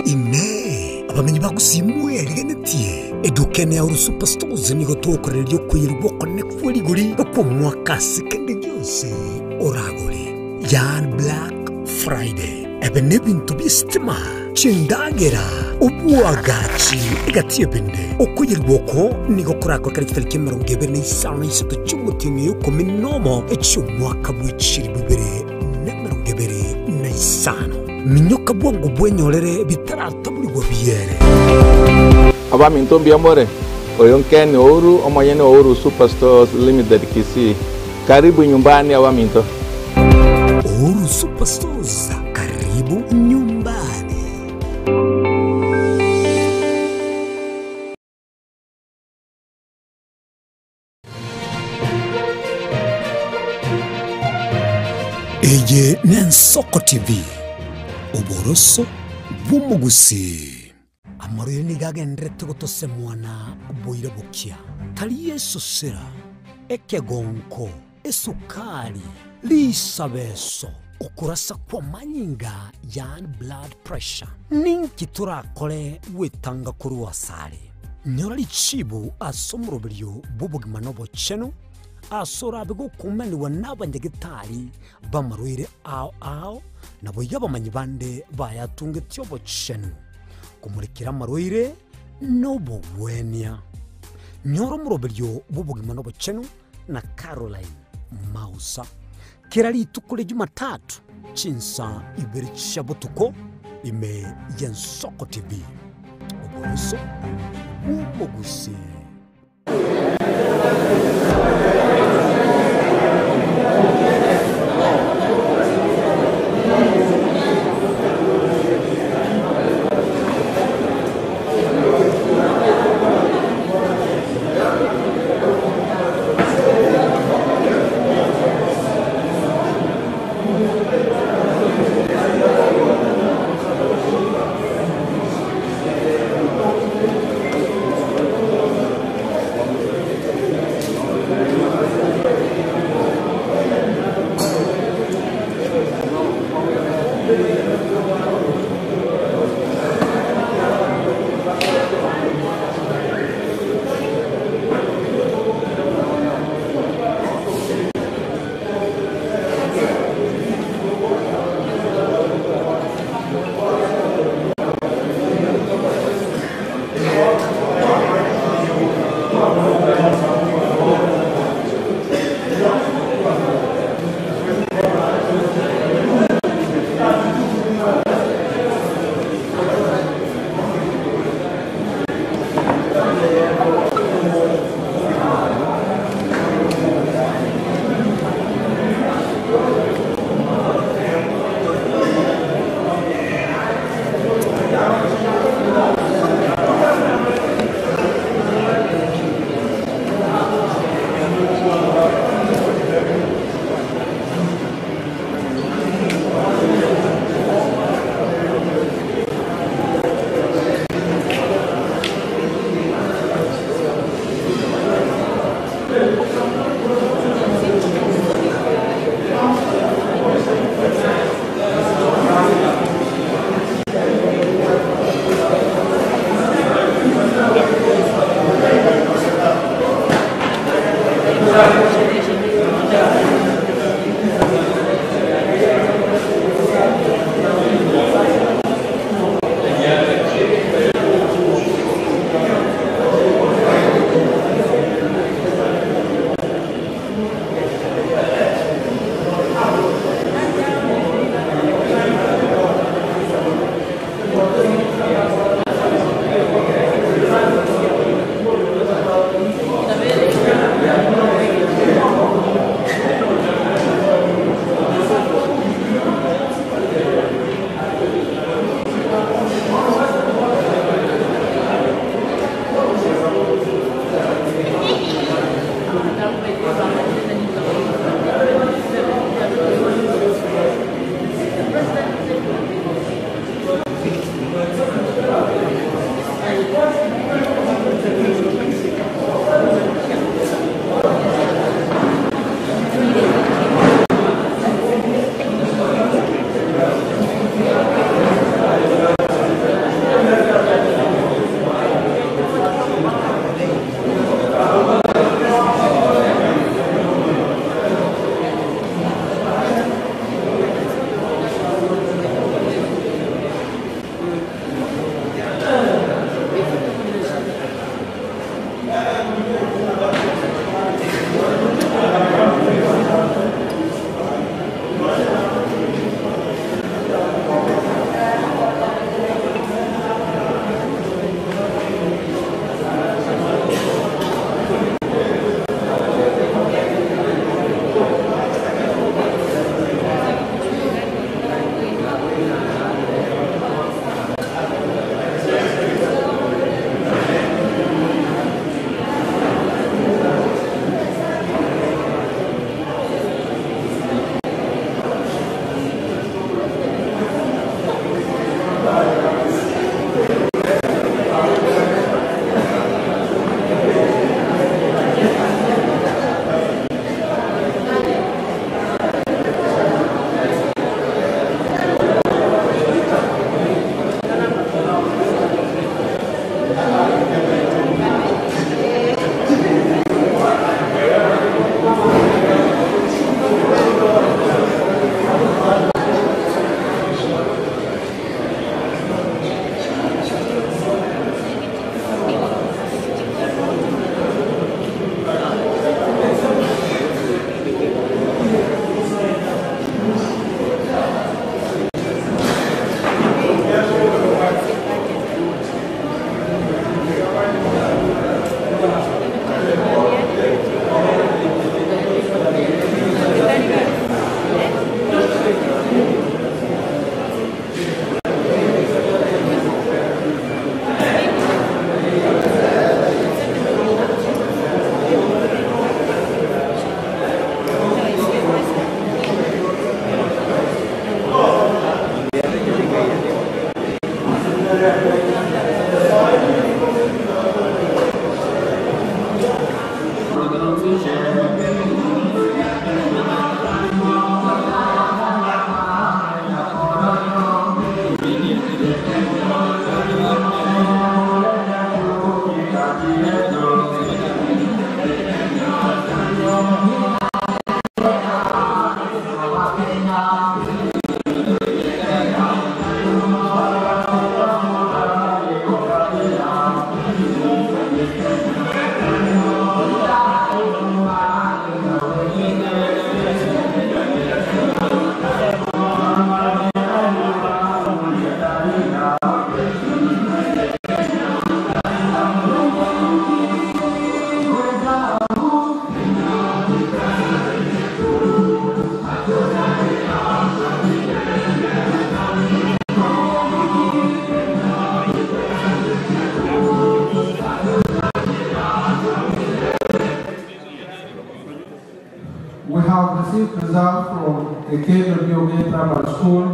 Ine abamenyi bagusimwe rigenetie edukene ya Superstores nigo tukoreryo kwirwa connect wali guri ko mwaka sekende byose oragori Yan Black Friday ebene bintu bistima chindagera ubuagachi igatiye bende okuyirwoko nigo kurako kari kitariki 27 cy'umutinyi yuko minomo ecyumwaka bwiciri bibere n'emerongebere n'isano minyoka bwangu bwenyorere bitaratabulirwa biyere Abaminto Biamore Oyonkeni Ouru Omayene Ouru Superstores Limited Kisii. Karibu nyumbani Abaminto. Ouru Superstores karibu nyumbani. Eye Nensoko TV Oboroso Bumugusi Amoryo nigagendrete gotose mwana boire bukia tali Yesu sera ekegonko esukari lisabeso okurasa kwa manyinga yan blood pressure ninki turakore wetanga kuri wasare nyorali chibu asomurobiryo bubugima nobo cheno asora bego kumeni wanabanyegitari bamarwire ao nabo yabamanyi bande bayatunge tyobo chenu kumurikira marwire nobo wenia nyoro murobiryo bubugima nobo chenu na Caroline Mausa kirali tukule Jumatatu chinsa ibiri shabutuko ime Nensoko TV Oboroso Bumugusi We have received results from the KWBOK Primary School,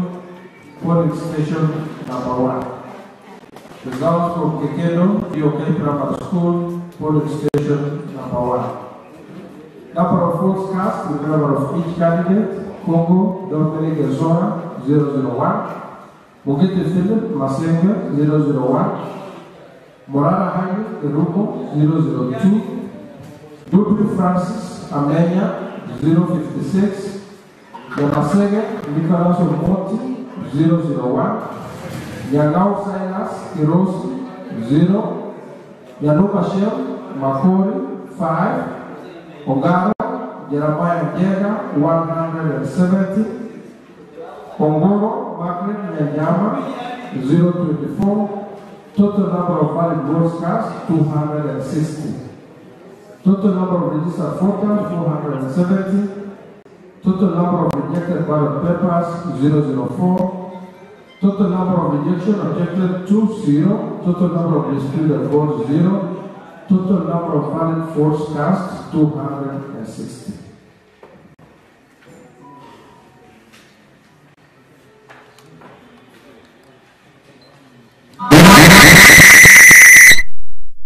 polling station number 1. Results from Kekedo BOK Primary School, polling station number 1. Number of votes cast with number of each candidate: Congo Dominic Gezora 001, Mugete Philip Masenga 001, Morana Haile Eruko 002, Dudley Francis Amenya 056, Yamasege Nicholas Omoti 001, Yangao Silas Kirosi 0, Yanuka Shem Makori 5, Ogara Jeremiah Jega 170, Kongoro Margaret Nyanyama 024, total number of valid votes cast 260. Total number of registered voters 470. Total number of rejected ballot papers 004. Total number of rejection objected 0. Total number of disputed votes 0. Total number of valid votes cast 260.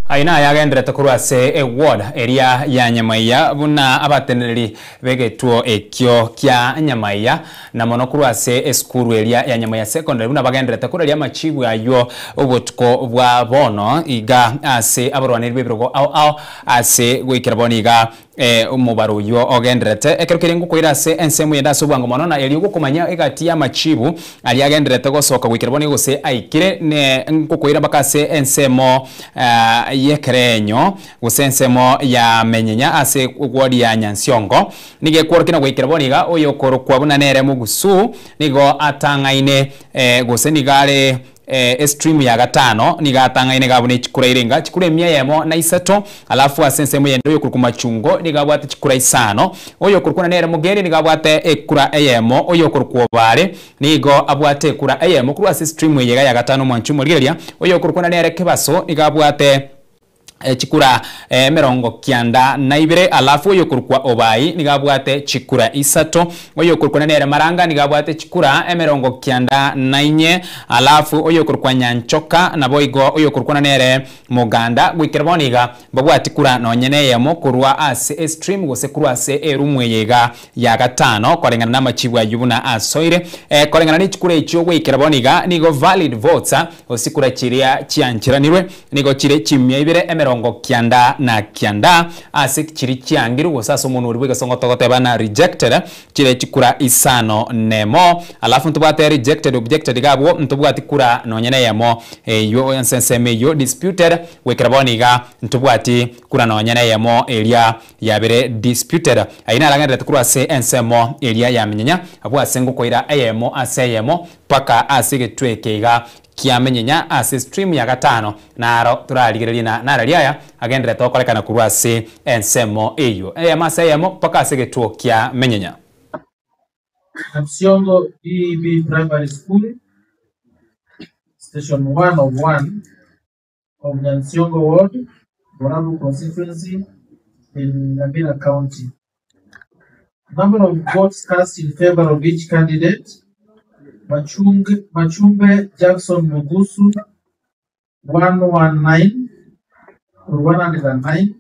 aina yagendrete kurwase ward area ya Nyamaiya buna abatenereri begetwo ekyo kya Nyamaiya na mono kurwase skuru area ya Nyamaiya secondary buna bagendrete kureria machibu ayo obutuko bwa bono iga ase abarwaniri bebirogo au ase gwikiraboni iga umubaro yo ogendrete ekerukire ngukwira ase ensemu yenda sobwango mono na eri gukumanya igati ya machibu ali agendrete gosoka gwikiraboni gose aikire ne ngukwira bakase ensemo yekerenyo gusensemo ya menyenya ase gwodi ya Nyansiongo nige kworkina gwikiraboniga oyo korokwa buna nere mugusu nigo atangaine gosenigale stream ya gatano nigatangaine gabune chikura irenga chikura emia yemo na isato alafu asensemo yendo yo kurukuma chungo nigabwate chikura isano oyo kurukuna nere mugeri nigabwate ekura eyemo oyo kurukwa bare nigo abwate ekura eyemo kurwa stream yega ya gatano mwanchumo ligeria oyo kurukuna nere kebaso nigabwate chikura merongo kianda na ibere alafu oyo kurukwa obai nigabwate chikura isato oyo kurukwa nere maranga nigabwate chikura merongo kianda na inye alafu oyo kurukwa Nyanchoka na boigo oyo kurukwa nere Muganda gwikiraboniga babwate kura no nyene yemo kurwa ase stream gose kurwa ase erumwe yega ya gatano korengana na machibwa yubuna asoire korengana ni chikura icho gwikiraboniga nigo valid votes osikura chiria chianchiranirwe nigo chire chimya ibere merongo kianda na kianda ase chiri chiangiru gosasa umuntu uri bwegasongo togote na rejected chire chikura isano nemo alafu ntubate rejected objected gabo ntubwati kura no nyene yemo yo ensenseme yo disputed wekiraboniga ntubwati kura no nyene yemo area yabere disputed aina alangende tukura se ensemo area ya menyenya abwa sengo koira ayemo aseyemo paka asige twekega kiamenyenya ase stream ya gatano naro turaligereria na naraliaya agendere tokolekana kurwa se ensemo eyo maseyemo paka asige tuo kia menyenya Nyansiongo EB Primary School Station 1 of Nyansiongo Ward, Borabu constituency in Nyamira County. Number of votes cast in favor of each candidate: Machumbe Jackson Mugusu 119 or 109.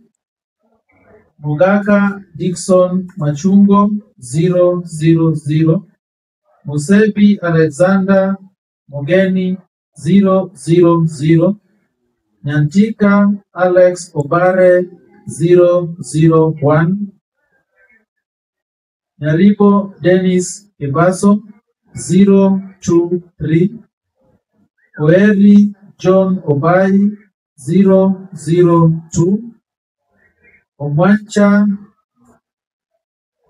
Mugaka Dickson Machungo 000. Musebi Alexander Mugeni 000. Nyantika Alex Obare 001. Nyaribo Dennis Ibaso 023. Oeri John Obai 002. Omwancha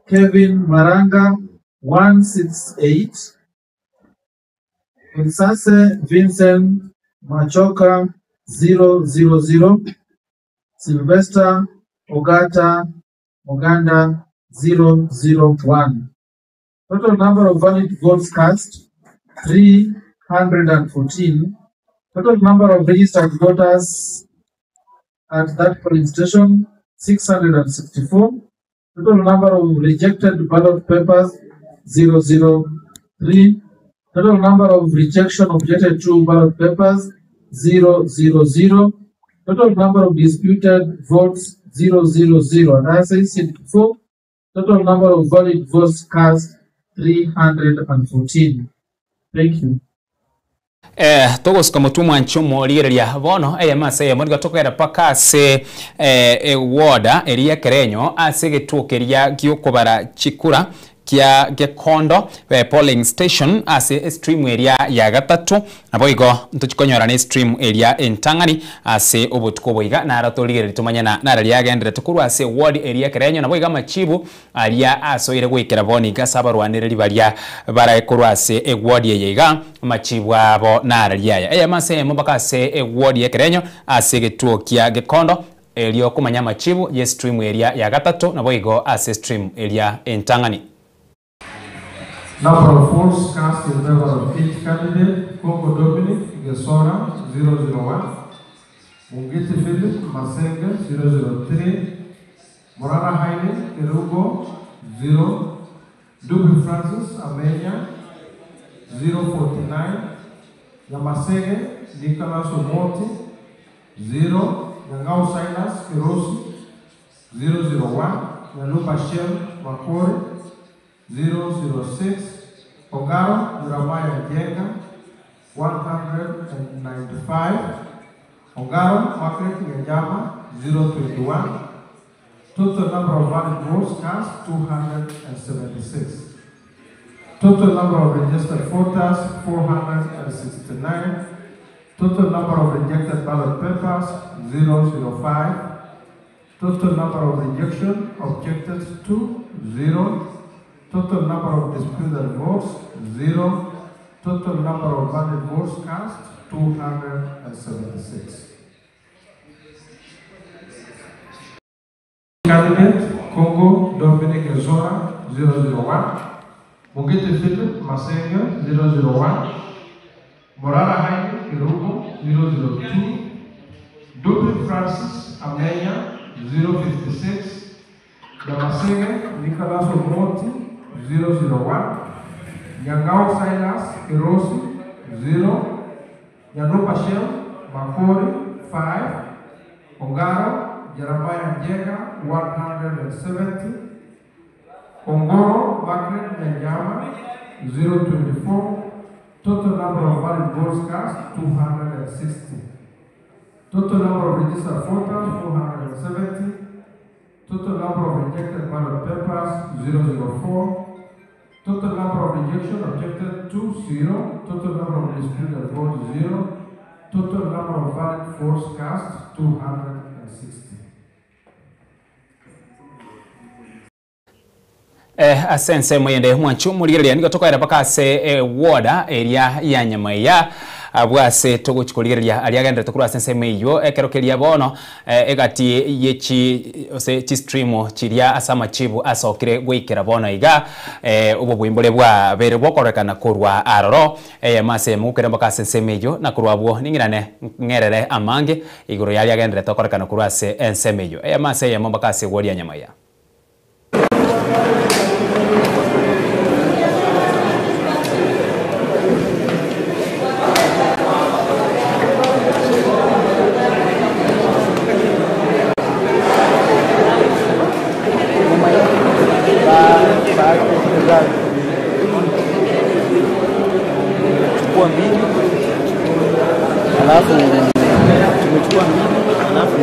Kevin Maranga 168. Insase Vincent Machoka 000. Sylvester Ogata Oganda 001. Total number of valid votes cast 314. Total number of registered voters at that polling station 664. Total number of rejected ballot papers 003. Total number of rejection objected to ballot papers 000. Total number of disputed votes 000. And as I said before, total number of valid votes cast 314. Thank you. Togos kama tumwa nchumo ligereria bono mase moniga tokera paka se woda eria kerenyo ase getukeria gyokobara chikura kia gekondo polling station ase stream area ya gatatu naboigo ntuchikonyora ni stream area entangani ase obutuko boiga na ratoligereri tumanyana na raria gendere tukuru ase ward area kerenyo naboiga machibu aria asoire gwikera boni gasaba rwanireri baria baraekorwa ase ward yeiga machibu abo na raria ya mase mbaka ase ward ya kerenyo ase getuo kia gekondo elio kumanya machibu ye stream area ya gatatu naboigo ase stream area entangani. Number of votes cast in favor of each candidate: Congo Dominic Gesora 001, Mungiti Philip Masenge 003, Morana Haile Kerugo 0, Dubi Francis Amenya 049, Yamasege Nicholas Omoti 0, Yangao Silas Kirosi 001, Yalupa Shell Makore 006, Ogaro Jeremiah Jenga 195, Ogaro Margaret Nyajama 021. Total number of valid votes cast 276. Total number of registered voters 469. Total number of rejected ballot papers 005. Total number of rejection objected to 0. Total number of disputed votes 0. Total number of valid votes cast 276. Candidate Congo Dominic Zora 001, Mugete Philip Masenga 001, Morara Haile Kirugo 002, Dubi Francis Amenya 056, Yamasenge Nicholas Omoti 001, Yangao Silas Kirosi 0, Yanupa Shell Makori 5, Ongaro Jeremiah Jega 170, Ongoro Margaret Nyajama 024. Total number of valid votes cast 260. Total number of registered voters 470. Total number of rejected ballot papers 004. Total number of rejection objected to 0. Total number of disputed votes 0. Total number of valid votes cast 260. Asense mwende mwanchu muligereria nigo tokaira paka se woda area ya nyamaya abwase togo chikoligereria aliagenda tukuru asense meyo ekerokeria bono egati yechi ose chi stream chiria asama chibu asokire gwikera bono iga ubo bwimbole bwa bere bokorekana kurwa aroro mase mukere paka asense meyo na kurwa bwo ningirane ngerere amange igoro yaliagenda tokorekana kurwa ase ense meyo mase ya mbaka ase wodia nyamaya. Alafu tumechukua mbili, alafu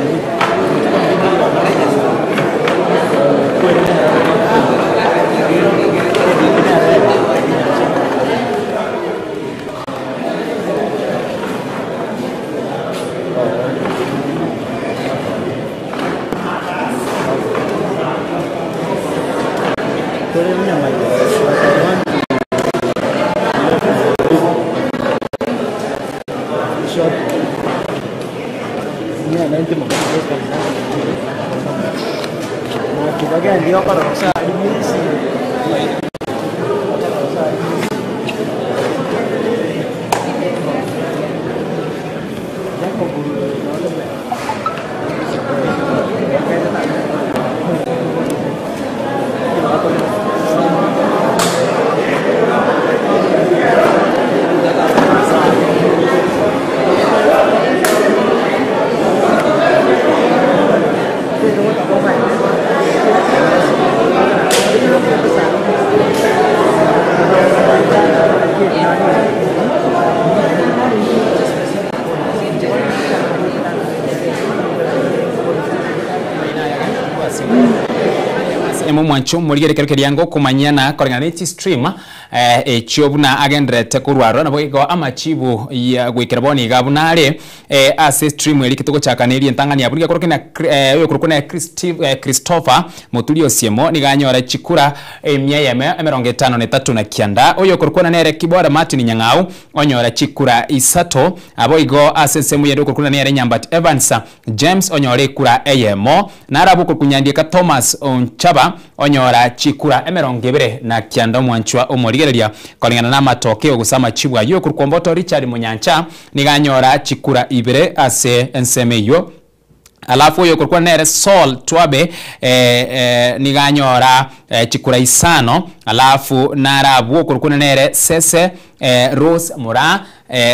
mwancho muligere keruke lyango kumanyana korenganeti stream chobuna agendrete kurwaro nabo igo amachibu ya gwikiraboni gabunare ase stream eli kitugo chakaneri entangania buriga korokena yo korokona Christopher Mutulio Siemo niganyora chikura emyayeme 53 na kianda oyo korokona nere kibora Martin Nyang'au onyora chikura isato abo igo ase semu yedo korokona nere Nyambat Evans James onyore kura eyemo narabu kokunyandika Thomas Onchaba onyora chikura 20 na kianda mwanchwa omorigereria kolingana na matokeo gusama chibwa yo kurukomboto Richard Munyancha niganyora chikura 2 ase ensemeyo. Alafu yo kulikuwa nere Sol Twabe niganyora chikura 5. Alafu narabu kulikuwa nere Sese Rose Mura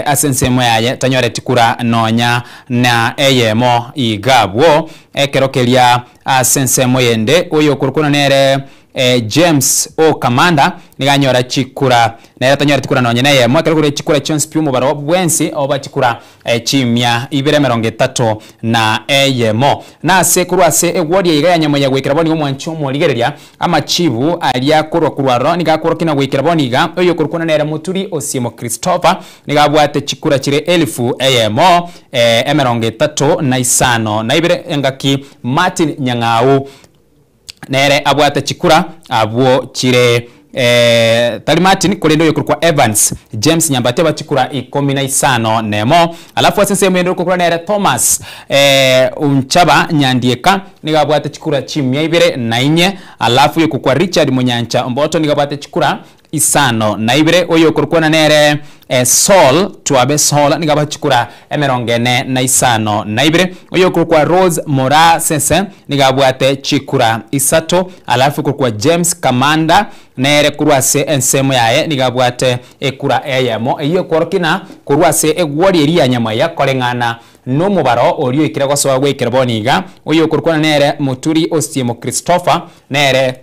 asensemo yaye tanyore tikura nonya na eyemo igabwo ekerokelia asensemo yende oyo kulikuwa nere James O Kamanda niganyora chikura na tanyora tikura nonya na eyemo ekerokure chikura chance piumo baro bwensi oba chikura chimya 230 na eyemo na sekurwa se egwodi yiga nyamo ya gwikiraboni omwancho moligereria amachibu alia kurwa kurwaro nigakoro kina gwikiraboni ga oyo kulikuwa nere Muturi Osiemo Christopher nigabwate chikura chire 1000 eyemo 35 na ibere engaki Martin Nyang'au nere abwate chikura abwo chire Tali Martin kulendo yo kulikuwa Evans James Nyambate bachikura 15 nemo. Alafu asense mwendo kulikuwa nere Thomas Unchaba Nyandieka nigabwate chikura chimya 2 alafu yo kulikuwa Richard Munyancha Mboto nigabwate chikura 5 na ibere oyo kulikuwa nere Sol Twabe Sol nigaba chikura 45 na ibere oyo kulikuwa Rose Mora Sense nigabwate chikura 3 alafu kulikuwa James Kamanda nere kurwase ensemo yaye nigabwate ekura eyemo iyo korokina kurwase egwori eri anyama ya kolengana no mubaro oriyo ikiragwa so gwikiraboniga oyo kulikuwa nere Muturi Osiemo Christopher nere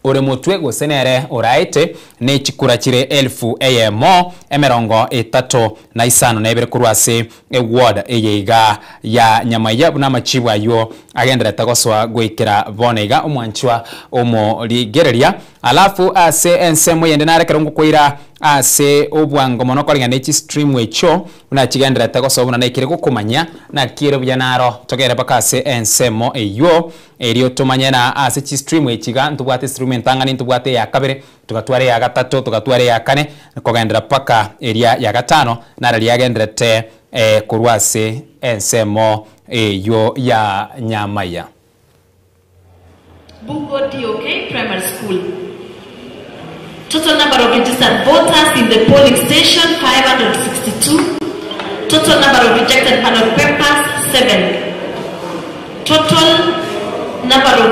ore mutwe gosenere oraite ne chikura chire 1000 eyemo 35 na ibere kurwase ward eyeiga ya nyamaya buna machibwa yo agendera tagoswa gwikira bonega omwanchwa omoligereria. Alafu ase ensemo yende nare kerongo koira ase obwango mono kolinga nechi stream wecho una chigendera tagoswa buna nekire gukumanya na kire byanaro togere bakase ensemo eyo eriyo tumanyena ase chi stream wechiga ntubwate stream entangani ntubwate ya kabere tugatware ya gatatu tugatware ya kane kogendera paka eria ya gatano nara liagendrete kurwase ensemo eyo ya nyamaya. Bungo DOK Primary School. Total number of registered voters in the polling station 562. Total number of rejected ballot papers 7. Total number of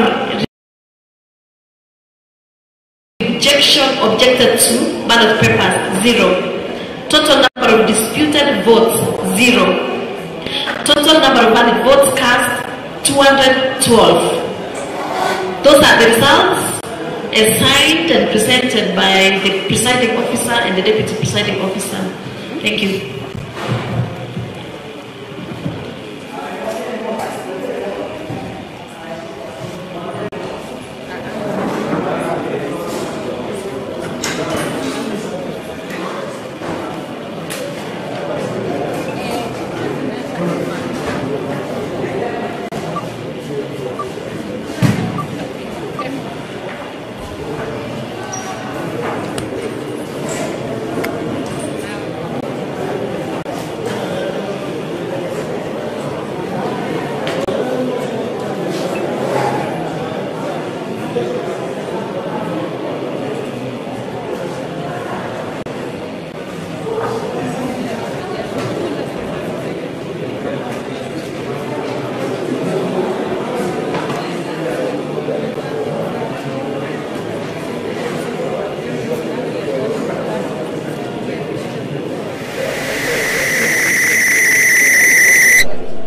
rejection objected to ballot papers 0. Total number of disputed votes 0. Total number of valid votes cast 212. Those are the results as signed and presented by the presiding officer and the deputy presiding officer. Thank you.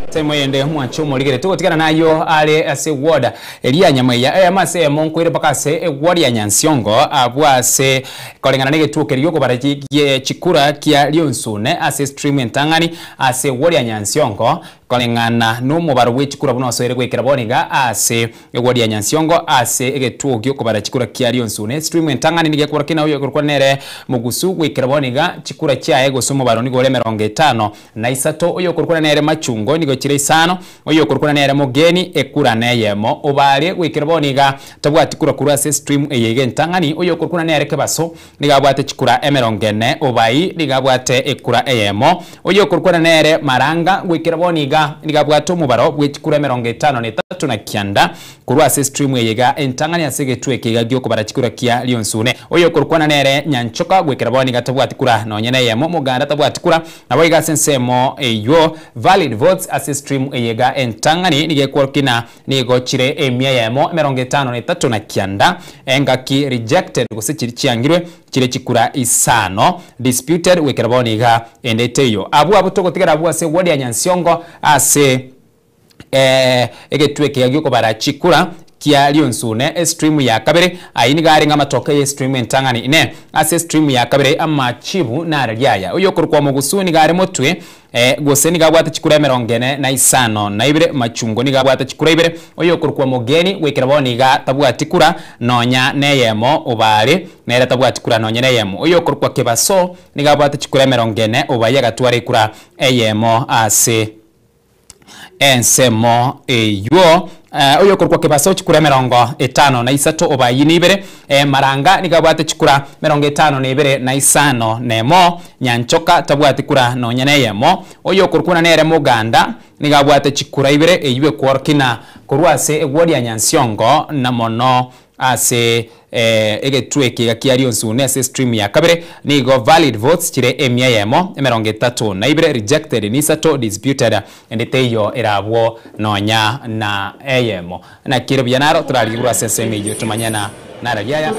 Semo yende mwanchomo ligere tukotikana nayo ale ase ward elia nyamaya amase monkwire bakase ward ya Nyansiongo abwase kolengana nege tuokerio ko baragiye chikura kia Lionsune ase stream entangani ase ward ya Nyansiongo kolengana no mubaro wechikura buno soere gwekera boniga ase ward ya Nyansiongo ase egetuogyo ko barachikura kia Lionsune stream entangani nige kura kina uyo kurwa nere mugusu gwekera boniga chikura kia ego somo baro nigo 50 na isato uyo kurwa nere machungo nigo chire isano uyo kurwa nere mugeni ekura neyemo obale gwekera boniga tabwati kura kura ase stream eyege entangani uyo kurwa nere kebaso niga bwate chikura 40 obai niga bwate ekura eyemo uyo kurwa nere maranga gwekera boniga niga bwato mubaro gwechikura 53 na kianda kurwa ase stream eyega entangani asege tuekega gyo kubara chikura kia Lionsune uyo kurwa nere Nyanchoka gwekera boniga tabwati kura nonyene yemo muganda tabwati kura nabo iga sensemo eyo valid votes ase stream eyega entangani nige kworkina nigo chire emia yemo 53 na kianda engaki rejected gusechiri chiangirwe chire chikura isano disputed wekera boniga endeteyo abu togotigara abu ase ward ya Nyansiongo ase egetweke yagyo bara chikura kia Lionsune stream ya kabere aini gari nga matoka ye stream entangani ine ase stream ya kabere ama chibu na rya uyo kurwa mugusu ni gari motwe gose ni gabwata chikura 40 na isano na ibire machungo ni gabwata chikura ibire uyo kurwa mugeni wekera boniga tabwati kura nonya neyemo ubare nera tabwati kura nonya neyemo uyo kurwa kebaso ni gabwata chikura 40 ubaye gatware kura eyemo ase ensemo eyo uyo kurwa kebaso chikura 50 na isato obayini ibere maranga nigabwate chikura 50 na ibere na isano nemo Nyanchoka tabwate kura nonyeneyemo uyo kurkuna nere muganda nigabwate chikura ibere eyibe kworkina kurwase egwodi ya Nyansiongo na mono ase egetweke kia Lionsune ase stream ya kabere nigo valid votes chire emia yemo 30 na ibere rejected ni sato disputed endeteyo erabwo nonya na eyemo na kire byanaro turarigura seseme yo tumanyana na rajaya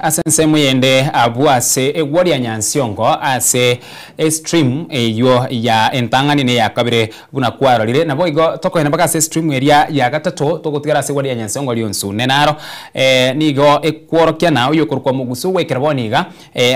asense muyende abwase egwori ya Nyansiongo ase stream yo ya entangani ne yakabire buna kwarorire nabo igo toko hena baka stream area ya gatatu togotigara ase egwori ya Nyansiongo lionsu nenaro nigo ekworokia nawo yokorwa mugusu wekeraboniga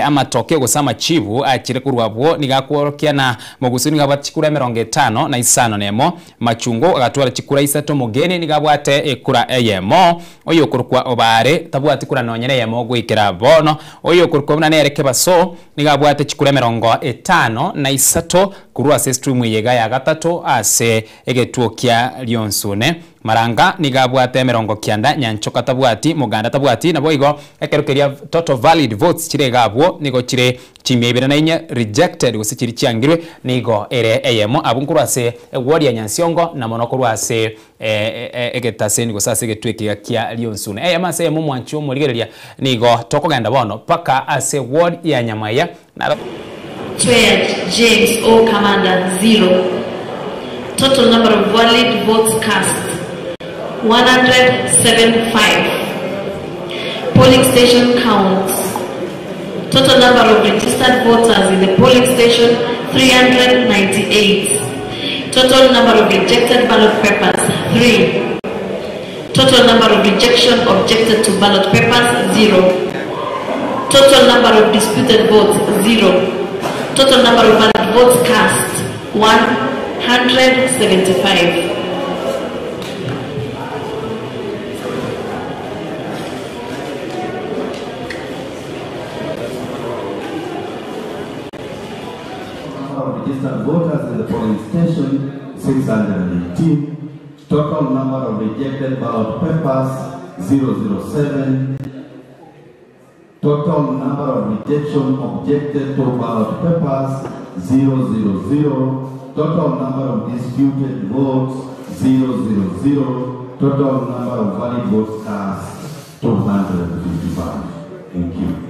amatoke gusama chibu akire kurwabwo niga kworokia na mugusu niga batikura 50 na isano nemo machungo agatwara chikura isato mugeni niga bwate ekura eyemo oyokorwa obare tabwati kura nonyene yemo gwikira bono oyokorwa buna nereke baso niga bwate chikura 50 na isato kurwa ase stream yega ya gatatu ase egetuokia lionsune maranga niga bwate 90 nyanchoka tabwati muganda tabwati nabo igo ekerukeria total valid votes chiregabwo nigo chire chimie 24 rejected gusichiri chiangirwe nigo ere eyemo abunkurwa ase egwori ya Nyansiongo na monokorwa ase egetase nigo sase getweke kia lionsune eyama se mu mwanchu murigereria nigo tokogenda bono paka ase ward ya Nyamaya na James O. Commander 0. Total number of valid votes cast 175. Polling station counts. Total number of registered voters in the polling station 398. Total number of rejected ballot papers 3. Total number of rejection objected to ballot papers 0. Total number of disputed votes 0. Total number of valid votes cast 175. Registered voters in the polling station 618. Total number of rejected ballot papers 007. Total number of rejection objected to ballot papers 000. Total number of disputed votes 000. Total number of valid votes cast 255. Thank you.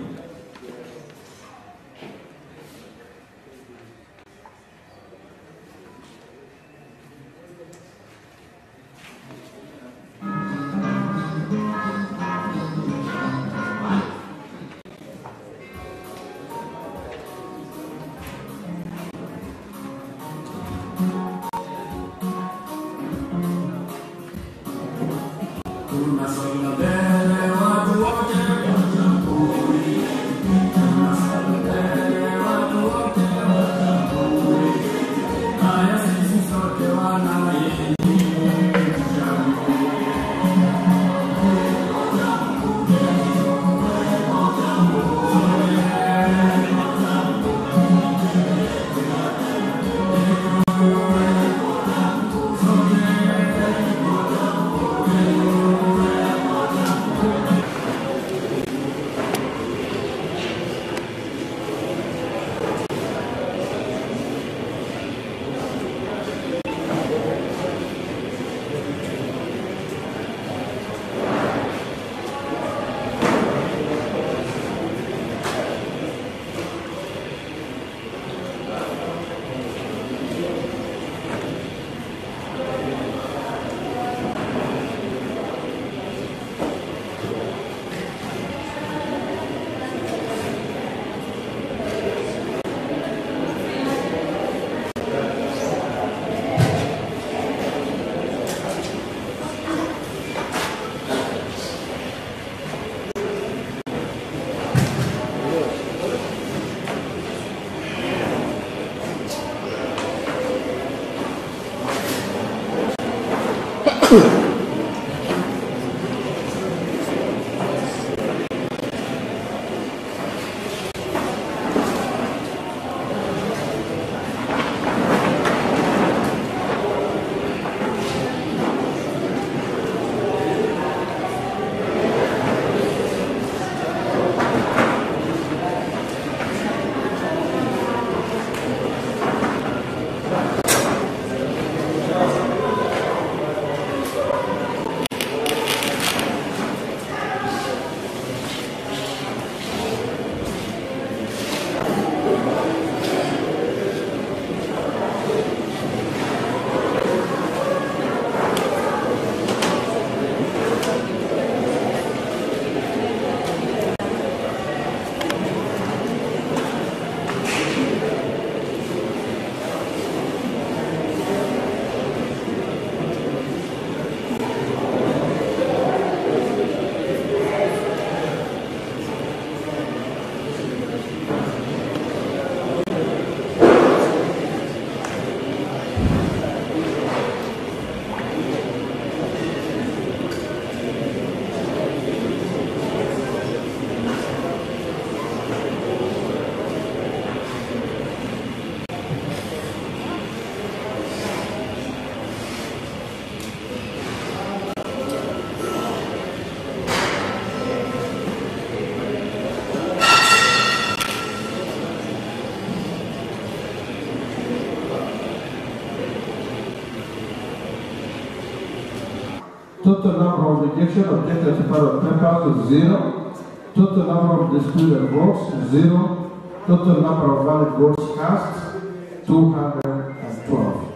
Total number of rejection objected to ballot papers 0. Total number of disputed votes 0. Total number of valid votes cast 212.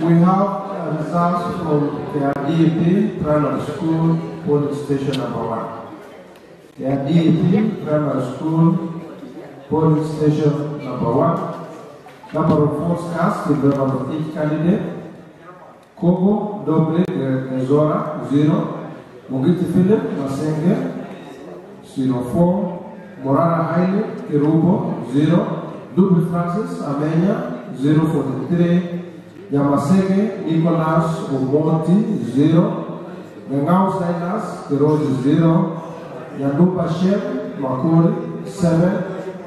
We have results from the DEP Primary School Polling Station number 1. The DEP Primary School Polling Station number 1. Number of votes cast in favor of each candidate. Kobo Doble Nezora 0. Mugiti Philip Masenge 04. Morana Haile Kirubo 0. Dubi Francis Amenya 043. Yamasege Nicholas Omonti 0. Ngao Silas Kirozi 0. Yadupa Shem Makuri 7.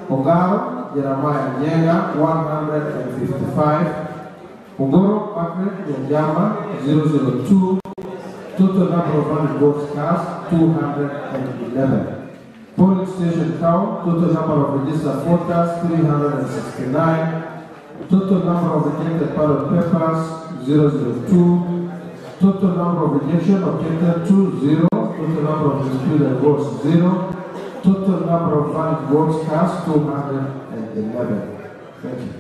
Ogaro Jeremiah Nyenga 155. Ogoro Patrick Nyama 002. Total number of valid votes cast 211. Polling station count, total number of registered voters 369. Total number of rejected ballot papers 002. Total number of rejection objected to 0. Total number of disputed votes 0. Total number of valid votes cast 211. Thank you.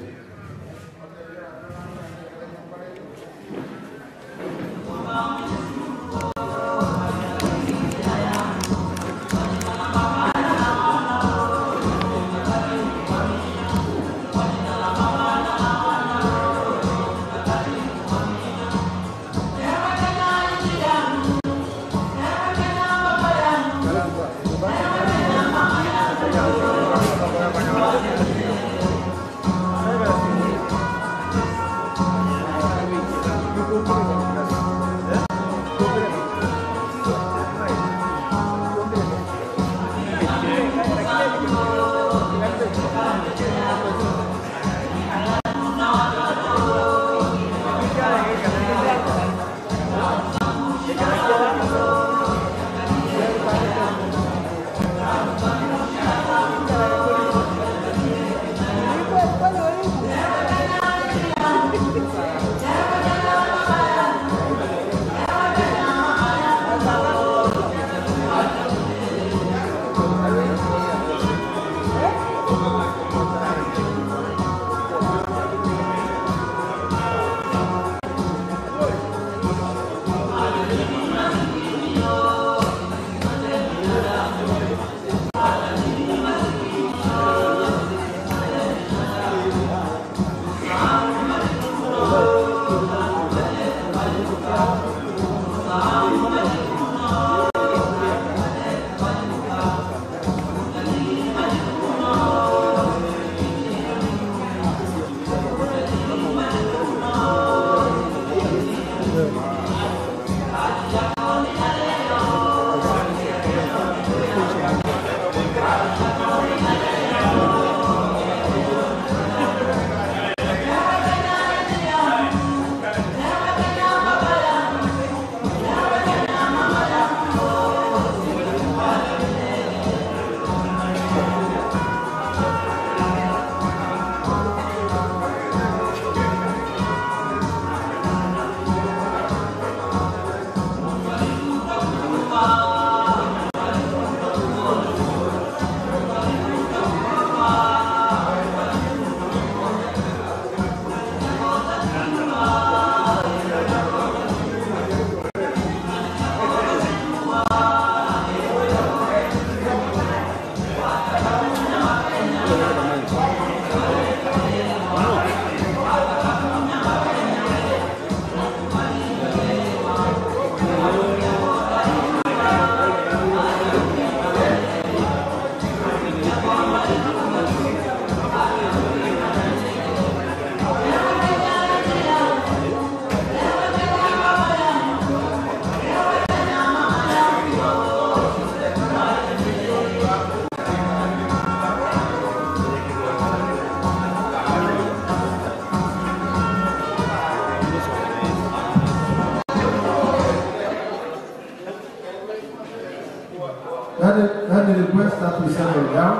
request that we settle down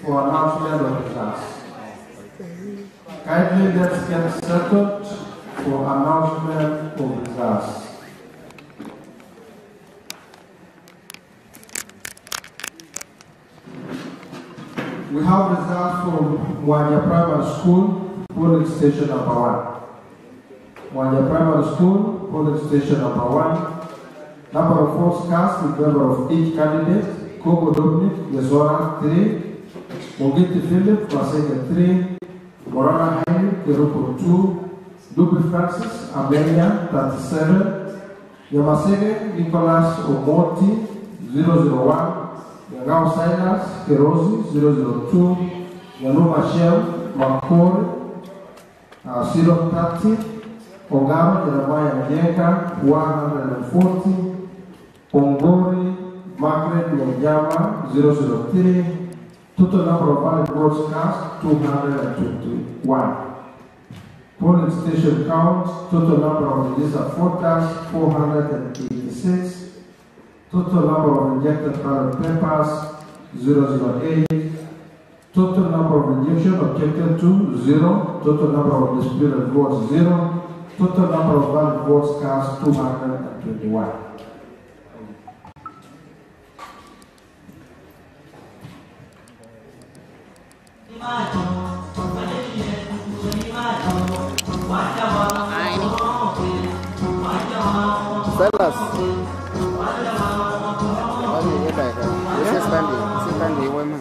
for announcement of results. Kindly let's get settled for announcement of results. We have results from Mwanya Primary School, polling station number 1. Mwanya Primary School, polling station number 1. Number of votes cast in favor of each candidate: Kogo Dominic, Yesora 3, Mogiti Philip, Maseke 3, Morana Haile, Kerupo 2, Dubi Francis, Amelia 37, Yamasege Nicholas Omoti 001, Yangao Silas Kerosi 002, Yanuma Shell Makore 030, Ogama Jeremiah Nyenga 140, Pongori Margaret Nyajama 003. Total number of valid votes cast 221. Polling station count, total number of registered voters 486. Total number of rejected ballot papers 008. Total number of rejection objected to 0. Total number of disputed votes 0. Total number of valid votes cast 221. Silas. Wali ya kaya. Yes, standi wema.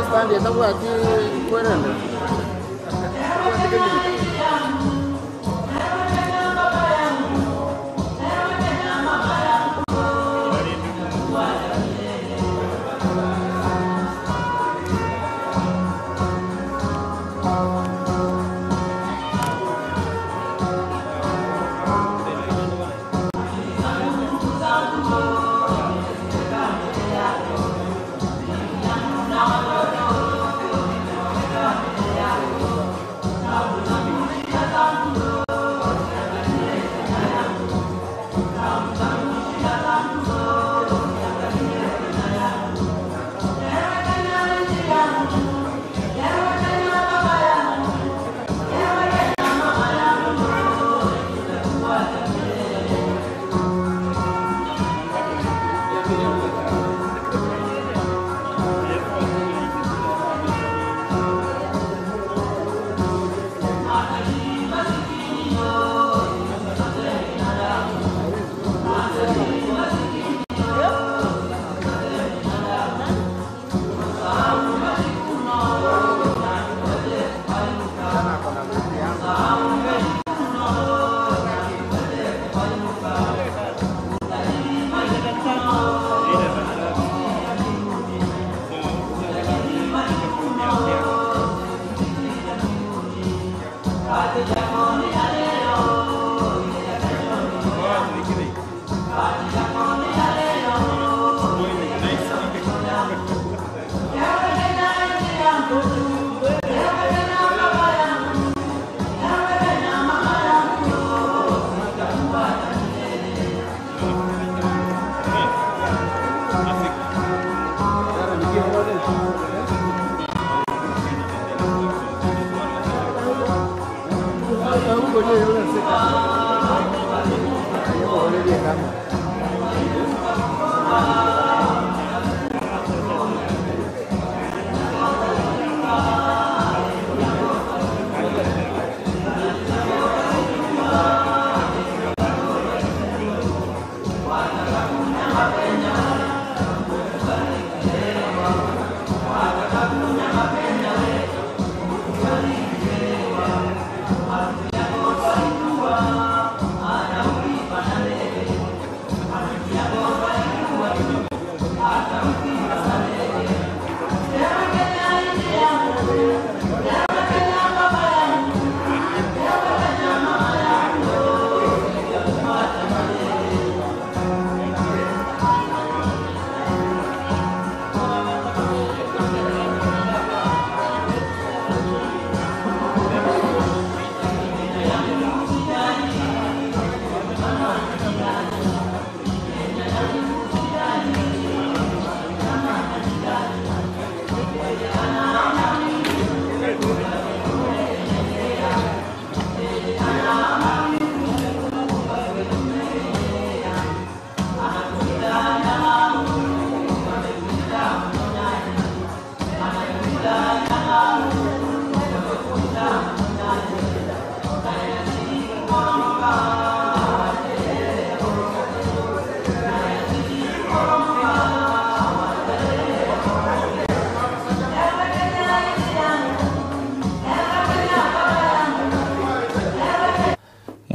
Standi itakuwa kwenda.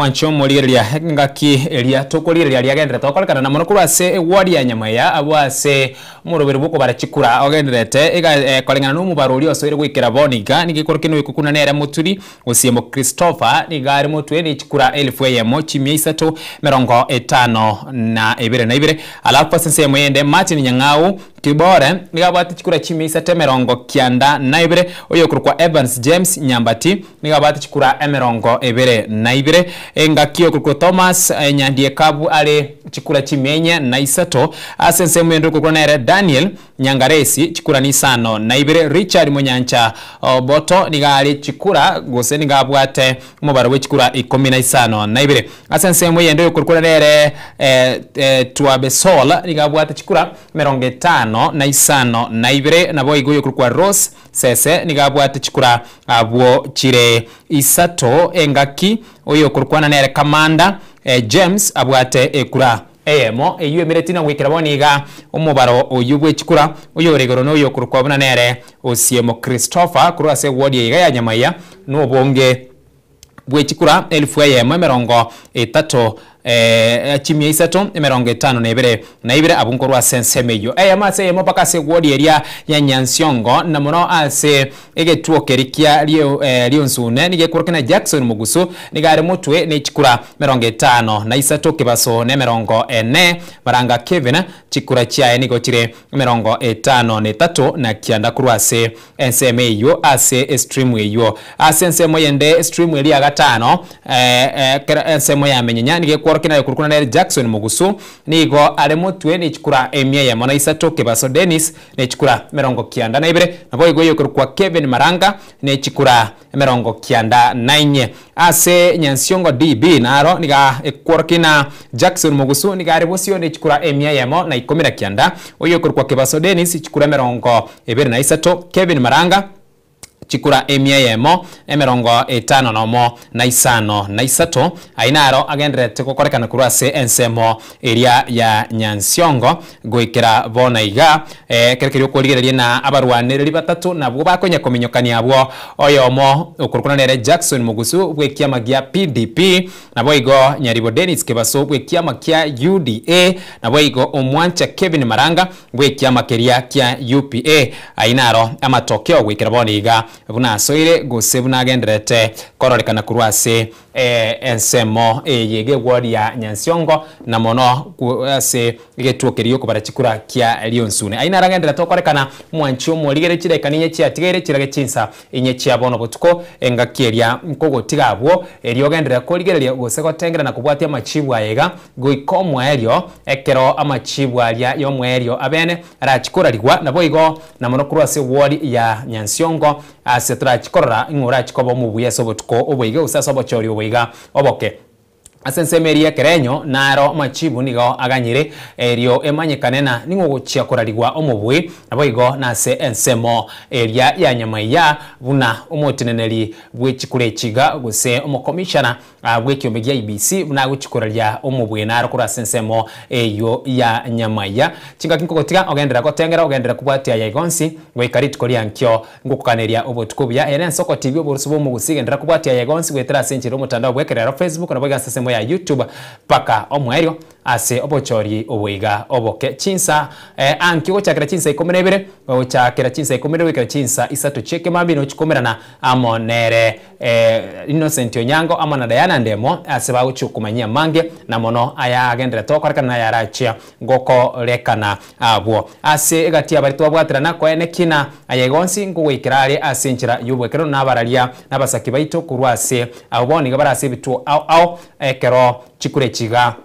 mwancho moligeria ngaki elia tokoligeria liagendera tokolekana na monokuru ase ward ya Nyamaya abwase murobere buko barachikura ogenderete ega kolengana no mubaro uri osoire gwikira boniga nigikorokino ikukuna nere muturi Osiemo Christopher nigari mutwe ni chikura 1000 yemo chimia 352 na ibere alafu sense mwende Martin Nyang'au Kibore nigabati chikura chimia 390 na ibere oyo kurukwa Evans James Nyambati nigabati chikura 200 engakio kurukwa Thomas Nyandie Kabu ale chikura chimia 4 asense mwende kurukwa nere Daniel Nyangaresi chikura ni 5 na ibere Richard Munyancha Boto nigari chikura gose nigabwate mubaro we chikura 15 na ibere asense mwende kurukwa nere Tuabesol nigabwate chikura 55 na ibere nabo igoyo kurukwa Rose sese nigabwate chikura abwo chire 3 engaki oyo kurukwana nere Kamanda James abwate ekura emo eyemereti na gwikira boniga umubaro oyubwe chikura oyo regoro no yo kurukwa buna nere Osiemo Christopher kurase ward ya Nyamaya no bonge bwe chikura 1000 chimia 350 na ibere abunkorwa sensemeyo amase yemo paka se ward area ya Nyansiongo na mono ase egetuo kerikia lio nsune nige kurukina Jackson Mugusu nigare mutwe ni chikura 53 kibaso ne 40 baranga Kevin chikura chia nigo chire 53 na kianda kurwase ensemeyo ase stream eyo ase ensemo yende stream area gatano ensemo ya menyenya nige kurukina kurukuna Jackson Mugusu nigo ale mutwe ni chikura emia ya mona 3 kibaso Dennis ni chikura 90 na ibere nabo igoyo kurukwa Kevin Maranga ni chikura 94 ase Nyansiongo DB naro niga kurukina Jackson Mugusu niga rebosio ni chikura emia ya mona 19 oyo kurukwa kibaso Dennis chikura 23 Kevin Maranga chikura emia yemo 55 na 3 ainaro agendrete kokorekana kurase ensemo area ya Nyansiongo gwikira bonaiga kerekerio koligereria na abarwanire batatu nabwo bakonya kominyokania abo oyomo okurukuna nere Jackson Mugusu bwekia magia PDP nabo igo Nyaribo Dennis Kibaso bwekia makia UDA nabo igo Omwancha Kevin Maranga bwekia makeria kia UPA ainaro amatokeo gwikira bonaiga buna soire gose buna gendrete kororekana kurwase ensemo yege ward ya Nyansiongo na mono ase getuokerio ko barachikura kia lionsune aina ragendera tokorekana mwancho moligere chirekaniye chiatigere chirage chinsa inye chiabono botuko engakeria nkogo tigabwo eriogendera koligereria gose gotengera na kubwatia machibu ayega goikomwa elio ekero amachibu alia yomwerio abene arachikura ligwa nabo igo na mono kurwase ward ya Nyansiongo ase trachikorora ingora chikobo mubuye sobotuko obwege usasa bochori obwega oboke asensemeria kerenyo naro machibu nigo aganyire erio emanyekanena ningo gochia korarigwa omubwe nabo igo nase ensemo eria ya Nyamaya buna omoteneneri bwechikure chiga gose omokomishana bwekyomegia IBC buna gochikoraria omubwe naro kurase ensemo eyo ya Nyamaya chinga kinkogotiga ogendera gotengera ogendera kubwatia ya igonsi goikariti koria nkyo ngokukaneria obotukubya ene nsoko TV oborusubo mugusigendera kubwatia ya igonsi gwetera senchiro mutandao bwekerera Facebook na bwega sesemo ya YouTube paka omwerio ase obochori obwiga oboke chinsa ankyo chakira chinsa 12 ochakira chinsa 12 wikira chinsa 3 cheke mambi no chikomerana amonere Innocent Onyango amana Diana Ndemo ase baguchukumanyia mange na mono aya agendera tokorekana yarachia ngoko rekana abo ase gatia bari twabwatirana ko ene kina ayegonsi ngwikirari asenchira yubwekero nabaralia nabasaki baito kurwase aboni gabarase bitu au ekero chikure chiga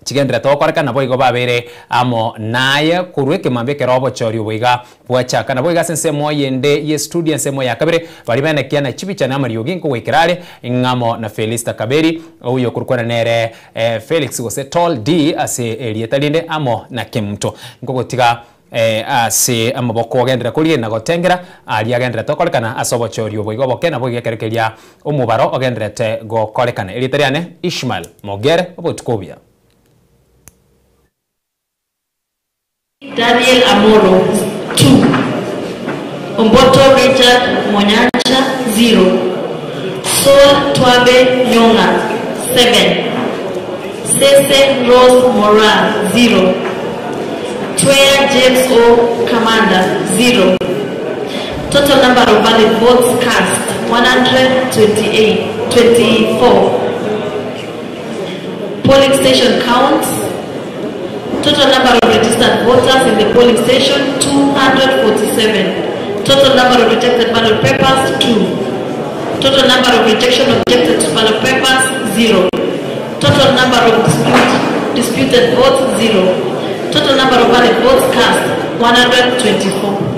chigendera tokoreka nabo igo babere amo naye kurweke mambeke robo chori obiga bwachaka nabo iga sensemo yende ye studio sensemo ya kabere bali bane kiana chibicha na mariogi nko wekirale ingamo na Felista Kaberi uyo kurukwana nere Felix gose tall D ase elietalinde amo na kemto nko gotiga ase amaboko agendera kulie na gotengera ali agendera tokolekana asobo chori obigo boke nabo igekerekeria omubaro agendera te go kolekana elitariane Ishmael Mogere obotukobia Daniel Amoro 2, Omboto Richard Monyancha 0, Sol Twabe Nyonga 7. Sese Rose Mora 0. Twea James O Commander 0. Total number of valid votes cast 124. Polling station counts. Total number of registered voters in the polling station 247. Total number of rejected ballot papers 2. Total number of rejection objected to ballot papers 0. Total number of disputed votes 0. Total number of valid votes cast 124.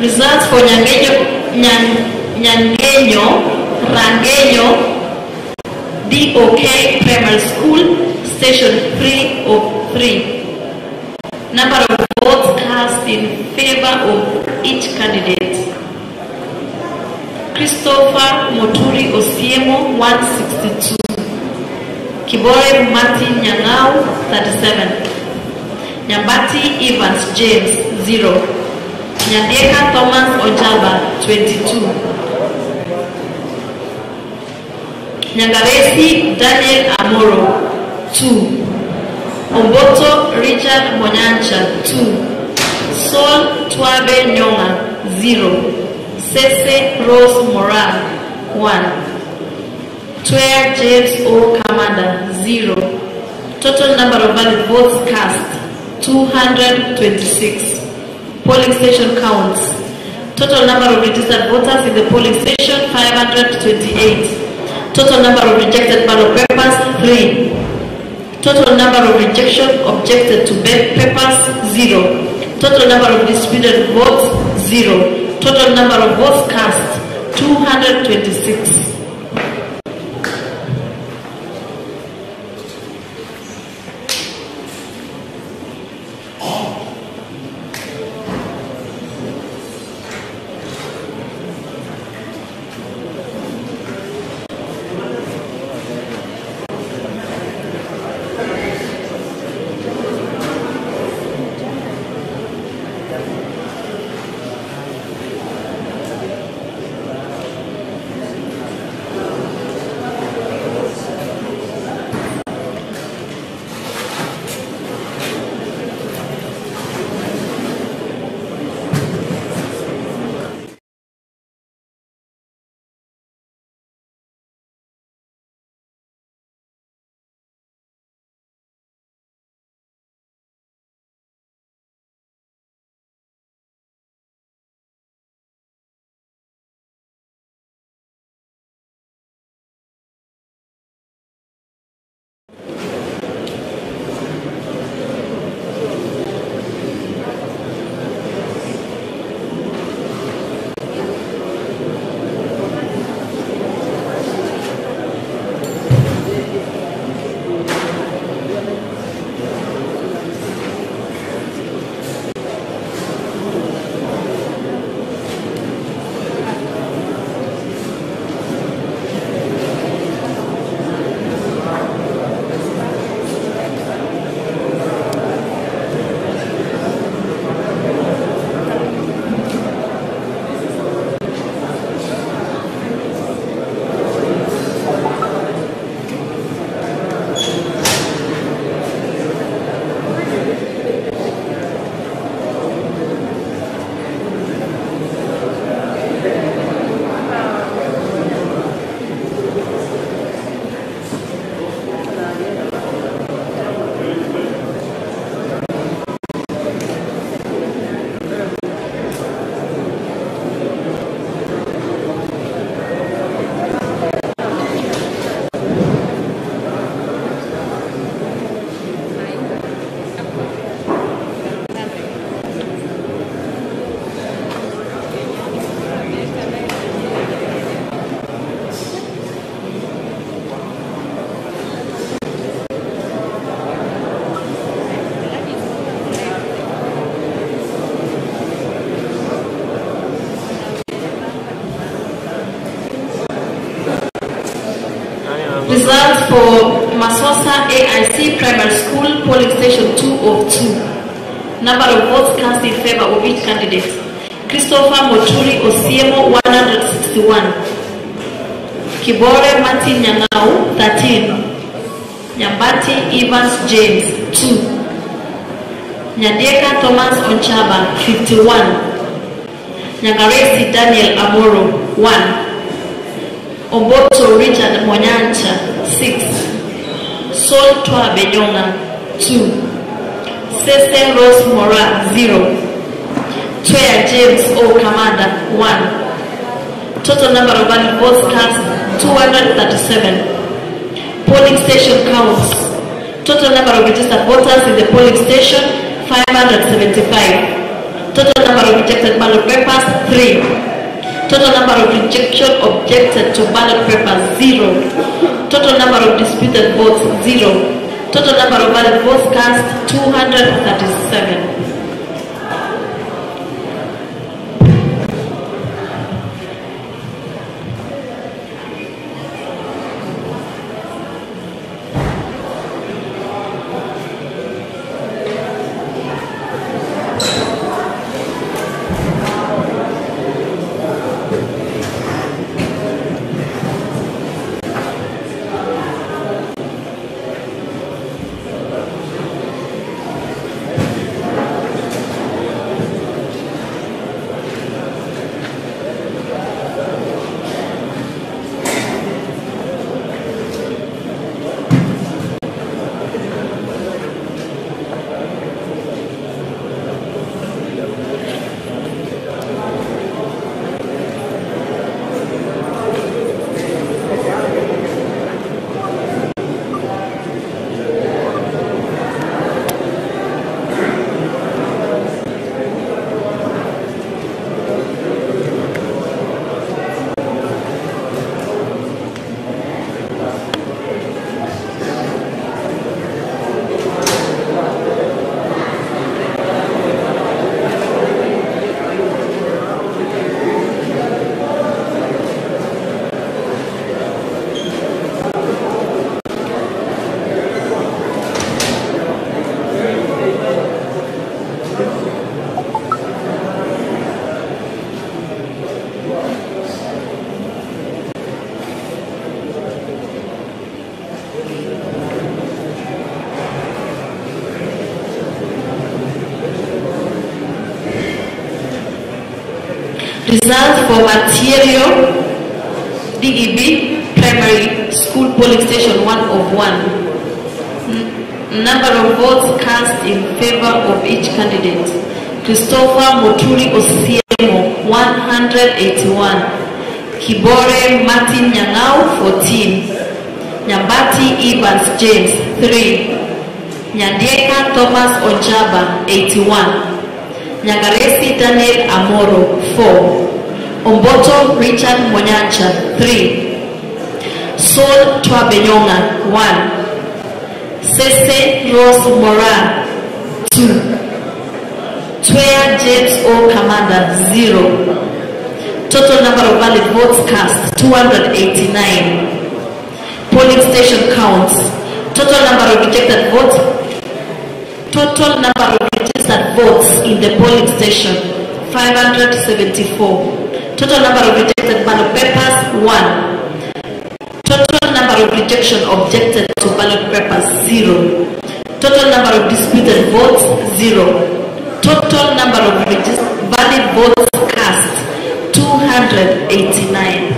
Results for Nyangenyo Rangenyo DOK Primary School, Station 3 of 3. Number of votes cast in favor of each candidate. Christopher Moturi Osiemo 162. Kibore Mati Nyangau 37. Nyambati Evans James 0. Nyandeka Thomas Ojaba 22. Nyangaresi Daniel Amoro 2. Omboto Richard Monyancha 2. Sol Twabe Nyonga 0. Sese Rose Mora 1. Twea James O Commander 0. Total number of valid votes cast 226. Polling station counts. Total number of registered voters in the polling station 528. Total number of rejected ballot papers 3. Total number of rejection objected to papers 0. Total number of disputed votes 0. Total number of votes cast 226. Results for Masosa AIC Primary School polling station 2 of 2. Number of votes cast in favor of each candidate. Christopher Moturi Osiemo 161. Kibore Martin Nyang'au 13. Nyambati Evans James 2. Nyandeka Thomas Onchaba 51. Nyagaresi Daniel Amoro 1. Oboto Richard Monyancha 6. Sol Twa Benyonga 2. Sese Rose Mora 0. Twea James O Kamanda 1. Total number of valid votes cast 237. Polling station counts. Total number of registered voters in the polling station 575. Total number of rejected ballot papers 3. Total number of rejection objected to ballot papers 0. Total number of disputed votes 0. Total number of valid votes cast 237. Results for Material DEB Primary School Polling Station 1 of 1. Number of votes cast in favor of each candidate. Christopher Moturi Osiemo 181. Kibore Martin Nyang'au 14. Nyambati Evans James 3. Nyandeka Thomas Onchaba 81. Nyagaresi Daniel Amoro 4. Omboto Richard Monyancha 3. Sol Twa Benyonga 1. Sese Rose Mora 2. Twea James O Kamanda 0. Total number of valid votes cast 289. Polling station counts. Total number of rejected votes. Total number of registered votes in the polling station 574. Total number of rejected ballot papers 1. Total number of rejection objected to ballot papers 0. Total number of disputed votes 0. Total number of valid votes cast 289.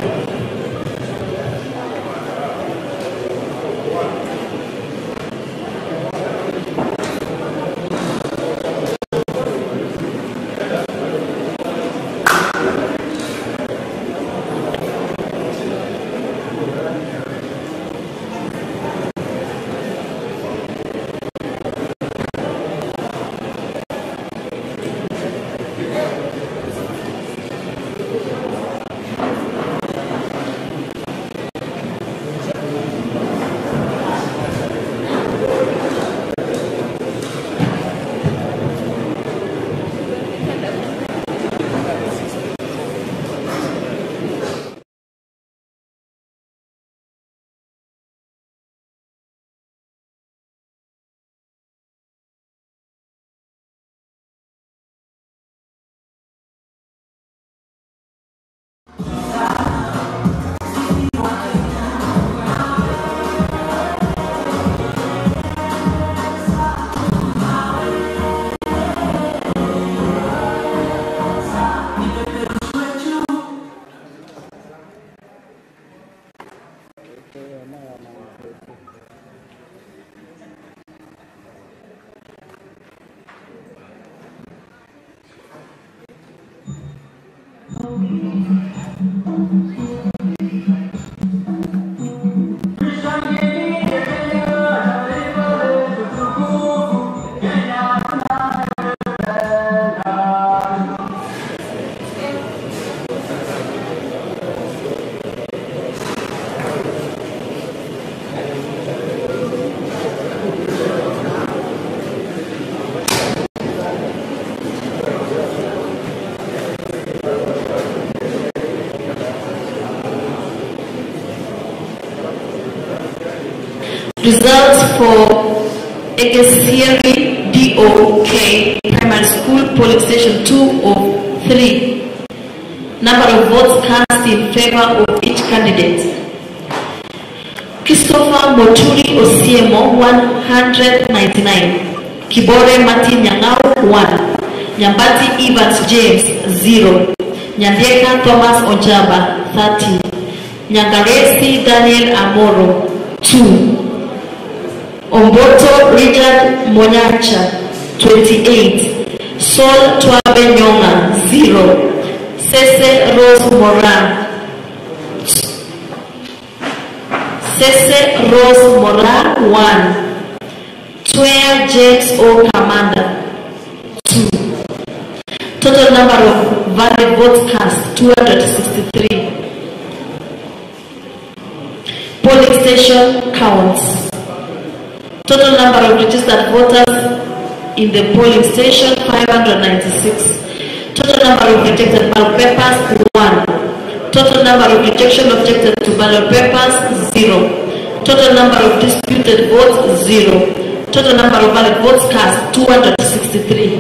for Egesieri DOK Primary School, polling station 2 of 3. Number of votes cast in favor of each candidate. Christopher Moturi Osiemo, 199. Kibore Martin Nyang'au, 1. Nyambati Evans James, 0. Nyandeka Thomas Ojaba, 30. Nyangaresi Daniel Amoro, 2. Omboto Richard Monyacha, 28. Sol Twabe Nyonga, 0. Sese Rose Moran, Sese Rose Moran, 1. Twea James O. Commander, 2. Total number of valid votes cast, 263. Polling station counts. Total number of registered voters in the polling station, 596. Total number of rejected ballot papers, 1. Total number of rejection objected to ballot papers, 0. Total number of disputed votes, 0. Total number of valid votes cast, 263.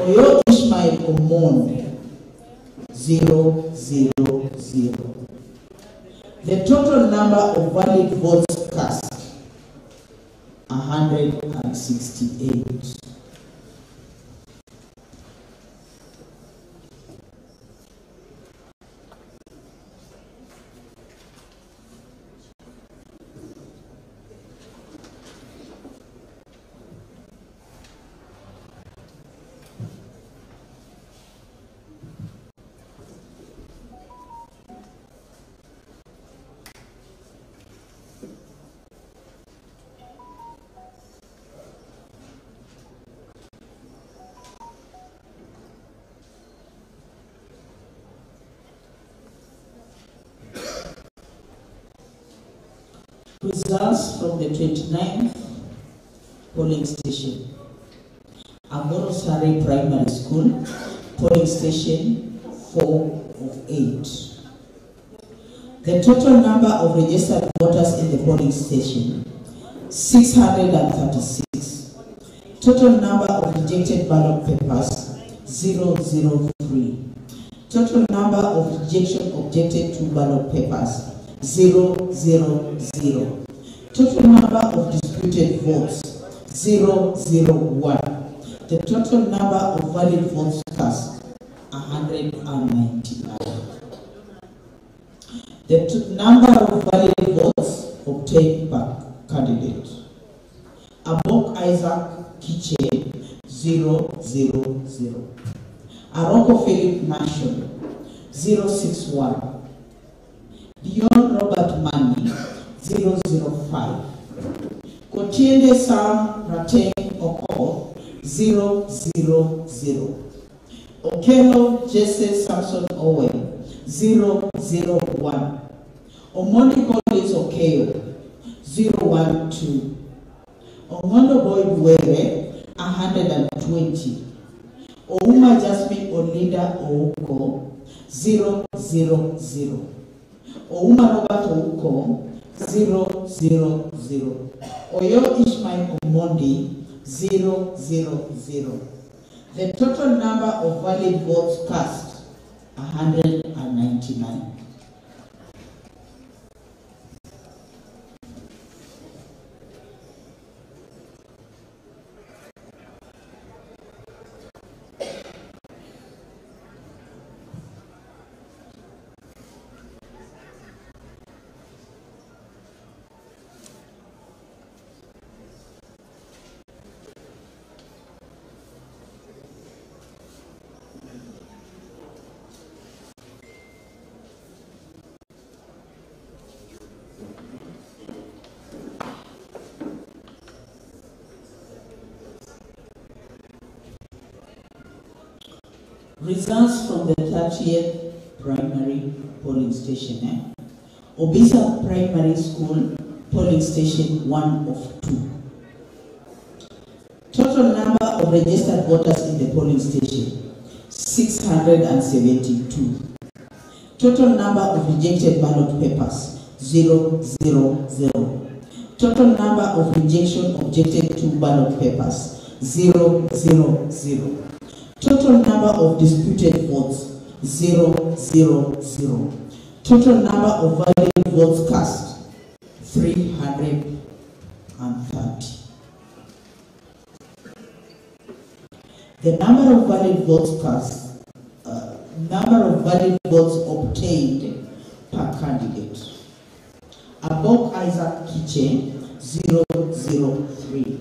Oyo Ishmael Omondi, 000. The total number of valid votes cast, 168. Results from the 29th polling station. Agorosari Primary School, polling station 4 of 8. The total number of registered voters in the polling station, 636. Total number of rejected ballot papers, 003. Total number of rejection objected to ballot papers, 000. Total number of disputed votes, 001. The total number of valid votes cast, 199. The number of valid votes obtained by candidate. Abok Isaac Kiche, 000. Aroko Philip Nation, 061. Dion Robert Mani, 005. Kotiende Sam Rateng Oko, 000. Okelo Jesse Samson Owen, 001. Omondi Collins Okeo, 012. Omondo Boyd Were, 120. Ouma Jasmine Olinda Ouko, 000. Ouma Robert Ouko, 000. Oyo Ishmael Omondi, 000. The total number of valid votes cast, 199. Results from the 30th primary polling station. Obisa Primary School, polling station 1 of 2. Total number of registered voters in the polling station, 672. Total number of rejected ballot papers, 000. Total number of rejection objected to ballot papers, 000. Total number of disputed votes, 000. Total number of valid votes cast, 330. The number of valid votes cast, number of valid votes obtained per candidate. Abok Isaac Kiche, 003.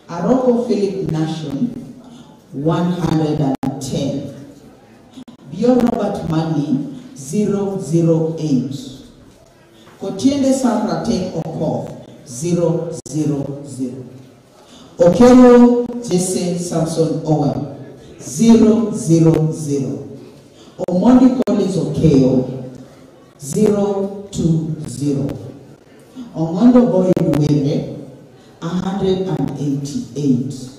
Aroko Philip Nation, 110. Bio Robert Mani, 008. Kotiende Sam Rateng Oko, 000. Okelo Jesse Samson Owen, 000. Omondi Collins Okeo, 020. Omondo Boyd Were, 188.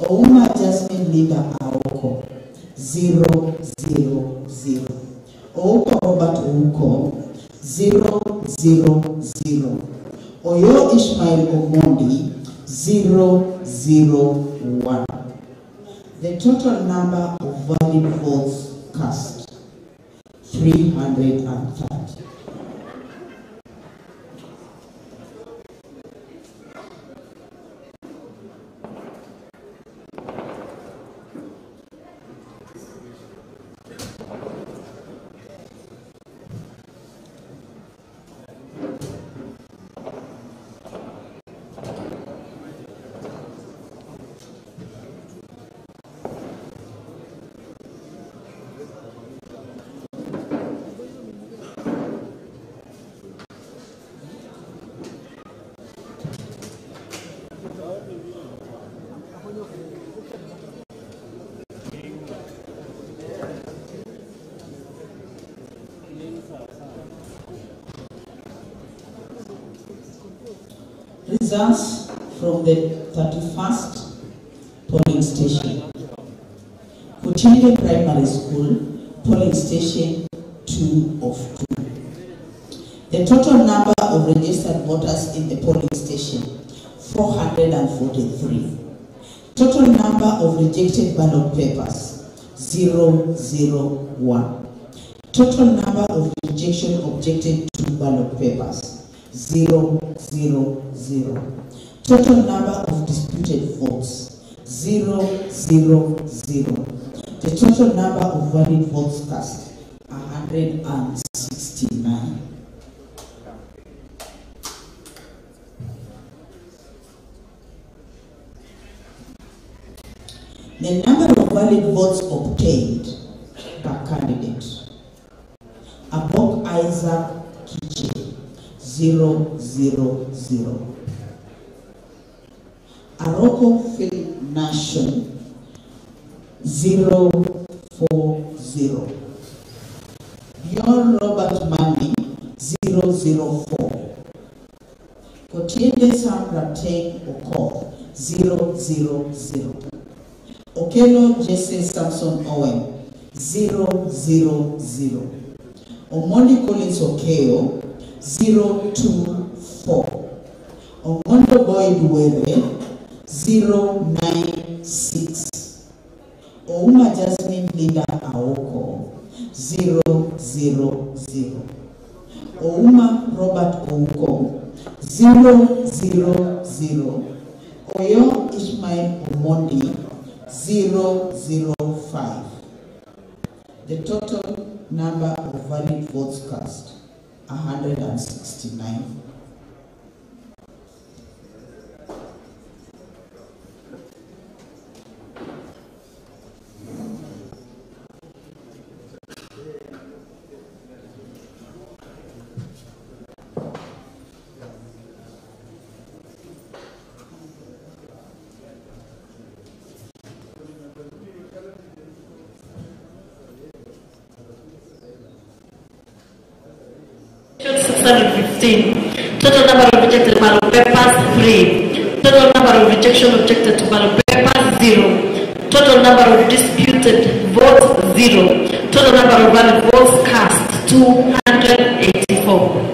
Ouma Jasmine Linda Aoko, 000. Ouko Robert Ouko, 000. Oyo Ishmael Omondi, 001. The total number of valid votes cast, 330. Results from the 31st polling station. Kuchilile Primary School, polling station 2 of 2. The total number of registered voters in the polling station, 443. Total number of rejected ballot papers, 001. Total number of rejection objected to ballot papers, 000. Total number of disputed votes, 000. The total number of valid votes cast, 169. The number of valid votes obtained per candidate. Abok Isaac Kiche, 000. Aroko Phil Nation, 040. Bjorn Robert Mani, 004. Kotiende Sam Rateng Oko, 000. Okelo Jesse Samson Owen, 000. Omondi Collins Okeo, 024. Omondo Boyd Were, 096. Ouma Jasmine Linda Aoko, 000. Ouma Robert Ouko, 000. Oyo Ishmael Omondi, 005. The total number of valid votes cast, 169. Total number of rejected ballot papers, 3. Total number of rejection objected to ballot papers, 0. Total number of disputed votes, 0. Total number of valid votes cast, 284.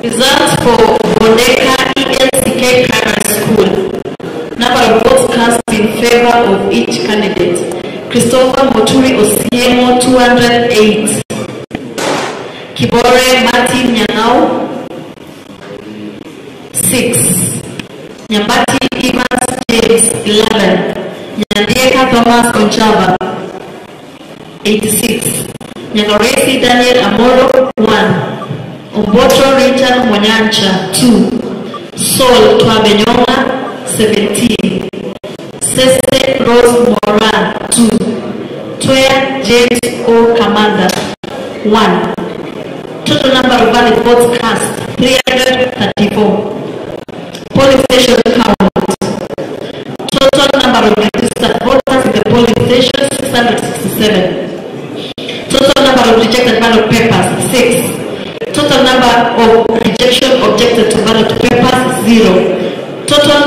Results for Bondeka ELCK Primary School. Number of votes cast in favor of each candidate. Christopher Moturi Osiemo, 208. Kibore Martin Nyangao, 6. Nyambati Evans James, 11. Nyandieka Thomas Onchava, 86. Nyangaresi Daniel Amoro, 1. Omboto Richard Mwanyancha, 2. Saul Twabenyonga, 17. Sese Rose Moran, 2. Toya James O. Kamanda, 1. Total number of valid votes cast 334. Polling station count. Total number of registered voters in the polling station 667. Total number of rejected ballot papers 6. Total number of rejection objected to ballot papers 0. Total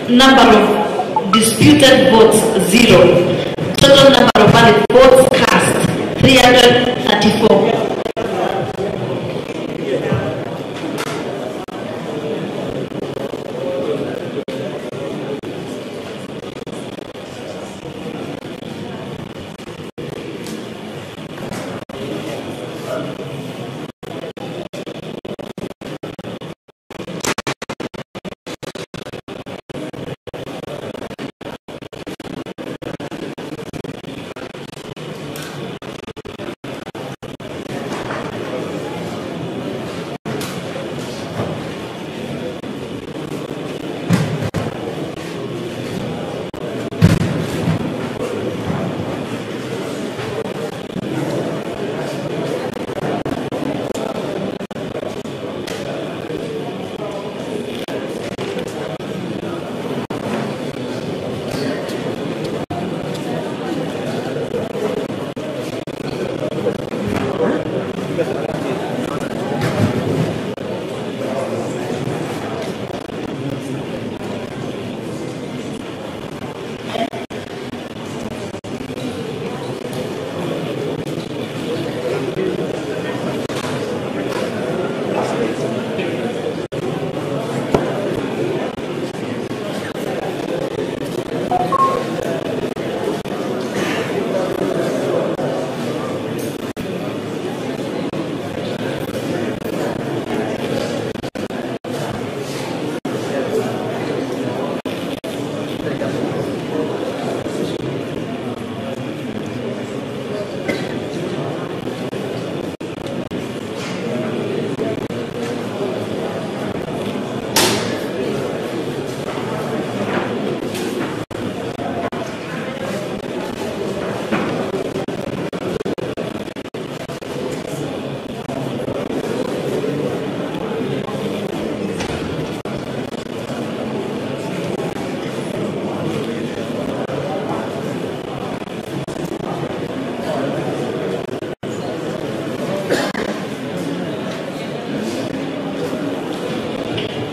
number of disputed votes 0. Total number of valid votes cast 334.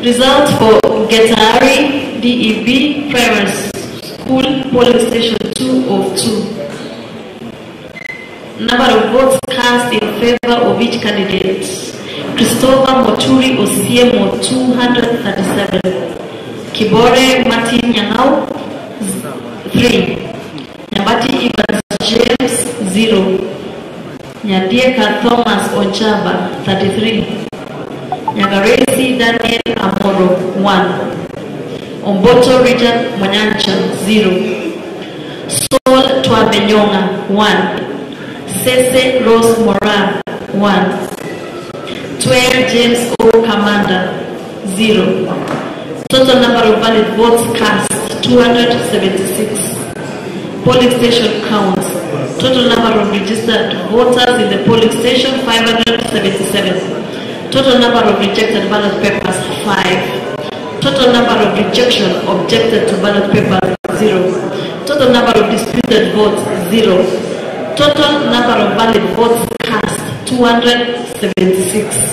Result for Getari DEB Primary School Polling Station 2 of 2. Number of votes cast in favor of each candidate. Christopher Moturi Osiemo 237. Kibore Martin Nyang'au 3. Nyambati Evans James 0. Nyadieka Thomas Onchaba 33. Nyagaresi Daniel Amoro 1. Omboto Richard Mwanyancha 0. Sol Twabenyonga 1. Sese Rose Mora 1. 12 James O. Commander 0. Total number of valid votes cast 276. Polling station counts. Total number of registered voters in the polling station 577. Total number of rejected ballot papers 5. Total number of rejection objected to ballot papers 0. Total number of disputed votes 0. Total number of valid votes cast 276.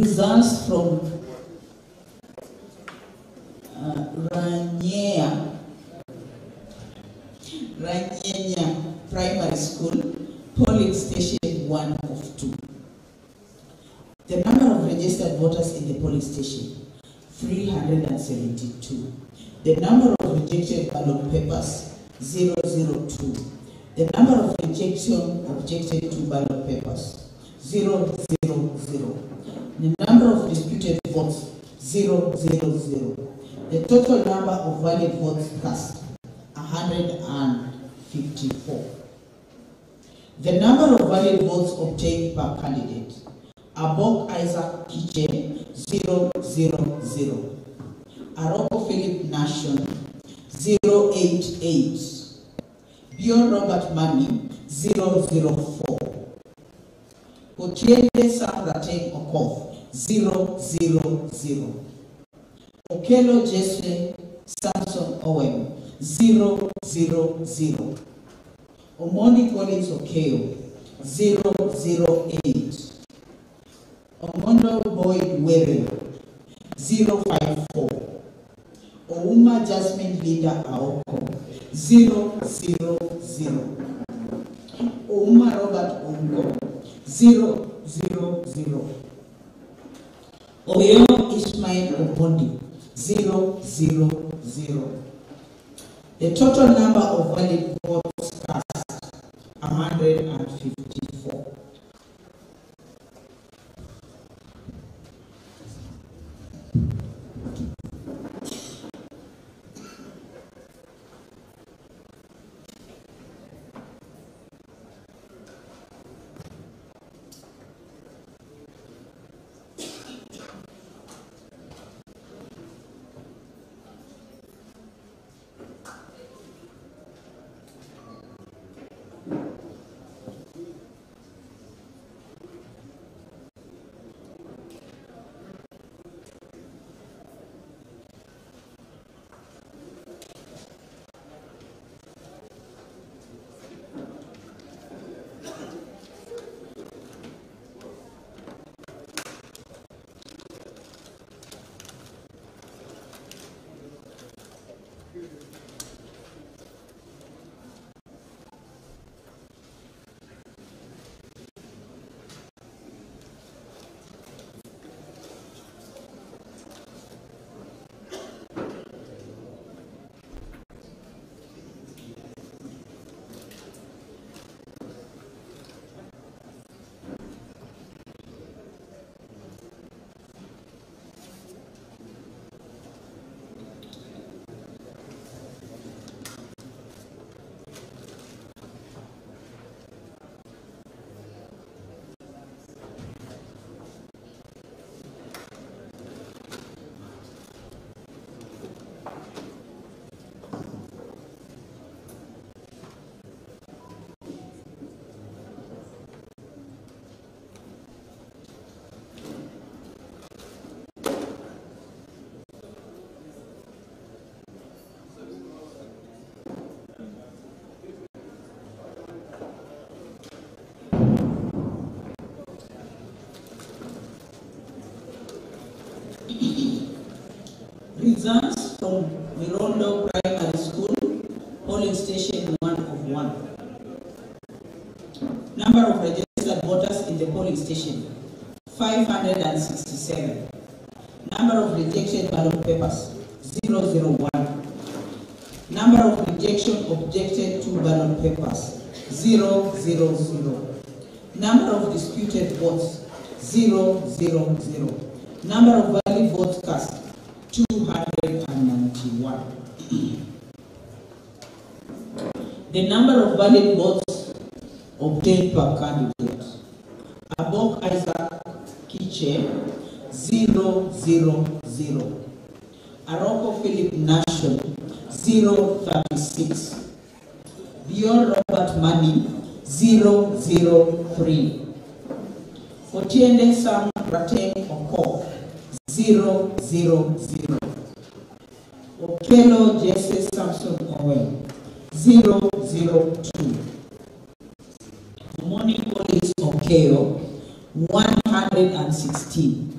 Results from Ranyenya Primary School, polling station 1 of 2. The number of registered voters in the polling station, 372. The number of rejected ballot papers, 002. The number of rejection objected to ballot papers, 000. The number of disputed votes, 000. The total number of valid votes cast, 154. The number of valid votes obtained per candidate, Abok Isaac Kiche, 000. Aroko Philip Nation, 088. Bjorn Robert Mani, 004. Otiende Samrateng Okoth, 000. Okelo Jesse Samson Owen, 000. Omoni Collins Okeo, 008. Omondo Boyd Were, 054. Ouma Jasmine Linda Aoko, 000. Ouma Robert Ongo, 000. Oyo Ismail Obondi, 000. The total number of valid votes cast, 154. Results from Mirondo Primary School, polling station 1 of 1. Number of registered voters in the polling station, 567. Number of rejected ballot papers, 001. Number of rejection objected to ballot papers, 000. Number of disputed votes, 000. Number of valid votes cast, 291. The number of valid votes obtained per candidate. Abok Isaac Kiche, 000. Aroko Philip Nation, 036. Dior Robert Money, 003. Otiende Sam Rateng Oko, 000. Okelo Jesse Samson Owen, 002. Morning Police Okeo, 116.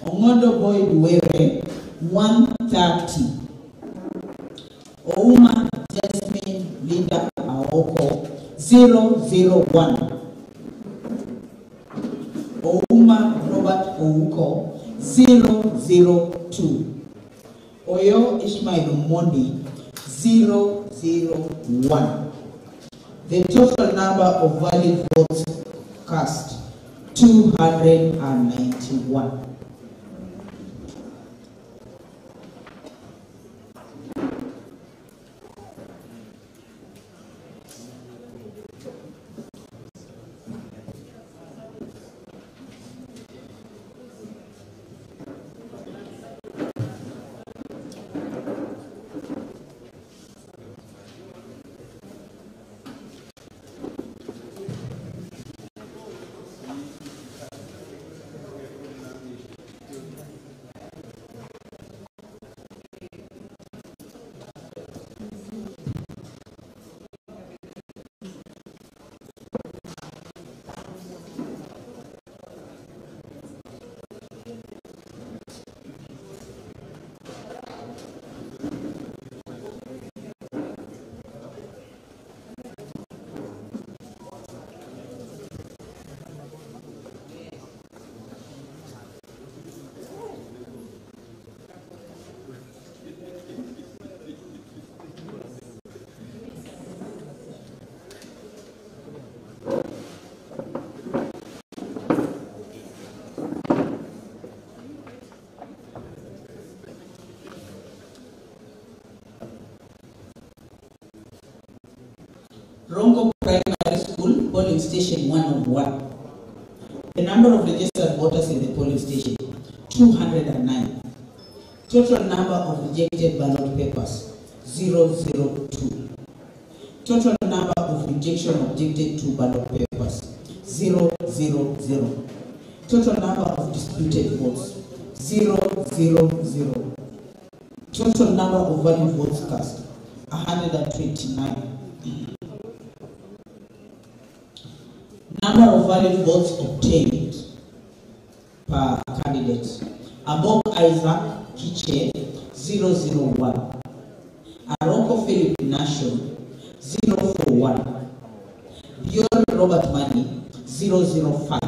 Ongondo Boy Duwere, 130. Ouma Jasmine Linda Aoko, 001. Ouma Robert Ouko, 002. Oyo Ishmael Mondi, 001. The total number of valid votes cast, 291. Rongo Primary School, polling station 101. The number of registered voters in the polling station, 209. Total number of rejected ballot papers, 002. Total number of rejection objected to ballot papers, 000. Total number of disputed votes, 000. Total number of valid votes cast, 129. Number of valid votes obtained per candidate. Abok Isaac Kiche, 001. Aroko Philip Nation, 041. Dior Robert Money, 005.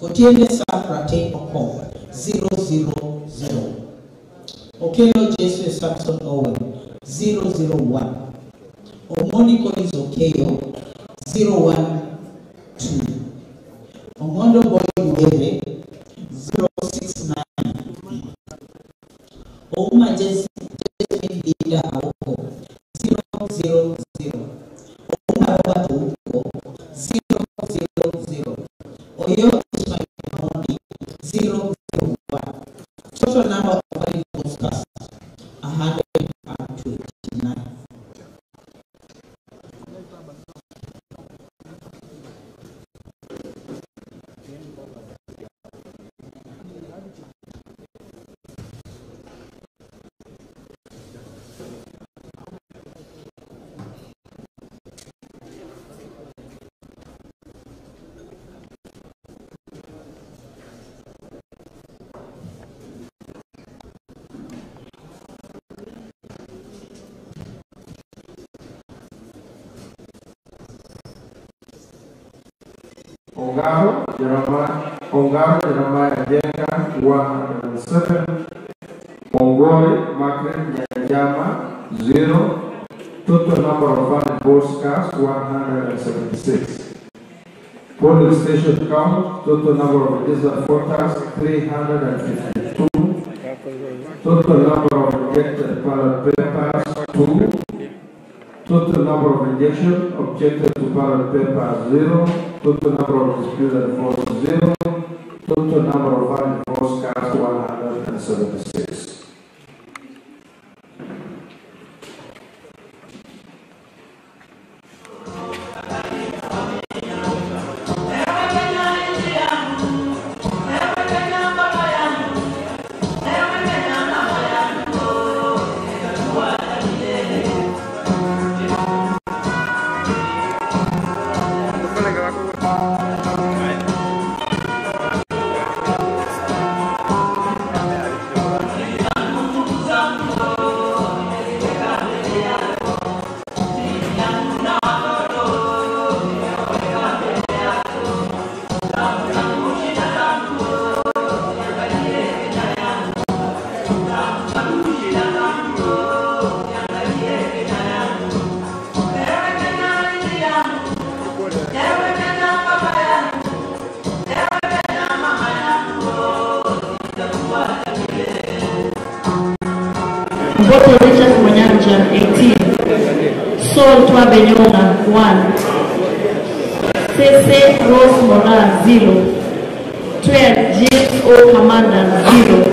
Otiende Sam Rateng Oko, 000. Okelo Jesse Samson Owen, 001. Omoni Collins Okeo, 012. Omondo Boy Uwere, 069. Ouma Jasmine Linda Aoko, 000. Ouma Robert Ouko, 000. Oyo Ishmael Mondi, 001. Total number of valid votes cast, 129. Ongaro Jeremiah Jenga, 106. 207. Mongoi Margaret Nyanyama 0. Total number of valid votes cast 176. Polling station count, total number of registered voters 352. Total number of rejected ballot papers 2. Total number of rejection objected to ballot paper 0. Total number of disputed votes 0. Total number of valid votes cast 176. Boto Richard Manyanja 18. Sol Twabenyonga 1. Sese Rose Mona 0. 12 James O. Commander 0.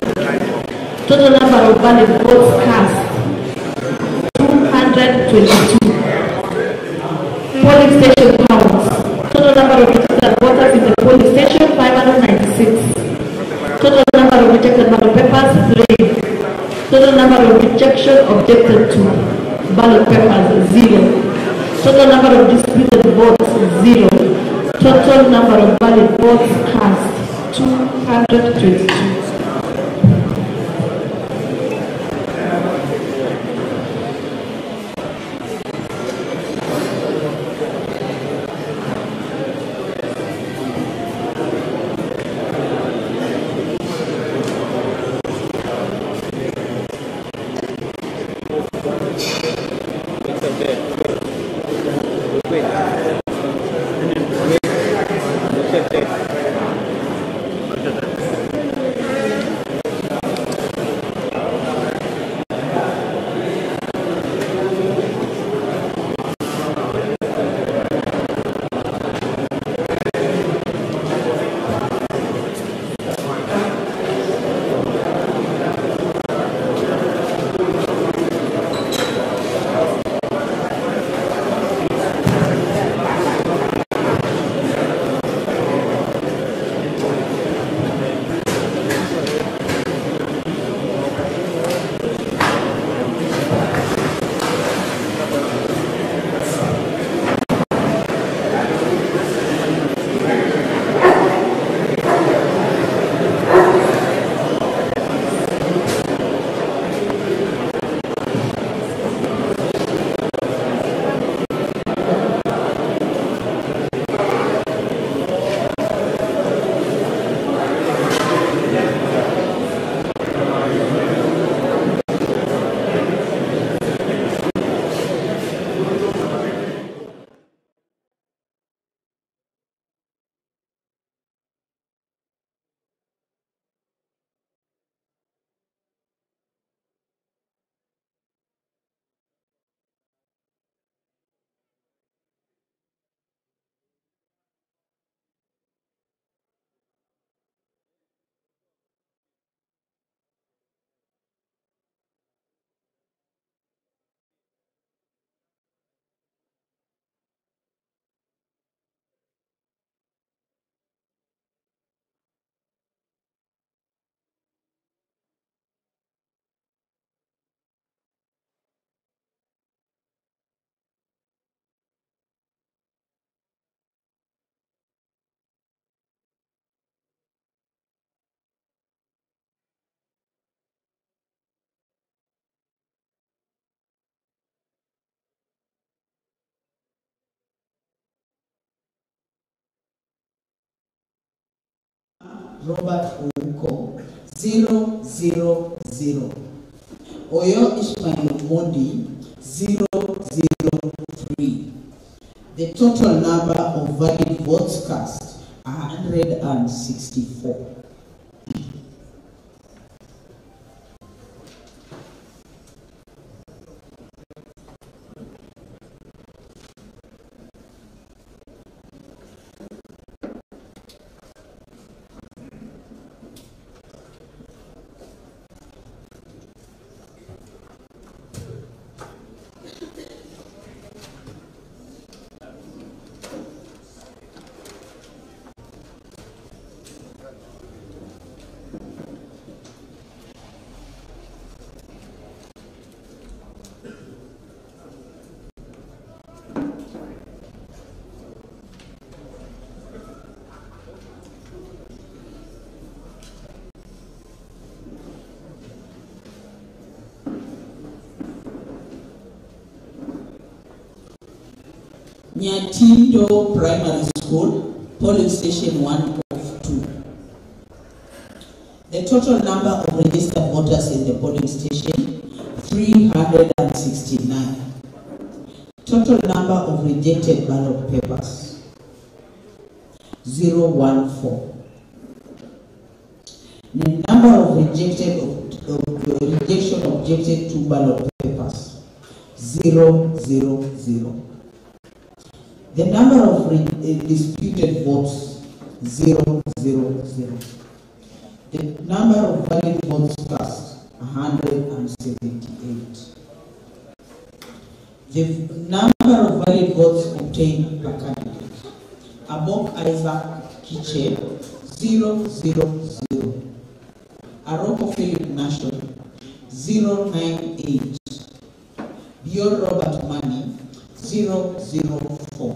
Total number of valid votes cast 222. Polling station counts. Total number of registered voters in the polling station 596. Total number of rejected ballot papers 3. Total number of rejection objected to ballot papers 0. Total number of disputed votes 0. Total number of valid votes cast 222. Robert Ouko 000. Oyo Ishmael Omondi 003. The total number of valid votes cast 164. Nyatindo Primary School, polling station 1 of 2. The total number of registered voters in the polling station, 369. Total number of rejected ballot papers, 014. The number of rejection objected to ballot papers, 000. The number of disputed votes, 000. The number of valid votes cast, 178. The number of valid votes obtained per candidate. Abok Isaac Kiche, 000. Aroko Philip Nation, 098. Bior Robert Mani, 004.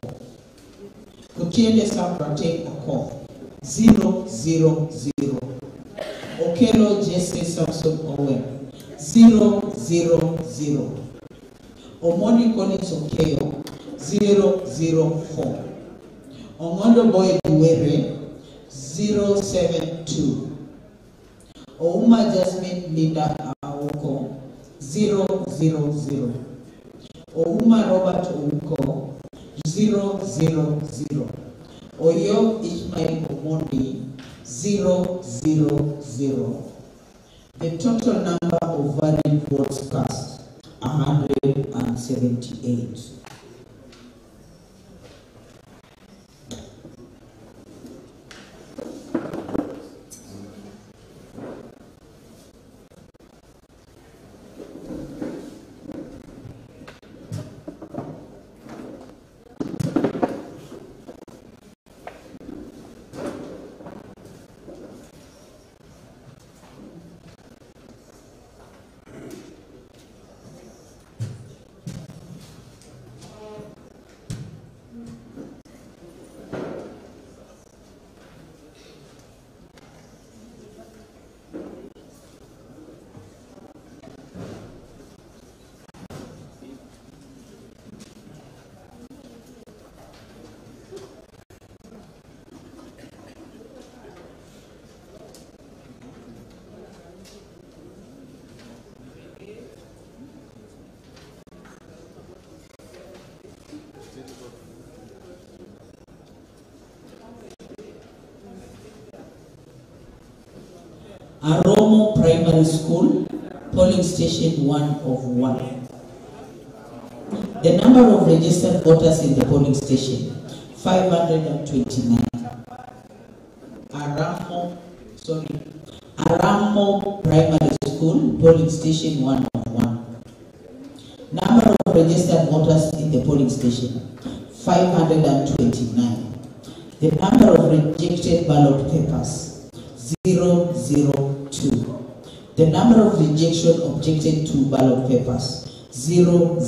Kotiende Saprate Ako, 000. Okelo Jesse Samson Owen, 000. Omoni Collins Okeyo, 004. Omondo Boy Duwere, 072. Ouma Jasmine Linda Aoko, 000. Ouma Robert Ouko, 000. Oyo Ishmael Omondi, 000. The total number of valid votes cast, 178. Aromo Primary School, polling station 1 of 1. The number of registered voters in the polling station, 529. Aramo Primary School, polling station 1 of 1. Number of registered voters in the polling station, 529. The number of rejected ballot papers, 002. The number of rejection objected to ballot papers, 000.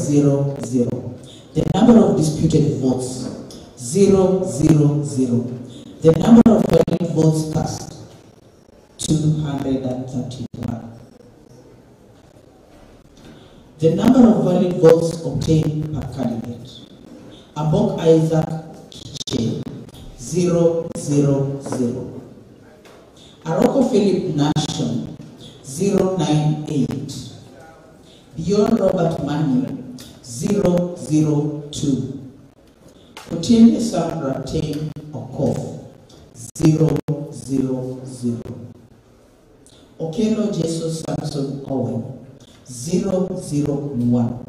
The number of disputed votes, 000. The number of valid votes cast, 231. The number of valid votes obtained per candidate. Abok Isaac Kiche, 000. Aroko Philip Nation, 098. Beyond Robert Manuel, 002. Otiende Sandra Tane Okof, 000. Okelo Jesus Samson Owen, 001.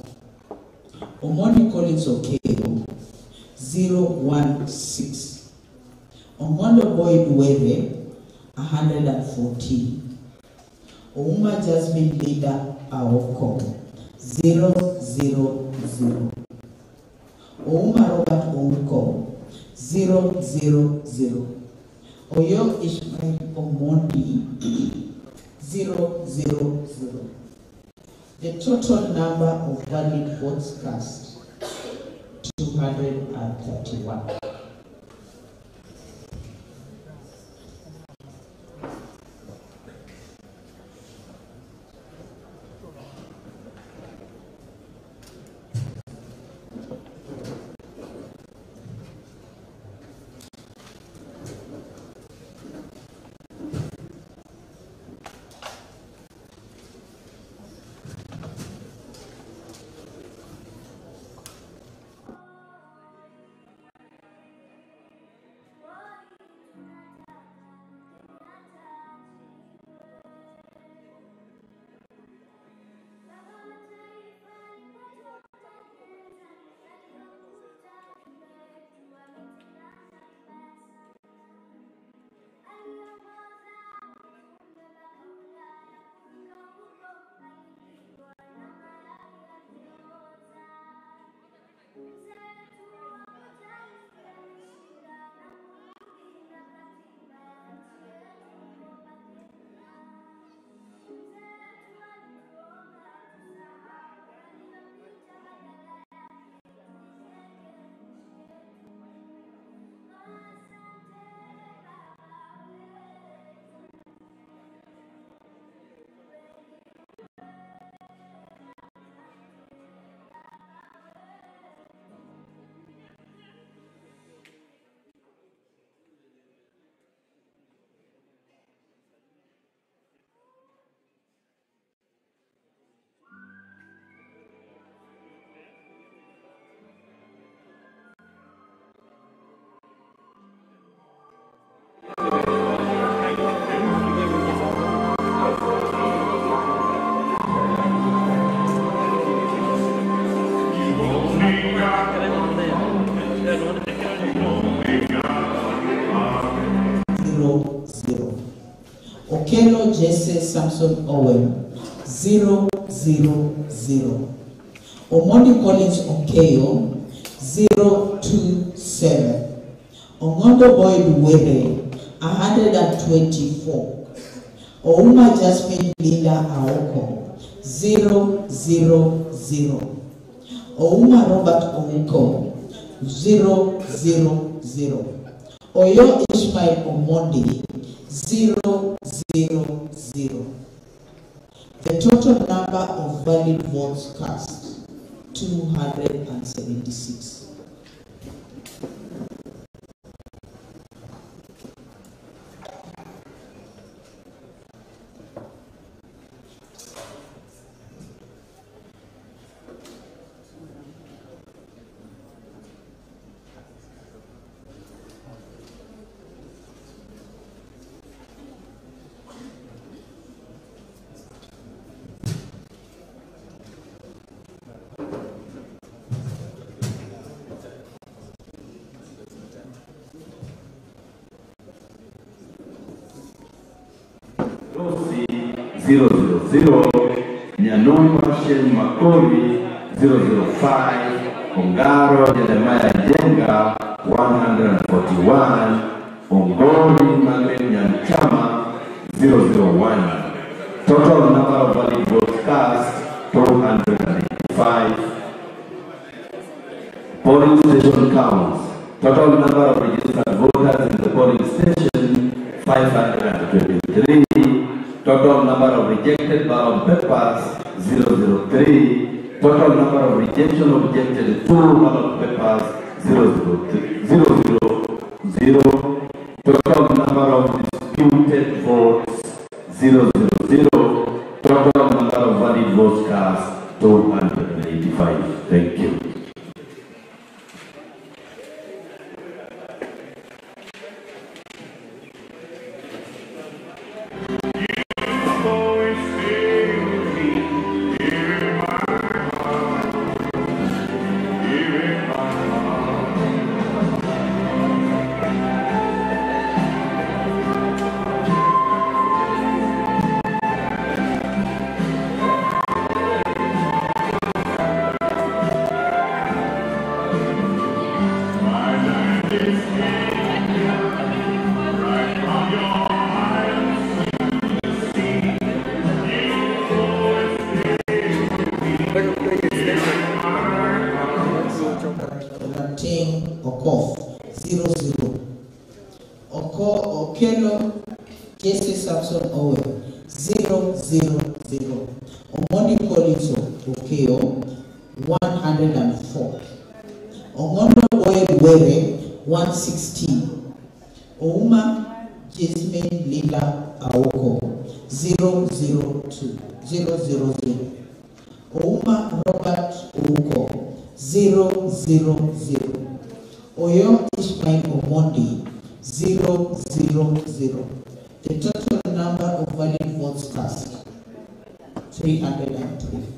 Omoni Collins Okelo, 016. Omondo Boyd Were, 114. Ouma Jasmine Leader Aoko, 000. Ouma Robert Ouko, 000. Oyo Ishmael Omondi, 000. The total number of valid votes cast, 231. Okelo Jesse Samson Owen, 000. Omoni Collins Okeyo, 027. Ongondo Boyd Were, 124. Ouma Jasmine Linda Aoko, 000. Ouma Robert Omiko, 000. Oyo Ishmael Omondi, 000. The total number of valid votes cast, 276. Rossi 000, Nyanoi Marshall Makori 005, Ongaro Jeremiah Jenga 141, Ongori Magret Nyanchama 001. Total number of valid votes cast 285. Polling station counts. Total number of registered voters in the polling station 523. Total number of rejected ballot papers 003. Total number of rejection objected to ballot papers 000. Total number of disputed votes 000. Total number of valid votes cast 285. Thank you. Latin Okof 00. Okelo Jesse Samson Owen 000. Omoni Poliso Okeo 104. Omono Were 116. Ouma Jasmine Linda Aoko 002. Ouma Robert Ouko 000. Oyo Ishmael Omondi 000. The total number of valid votes cast 303.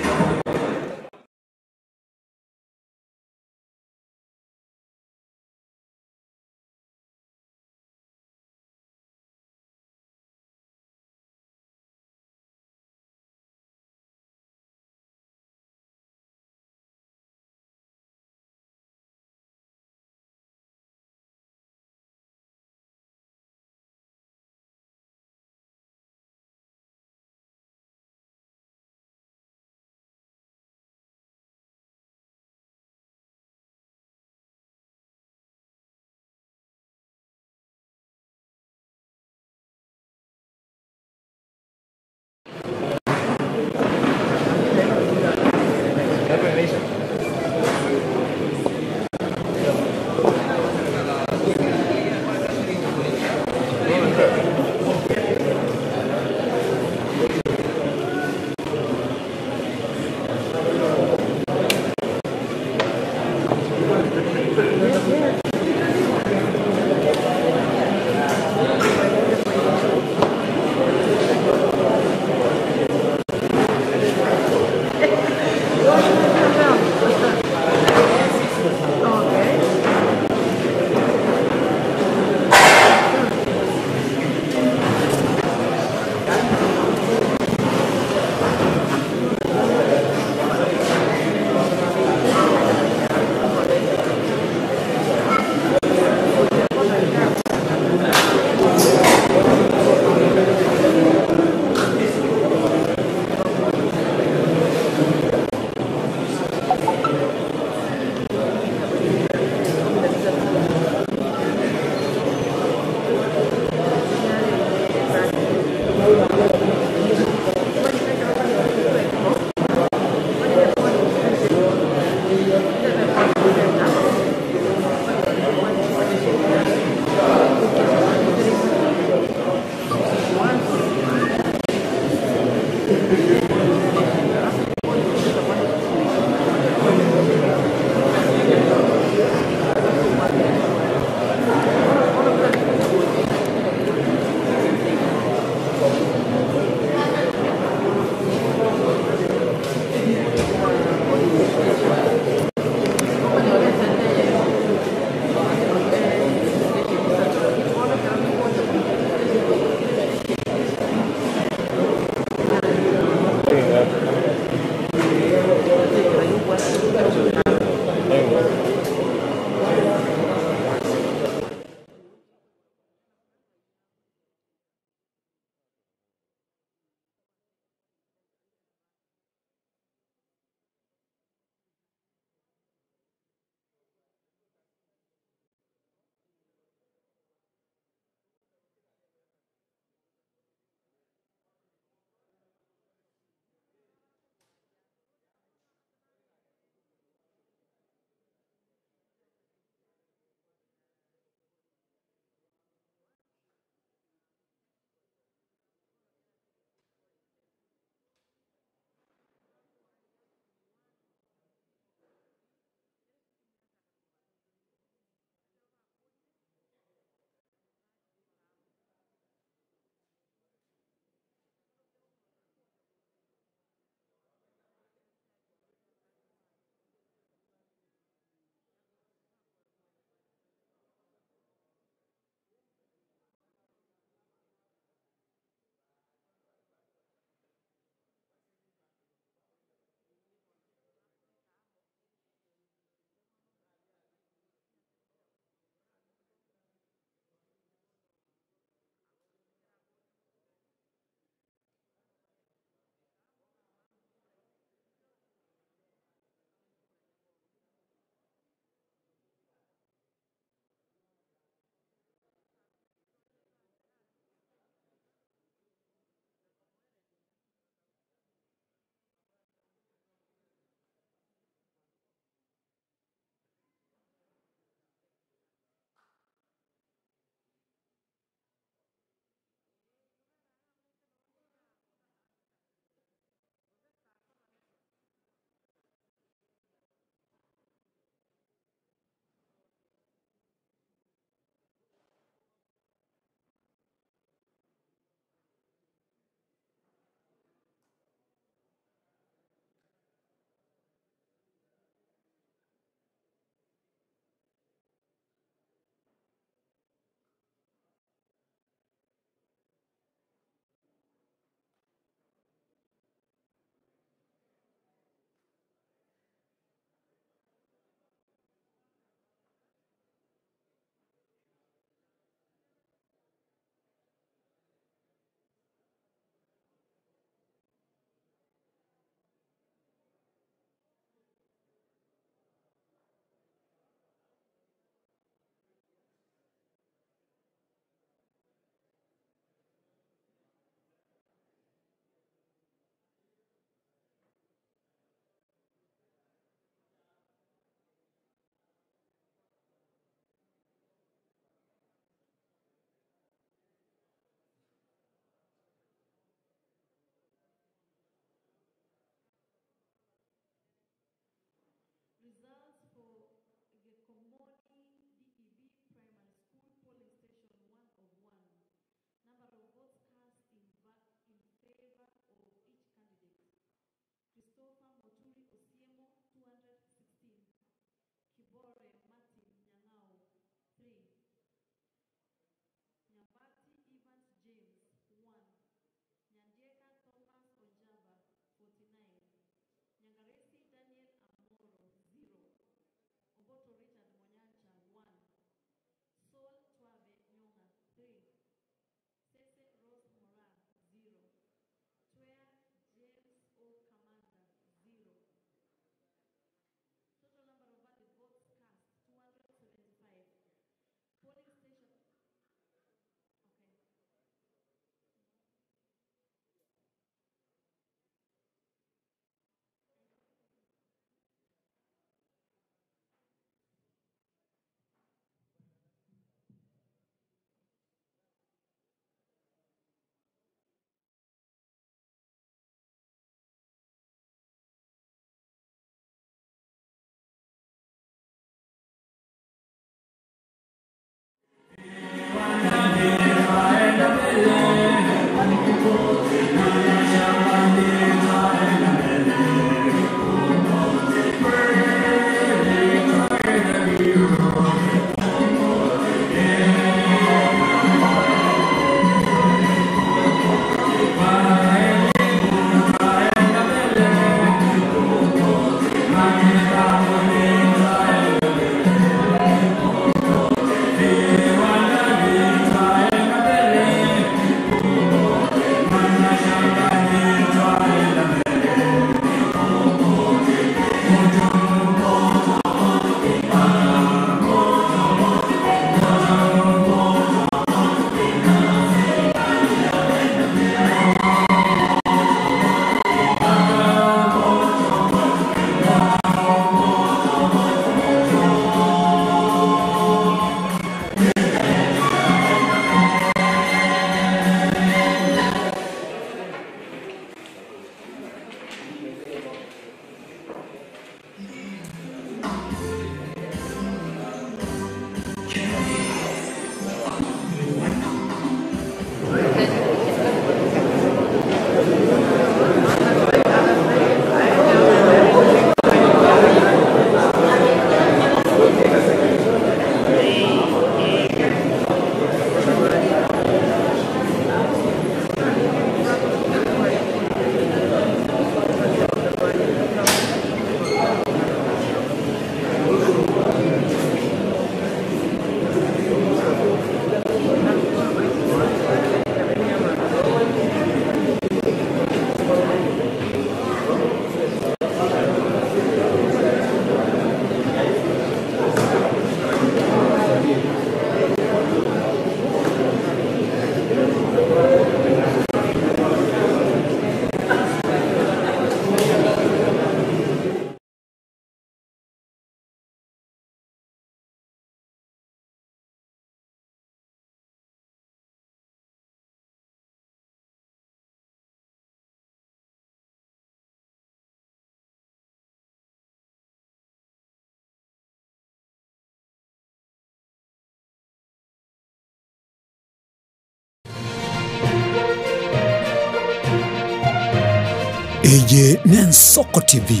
Eye Nensoko TV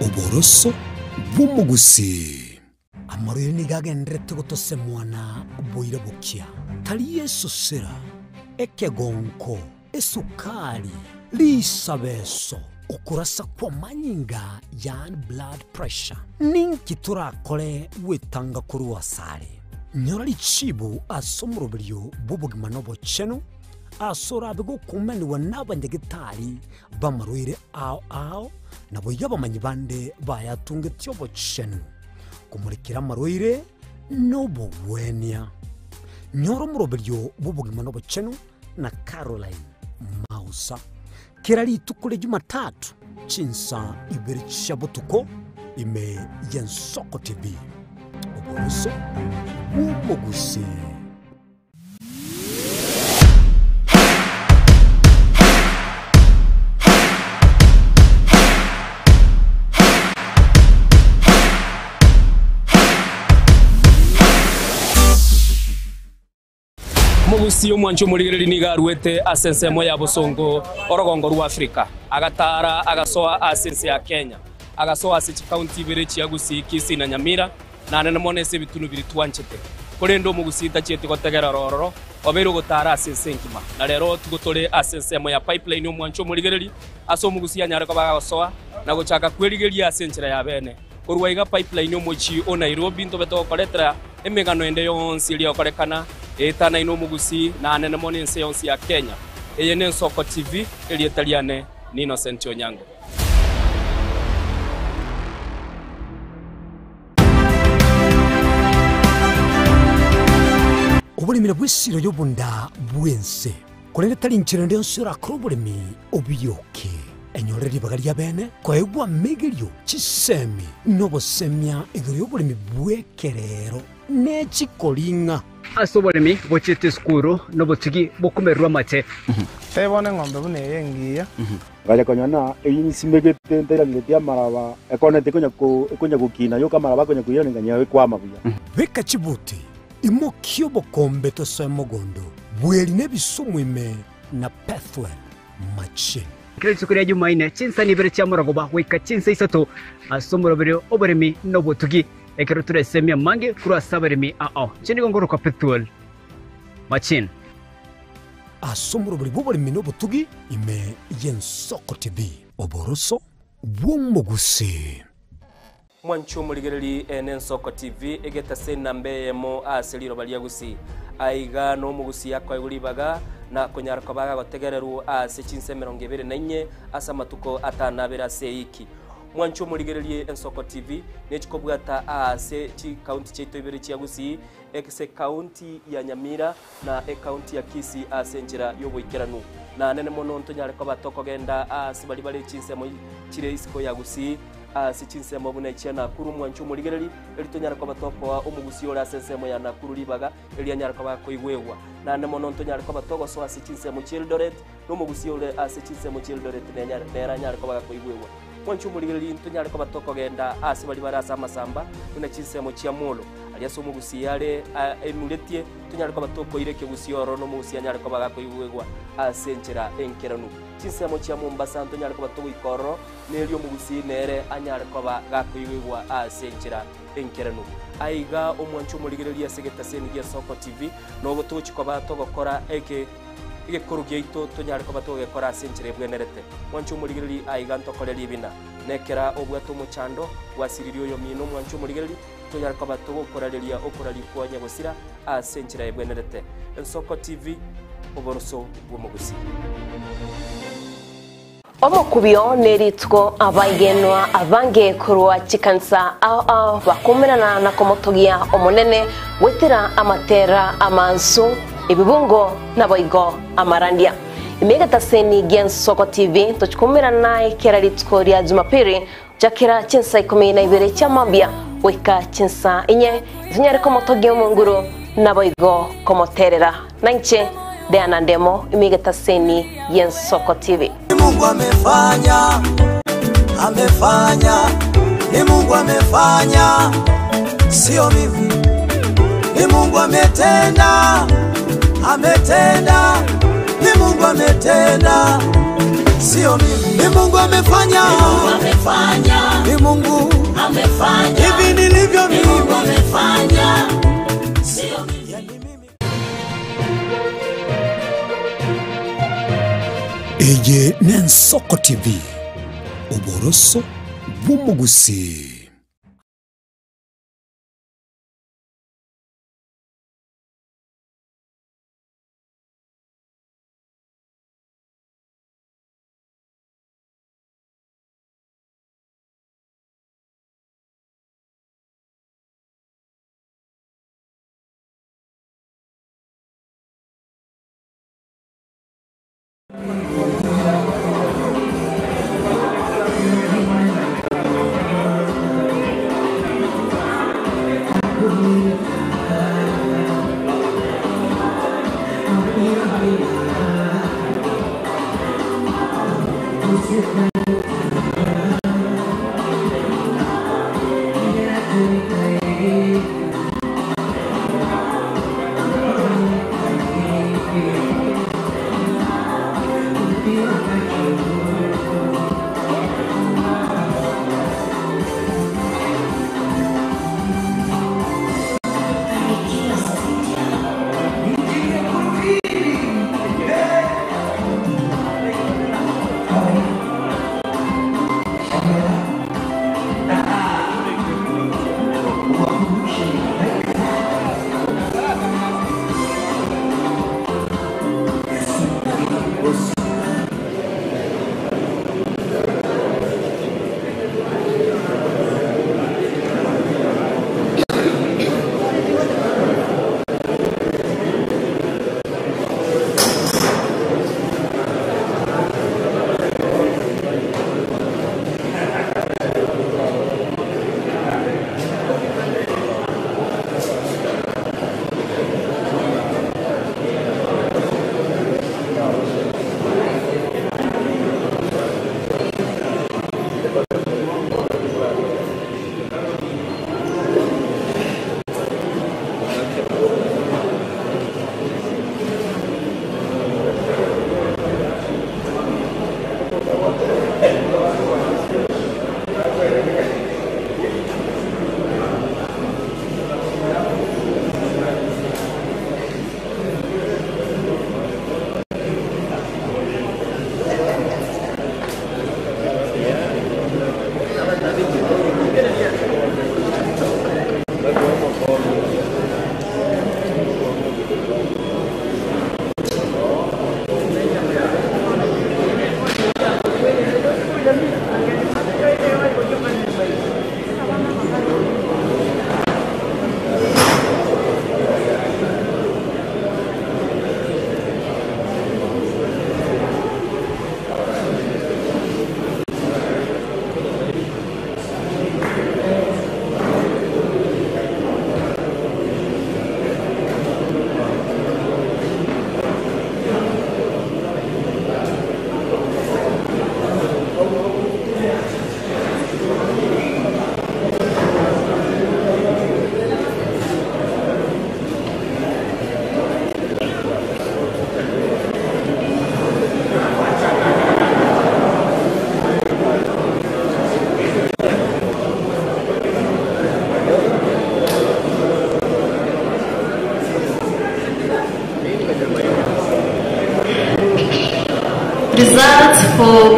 Uboroso bw'umugusi Amarire nigagendrete gutose mwana boire bukia Tali Yesu sera Ekegonko Esukari Lisabeso Ukurasa kwa manyinga yani blood pressure Ninki turakore wetanga kuruwa sare Nyorali chibu asomurubiryo bubugimanobo chenu Asora bigo kumeni wanabanyagitari bamarwire ao nabo yabamanyi bande bayatunga tyobo chenu kumurikira marwire nobo wenia Nyoro murobiryo bubugimanobo chenu na Caroline Mausa Kirali tukule Jumatatu chinsa ibiri chabutuko ime Yensoko TV Oboroso umugusi Mugusi omwancho muligere nigarwete asensemo ya Busongo orogongo rwa Afrika agatara agasoa asense ya Kenya agasoa ase county berechi yagusi Kisii na Nyamira na nene monese bitunu biri twanchete kurendo mugusi tachete gotegera rororo obero gotara asense nkima na rero tugotore asensemo ya pipeline omwancho muligere aso mugusi anyare ko bagasoa na gochaka kwerigeria asenchera ya bene kurwaiga pipeline omochi o Nairobi ntobeto koletra emegano ende yonsi iliyo korekana etana ino mugusi na nene monense yonsi ya Kenya eye Nensoko TV elietaliane ni Innocent Onyango Obulimira bw'essiro y'obunda bwense kolere tali nchirende onsura krobulimi obiyoke enyorere libaga lya bene kwaegwa megerio chisemi nobosemya igoro y'obulimi bwekerero nechikolinga asobolemi bochete skuru nobotugi bokumerwa mate tebone ng'ombe bune yengiya gaja konyana eyinsimegete nterangete maraba ekonete konya gukina yo kamaraba konya kuyana nganya kwama buya beka chibuti imokyo bokombe to semogondo bweli nebisumwime na Pathwell machine Kiretse kuri Jumaine chinsa ni bere cyamurago bahweka chinsa isato asomurobere oboremi nobotugi ekero turesemia mange kuri asaberemi chini gongoro kwa Pathwell machine asomurobere boboremi nobotugi ime Yensoko TV oboroso bw'umugusi mwancho muligereri Nensoko TV egeta senambe mo aseliro baliagusi aiga no mugusi yakwa iguribaga na konyara kabaga gotegereru ase chinse 24 asa matuko atanabera seiki mwancho muligereri Nensoko TV nechikobwata ase chi county cheto ibere chiagusi ekse county ya Nyamira na county ya Kisii ase njira yoboikeranu na nene mono ntonyare ko batoko genda ase bali bali chinse mo chire isiko yagusi sichinse mabuna ichana kuru mwancho muligereri elitonyara kwa batoko wa umugusi ora sensemo ya nakuru libaga elianyara kwa koigwewa na nemono ntonyara kwa batoko so asichinse mu Childoret no mugusi ora asichinse mu Childoret nenyara kwa koigwewa mwancho muligereri ntonyara kwa batoko genda asibali barasa masamba kuna chinse mu Chiamolo aliaso mugusi yale emuletie tonyara kwa batoko ireke gusi oro no mugusi anyara kwa koigwewa asenchera enkeranu chinse mu Mombasa ntonyara kwa batoko ikoro nelio mugusi nere anyare koba gakuigwa asenchira enkeranu aiga omwancho muligereri asegeta senigia Soko TV no gotochi koba to gokora ege korugeito tonyare koba to gekora asenchire bwenerete mwancho muligereri aiga ntokoreri bina nekera obwato muchando wasiririo yo mino mwancho muligereri tonyare koba to gokorareria okorari kwanya gosira asenchira bwenerete Soko TV oboroso bw'umugusi Omukubyo neritwo abagenwa abange kurwa chikansa bakumirana na komotogia omunene wetira amatera amansu ibibungo naboigo amarandia imegata seni Nensoko TV tochikumirana kera ritwo rya Jumapili jakira chinsa 12 chamambia weka chinsa inye zinyare komotogia munguru naboigo komoterera nanche Diana Ndemo imegata seni Nensoko TV Mungu amefanya, ni Mungu amefanya, sio mimi. Ni Mungu ametenda, ni Mungu ametenda. sio mimi. Ni Mungu amefanya, ni Mungu amefanya. Hivi nilivyo mimi, Mungu amefanya, sio mimi. Eye Nensoko TV, uboroso bw'umugusi. Results for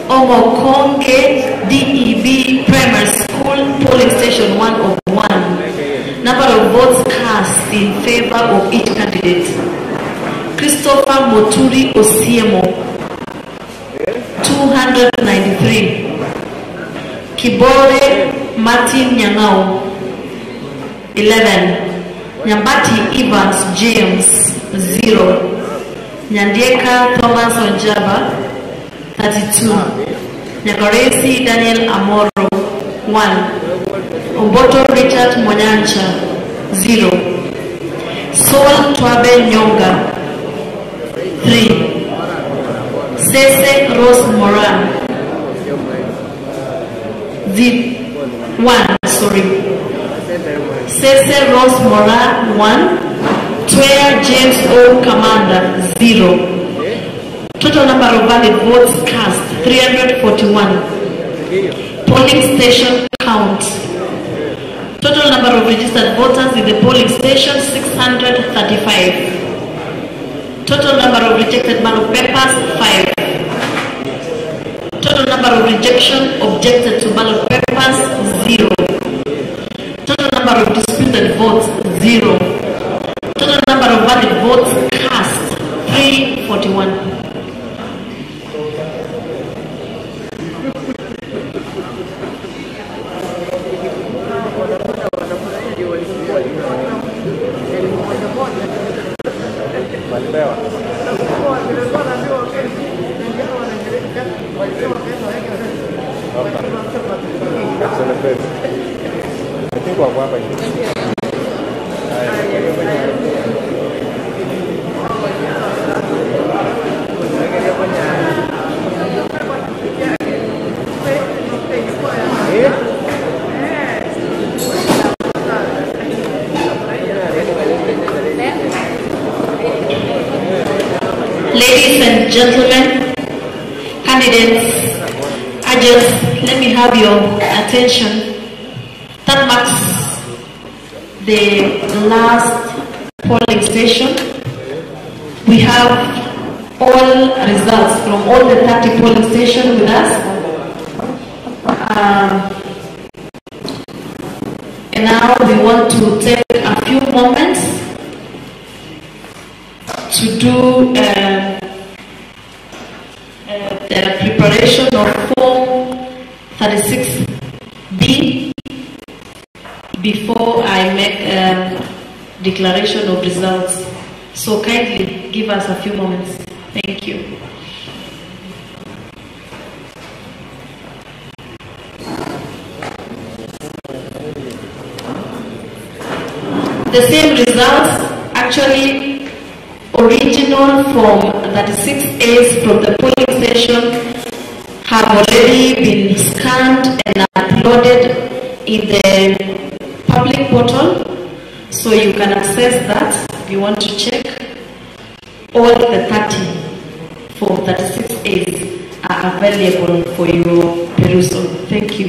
Omokonge DEB Primary School Polling Station 101. Number of votes cast in favor of each candidate. Christopher Moturi Osiemo, 293. Kibore Martin Nyangao, 11. Nyambati Evans James, 0. Nyandieka Thomas Onjaba, 32. Nyakoresi Daniel Amoro, 1. Omboto Richard Monyancha, 0. Sol Twabe Nyonga, 3. Sese Rose Moran, 1. Sese Rose Moran, 1. Twea James O Commander, 0. Total number of valid votes cast 341. Polling station count. Total number of registered voters in the polling station 635. Total number of rejected ballot papers 5. Total number of rejection objected to ballot papers 0. Total number of disputed votes 0. Total number of valid votes cast 341. Ladies and gentlemen, candidates, let me have your attention. That marks the last polling station. We have all results from all the 30 polling stations with us. And now we want to take a few moments to do the preparation of Form 36B before I make a declaration of results. So kindly give us a few moments. Thank you. The same results, actually original Form 36As from the polling station have already been scanned and uploaded in the public portal, so you can access that if you want to check. All the 30 Form 36As are available for your perusal. Thank you.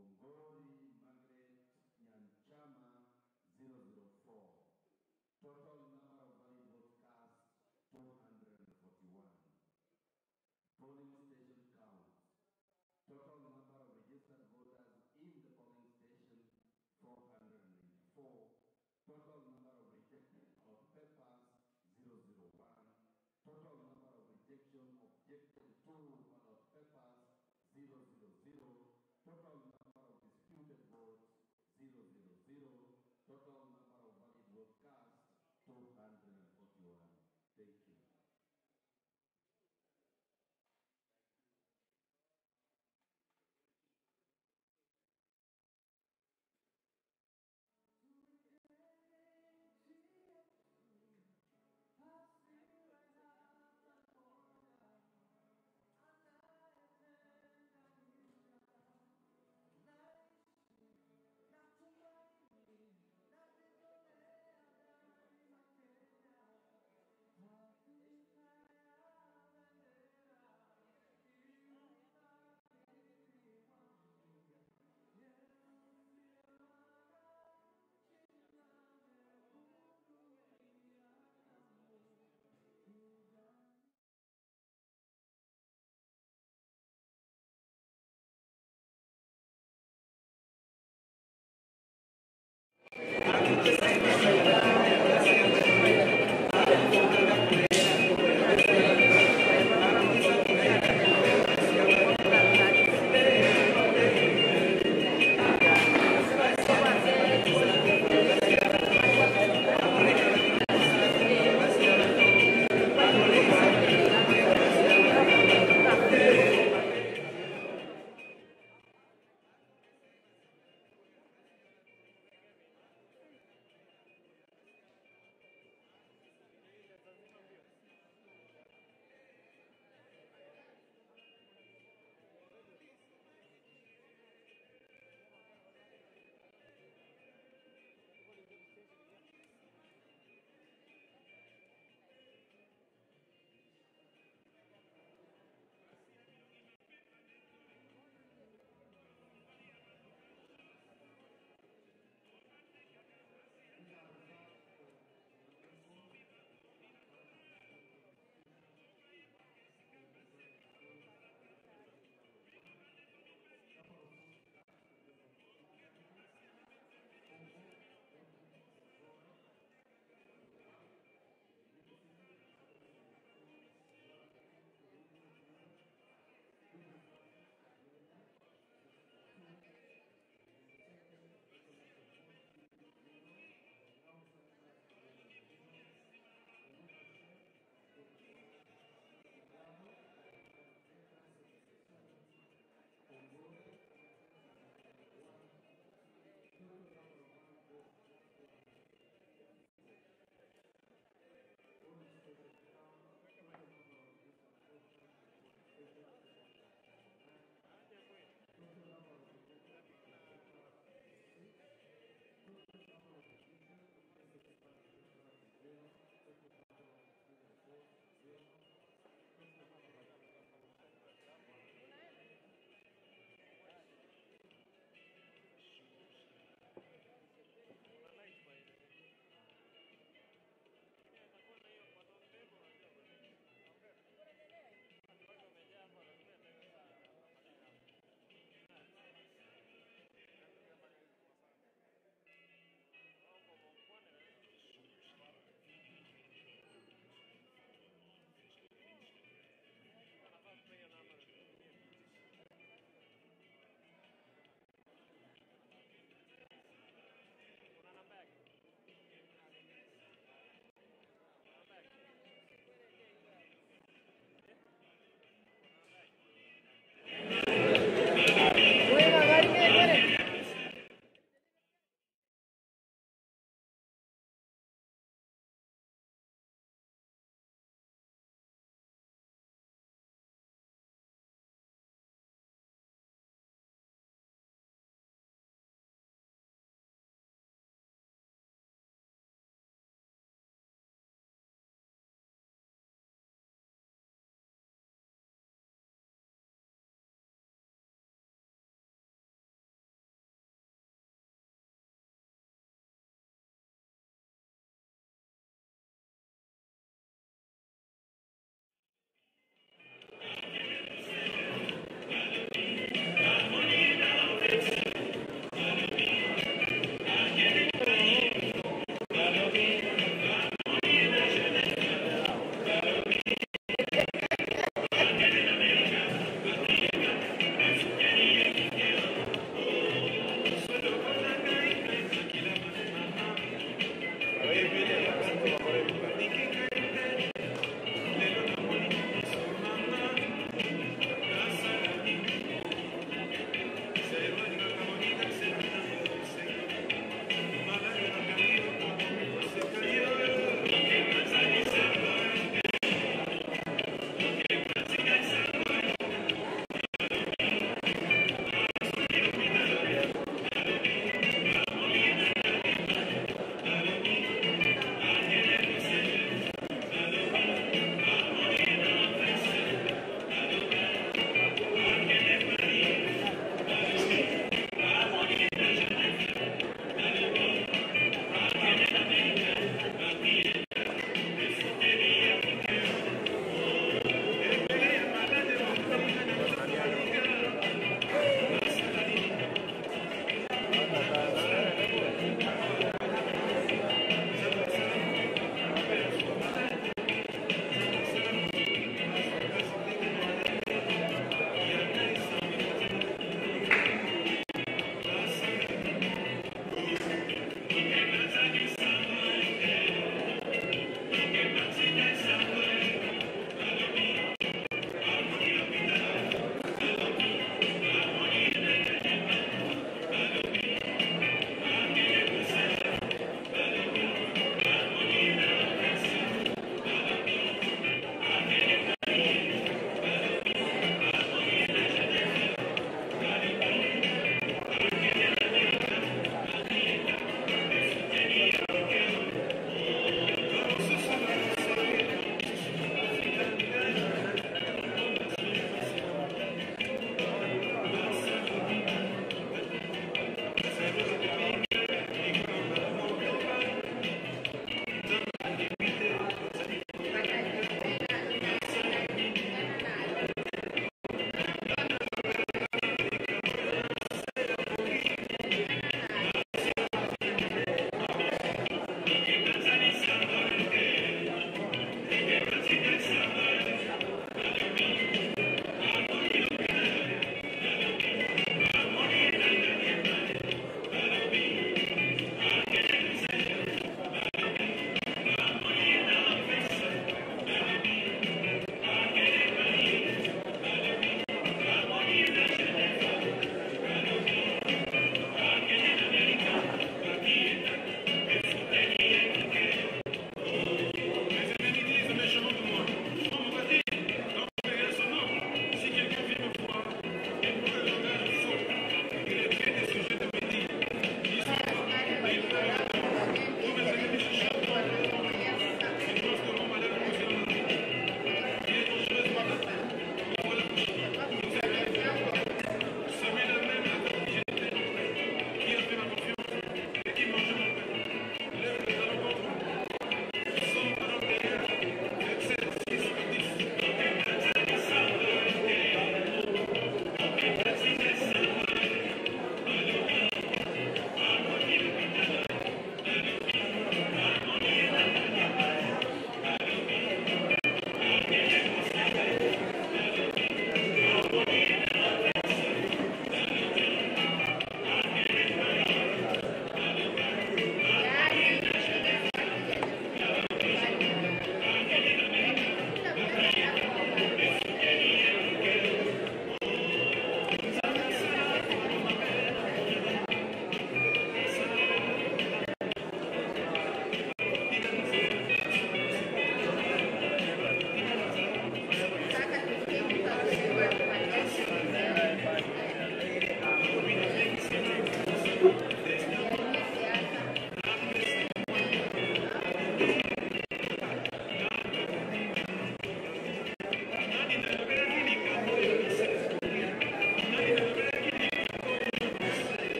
Ongori Margaret Nyanchama 004. Total number of valid votes cast 241. Polling station counts. Total number of registered voters in the polling station 494. Total number of rejected ballot papers 001. Total number of rejection objected to ballot papers 000. Total number of disputed votes 000. Total number of valid votes cast 241. Thank you.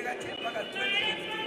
kati mpaka 2020.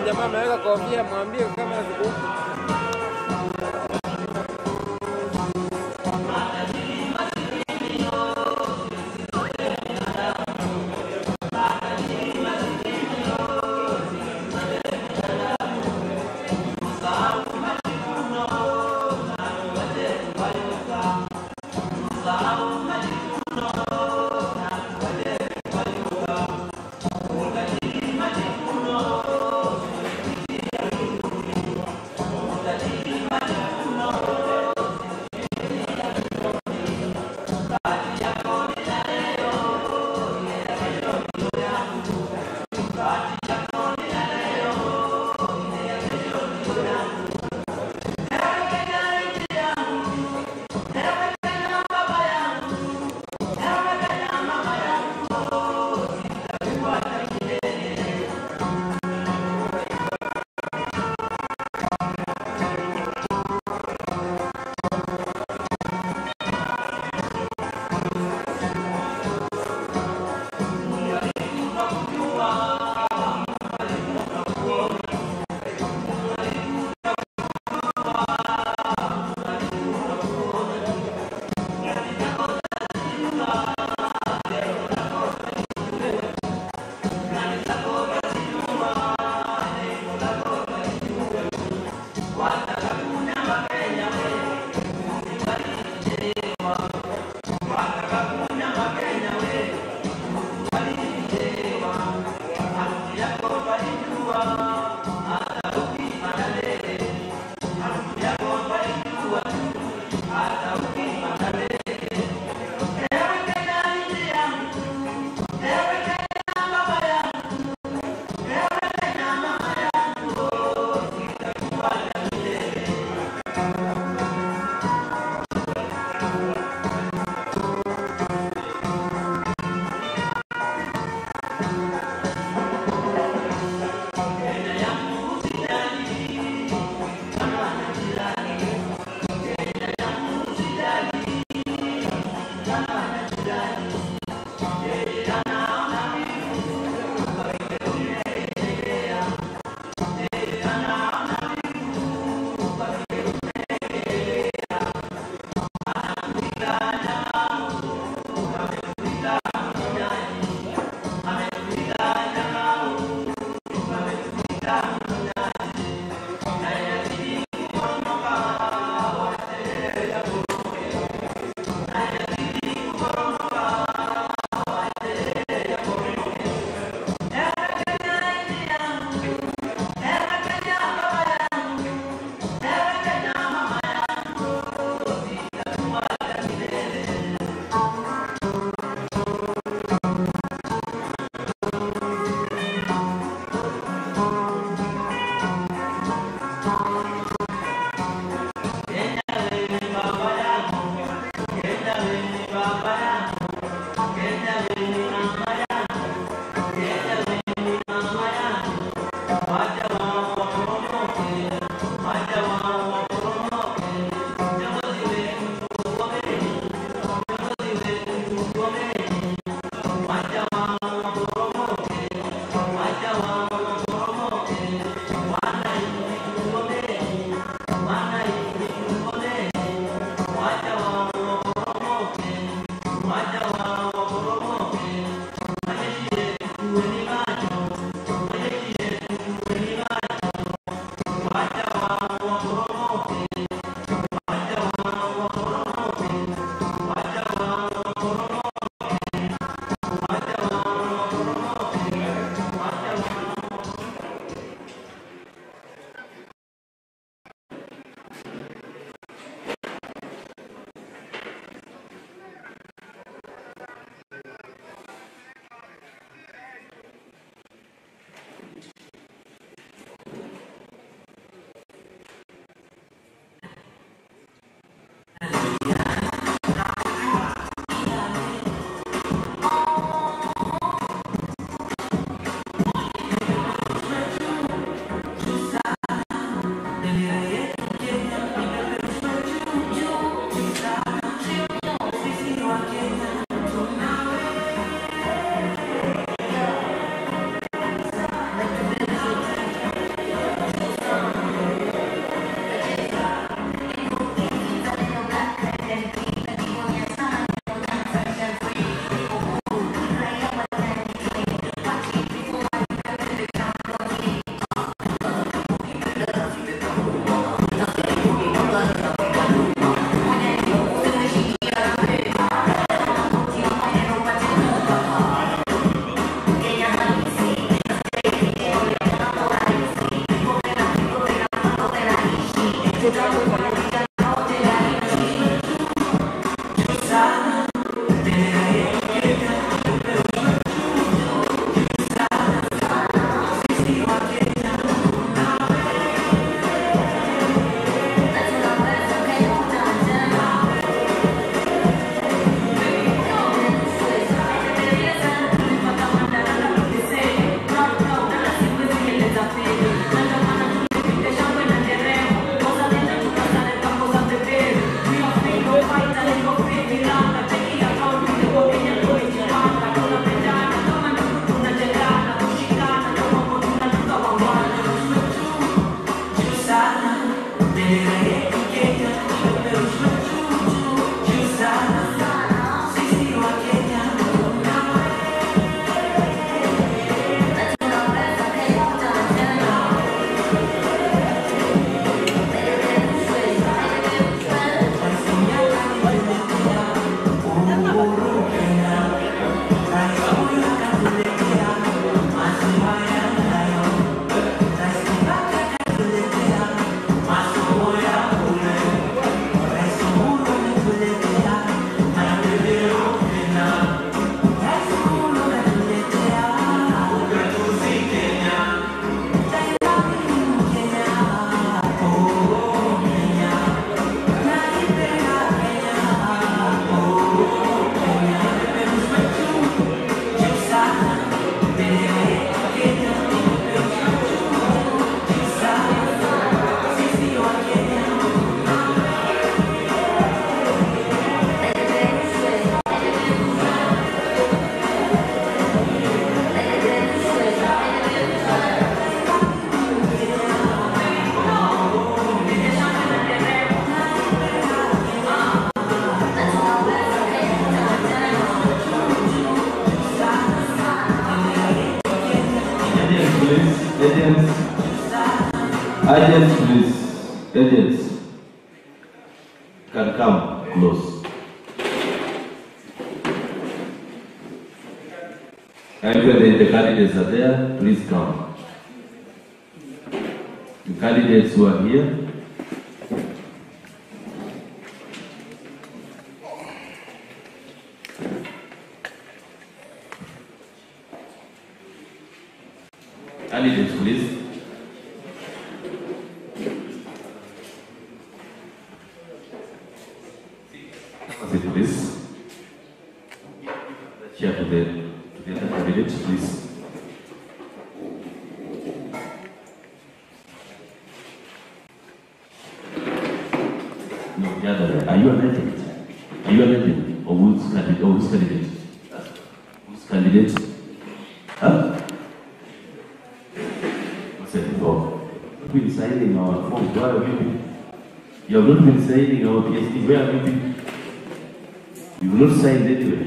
Jamaa ameweka kofia, mwambie kama siku please. Agents. Agents, please. Agents. Can come close. And when the candidates are there, please come. The candidates who are here. Candidates, please. Sit, please. The chair to the other candidates, please. No, the other way. Are you an agent? Are you an agent? Or who's candidate? Or who's candidate? Who's candidate? Huh? You've been signing our forms. Where have you been? You have not been signing our PSD. Where have you been? You have not signed anyway.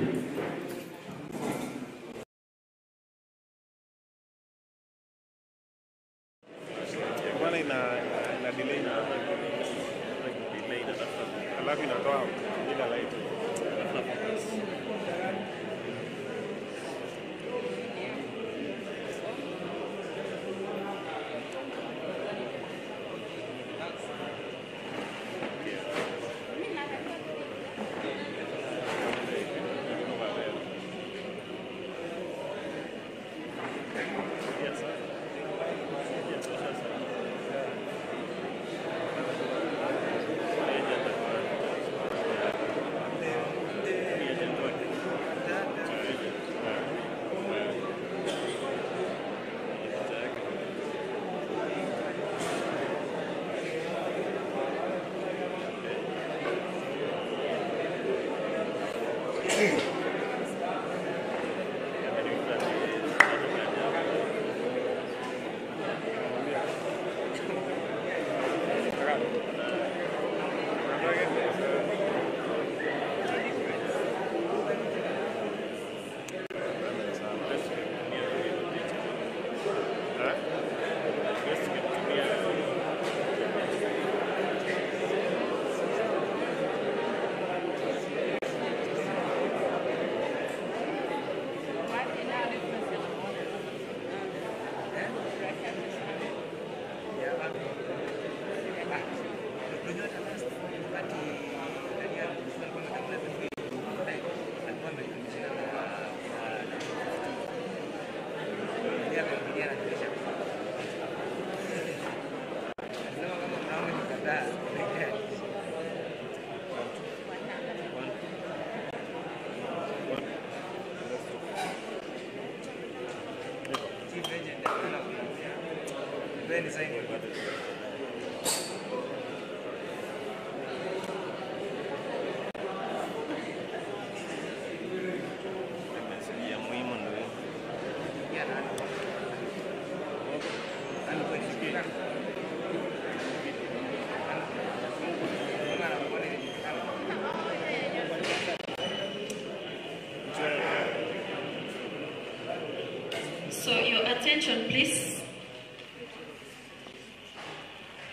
So your attention, please.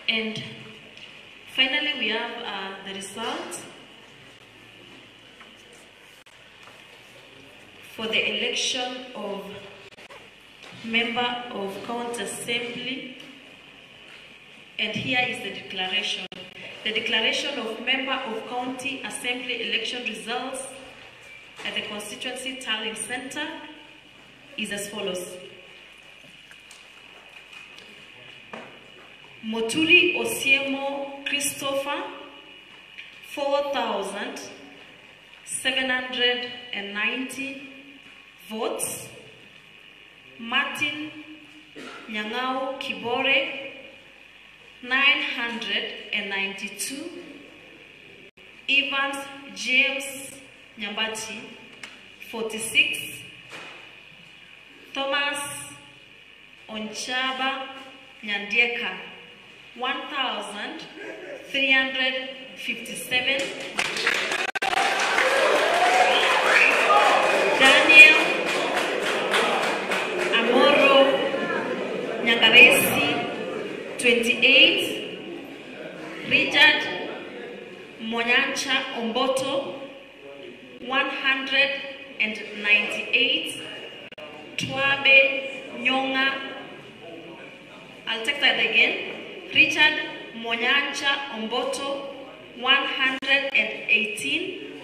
And finally, we have the result for the election of member of county assembly. And here is the declaration. The declaration of member of county assembly election results at the constituency tallying center is as follows. Moturi Osiemo Christopher, 4,790 votes. Martin Nyangao Kibore, 992. Evans James Nyambati, 46. Thomas Onchaba Nyandeka, 1,357. Daniel Amoro Karesi 28, Richard Monyancha Omboto 198, Twabe Nyonga, I'll take that again, Richard Monyancha Omboto 118,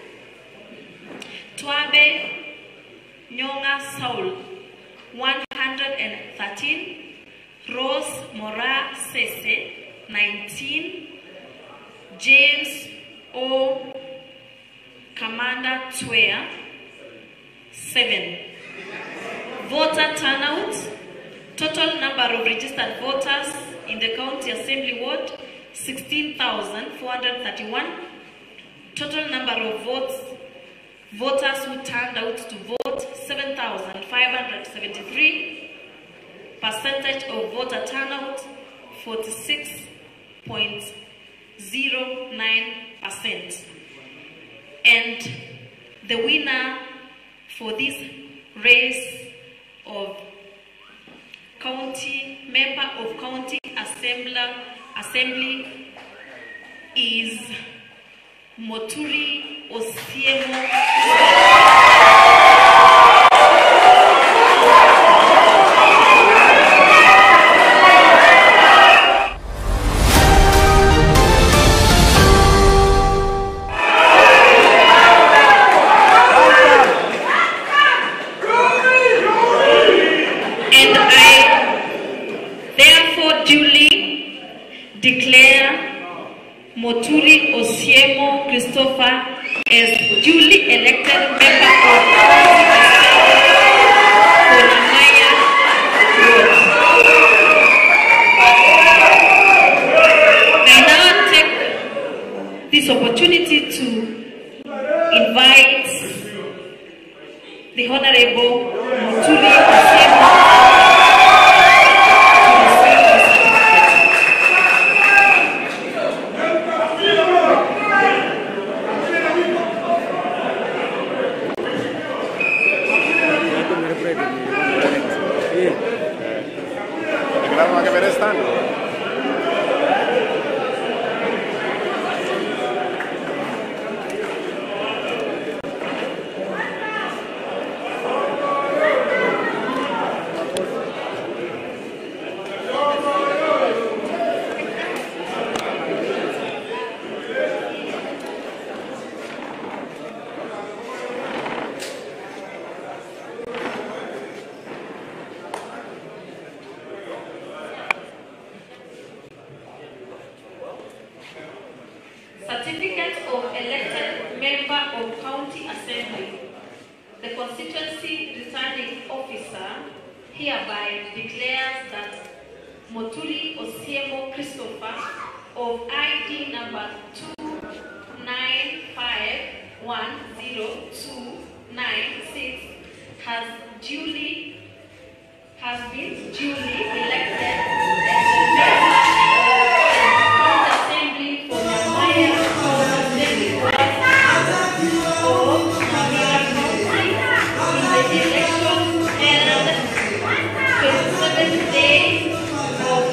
Twabe Nyonga Saul 113, Rose Mora Sese 19, James O. Commander Twea 7. Voter turnout, total number of registered voters in the County Assembly Ward 16,431. Total number of voters who turned out to vote 7,573. Percentage of voter turnout 46.09%. And the winner for this race of member of county assembly is Moturi Osiemo. Moturi Osiemo Christopher as duly elected member of Konamaya Road. I now take this opportunity to invite the Honorable Moturi Osiemo Certificate of elected member of County Assembly. The constituency returning officer hereby declares that Moturi Osiemo Christopher of ID number 2951026 has been duly elected as a member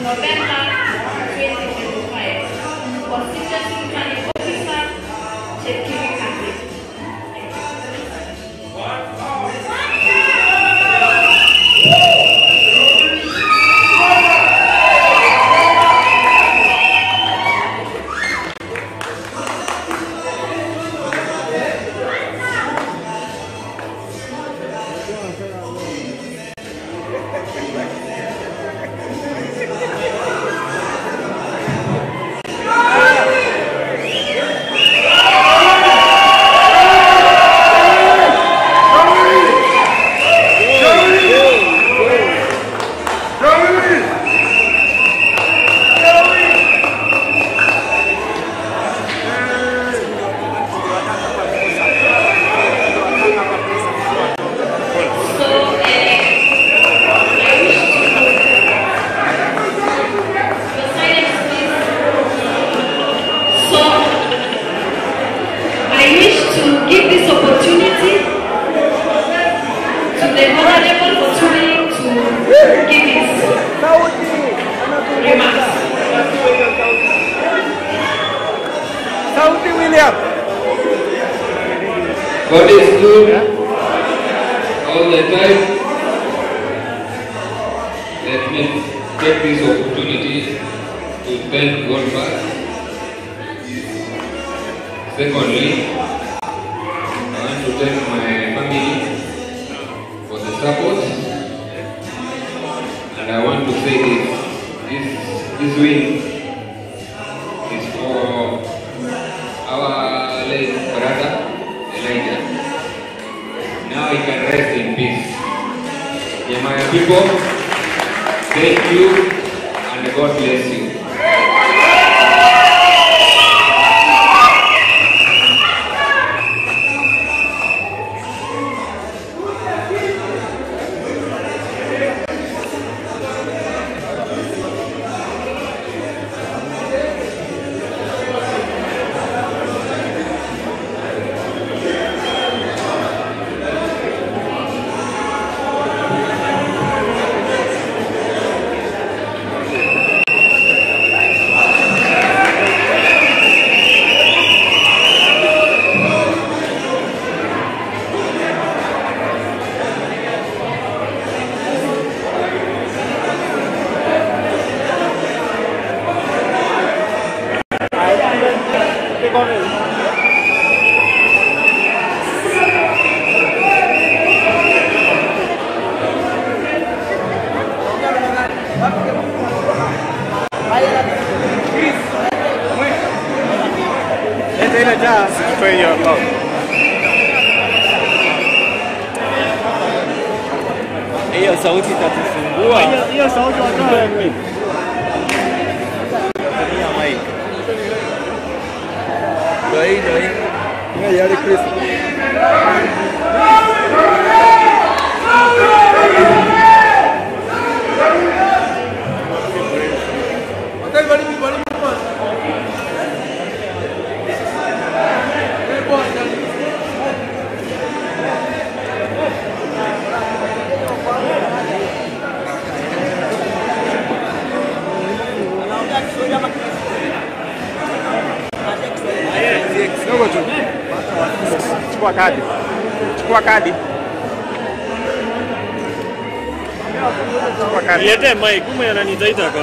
November 2025. Constituency returning officer, Chepkiri Catholic. God is good all the time. Let me take this opportunity to thank God first. Secondly, I want to thank my family for the support, and I want to say this win is for our late brother Elijah. Now he can rest in peace. Nyamaya people, thank you and God bless you. Hiyo sauti itatusumbua. Hiyo sauti watoa mimi. Tumia mic. Ndio hii. Ni yale Chris. Chukua kadi. Chukua kadi. Chukua kadi. Niletee mic, kumbe ananiita kwa.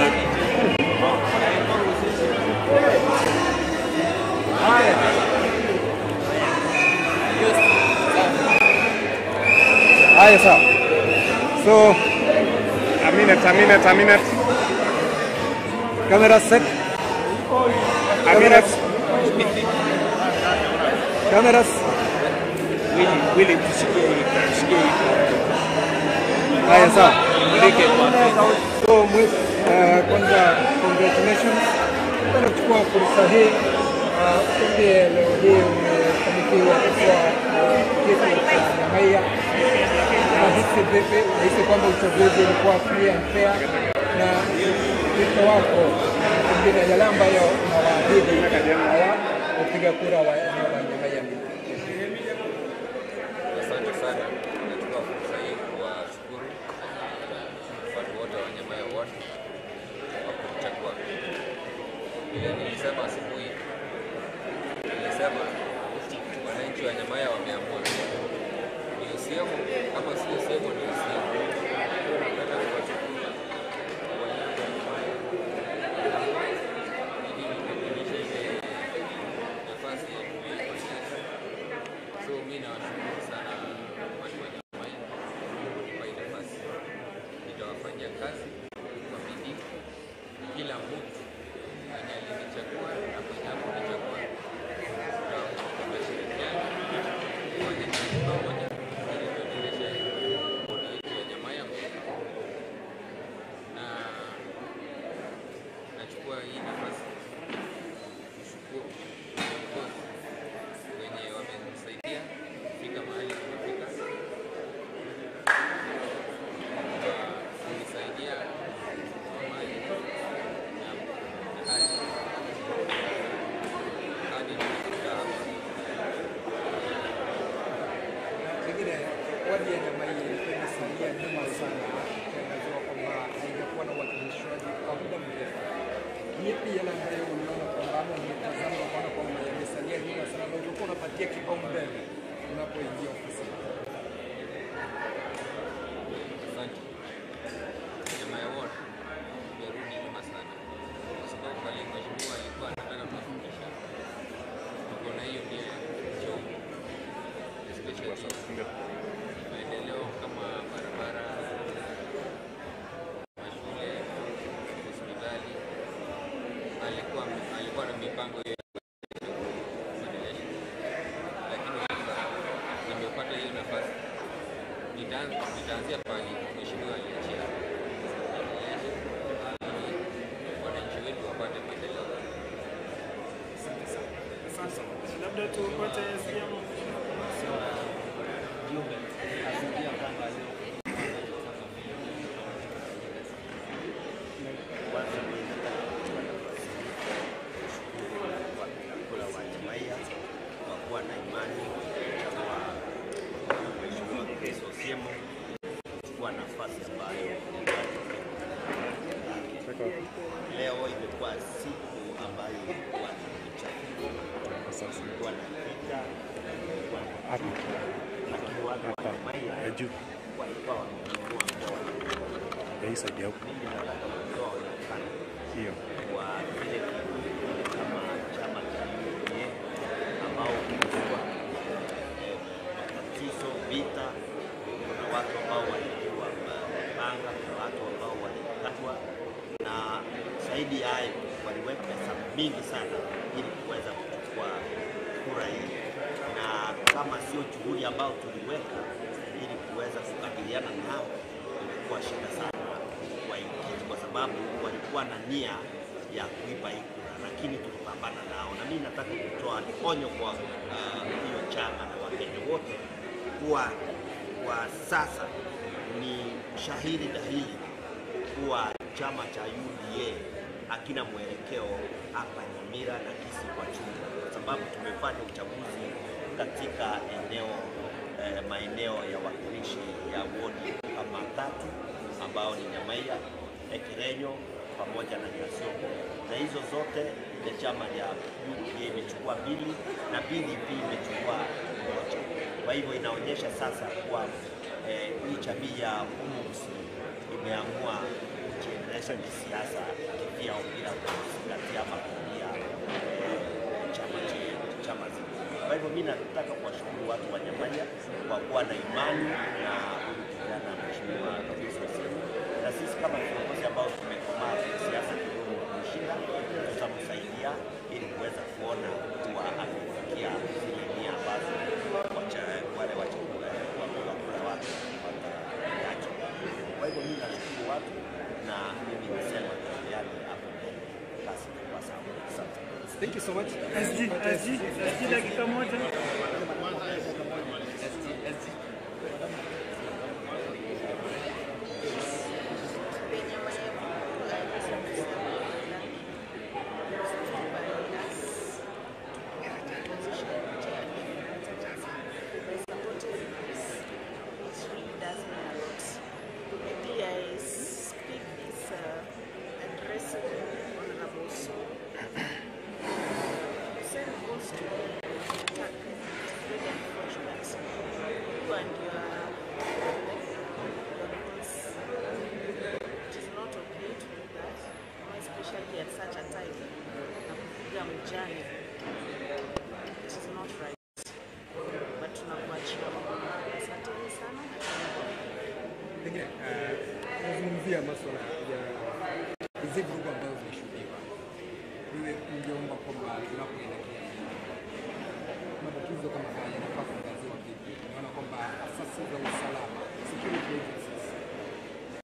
Haya sawa. So a minute. Camera set. A minute. Cameras. Willy, tushikie. Haya sawa. So kwanza congratulations. Tunachukua fursa hii kumbe leo hii umefanikiwa kwa kiti cha Nyamaiya. Nahisi vipi? Nahisi kwamba uchaguzi ulikuwa free and fair, na wito wako pengine yale ambayo unawaahidi hawa kupiga kura wa eneo la Nyamaiya. Asante sana. Nachukua fursa hii kuwashukuru watu wote wa Nyamaiya wote kwa kuchagua. Vile nilisema asubuhi, nilisema wananchi wa Nyamaiya wameamua. Ni usiamu kama si usiamu ni usiamu. Nataka kuwashukuru wananchi wa Nyamaiya. Ili nikamilishe ile nafasi ya so mimi nawashukuru sana watu wa Nyamaiya kwa ile nafasi. Nitawafanyia kazi kwa bidii. Kila mtu mwenye alinichagua na mwenye hakunichagua tutashirikiana kufanya kazi pamoja ili tuendeleshe wananchi wa Nyamaiya mbele. Na nachukua hii nafasi kushukuru viongozi wenye wamenisaidia kufika mahali tumefika, kunisaidia kwa mali na hadi nimefika hapa. Pengine wadi ya Nyamaiya ilikuwa imesalia nyuma sana, ukiangaziwa kwamba haijakuwa na uwakilishaji kwa muda mrefu. Yapi yale ambayo unaona kwamba ama umetazama unaona kwamba yamesalia nyuma sana na ulikuwa unapatia kipaumbele unapoingia ofisini? Asante. Nyama ya ward imerudi nyuma sana, kwa sababu pale mheshimiwa alikuwa anataka kufundisha, tuko na hiyo nia ya kuchoma, especially maendeleo kama barabara, mashule, hospitali. Alikuwa na mipango hiyo ya kubadilisha, lakini sasa nimepata hiyo nafasi. Nitaanzia pale mheshimiwa aliachia, wananchi wetu wapate maendeleo. Sasa labda tupate sehemu jumbe asikia kwamba leo kula wa Jamaia kwa kuwa na imani kwa Mheshimiwa Chris Osiemo kuchukua nafasi ambayo leo imekuwa siku ambayo ilikuwa ni chafu, ilikuwa na vita, ilikuwa lakini watu wa Jamaia walikuwa wamenunua hiyo kwa vile kama chama cha UDA ambao kulikuwa matatizo, vita, kuna watu ambao walikuwa mapanga, kuna watu ambao walikatwa, na zaidi ya hayo waliweka pesa mingi sana ili kuweza kuchukua kura hii, na kama sio juhudi ambao tuliweka ili kuweza kukabiliana nao, ilikuwa shida sana kwa nchi, kwa sababu walikuwa na nia ya kuiba hii kura, lakini tulipambana nao. Na mimi nataka kutoa onyo kwa hiyo chama na Wakenya wote kuwa kwa sasa ni shahidi dhahiri kuwa chama cha UDA hakina mwelekeo hapa Nyamira na Kisii kwa jumla, kwa sababu tumefanya uchaguzi katika maeneo ya wakilishi ya wodi kama 3 ambao ni Nyamaia, Ekerenyo pamoja na Nyasioko, na hizo zote ile chama ya UDA imechukua 2 na BDP imechukua 1. Kwa hivyo inaonyesha sasa kuwa hii jamii ya Umusi imeamua kujiendeleza kisiasa kivyao bila kuzingatia makundi ya chama zingine. Kwa hivyo mimi nataka kuwashukuru watu wa Nyamaia kwa kuwa na imani na kijana Mheshimiwa Chris Osiemo, na sisi kama viongozi ambao tumekomaa siasa kidogo kushinda, tutamsaidia ili kuweza kuona kuwa amefikia zile nia ambazo wale wachukua watu wataacha. Kwa hivyo mimi nashukuru watu, na mimi nasema yale hapo basi kwa sababu asante. Thank you so much. SG dakika moja. Nazungumzia masuala ya hizi vurugu ambazo zimeshuhudiwa. Wewe ungeomba kwamba tunapoelekea matatizo kama haya yanafaa kuangaziwa vipi? Naona kwamba asasi za usalama, security agencies,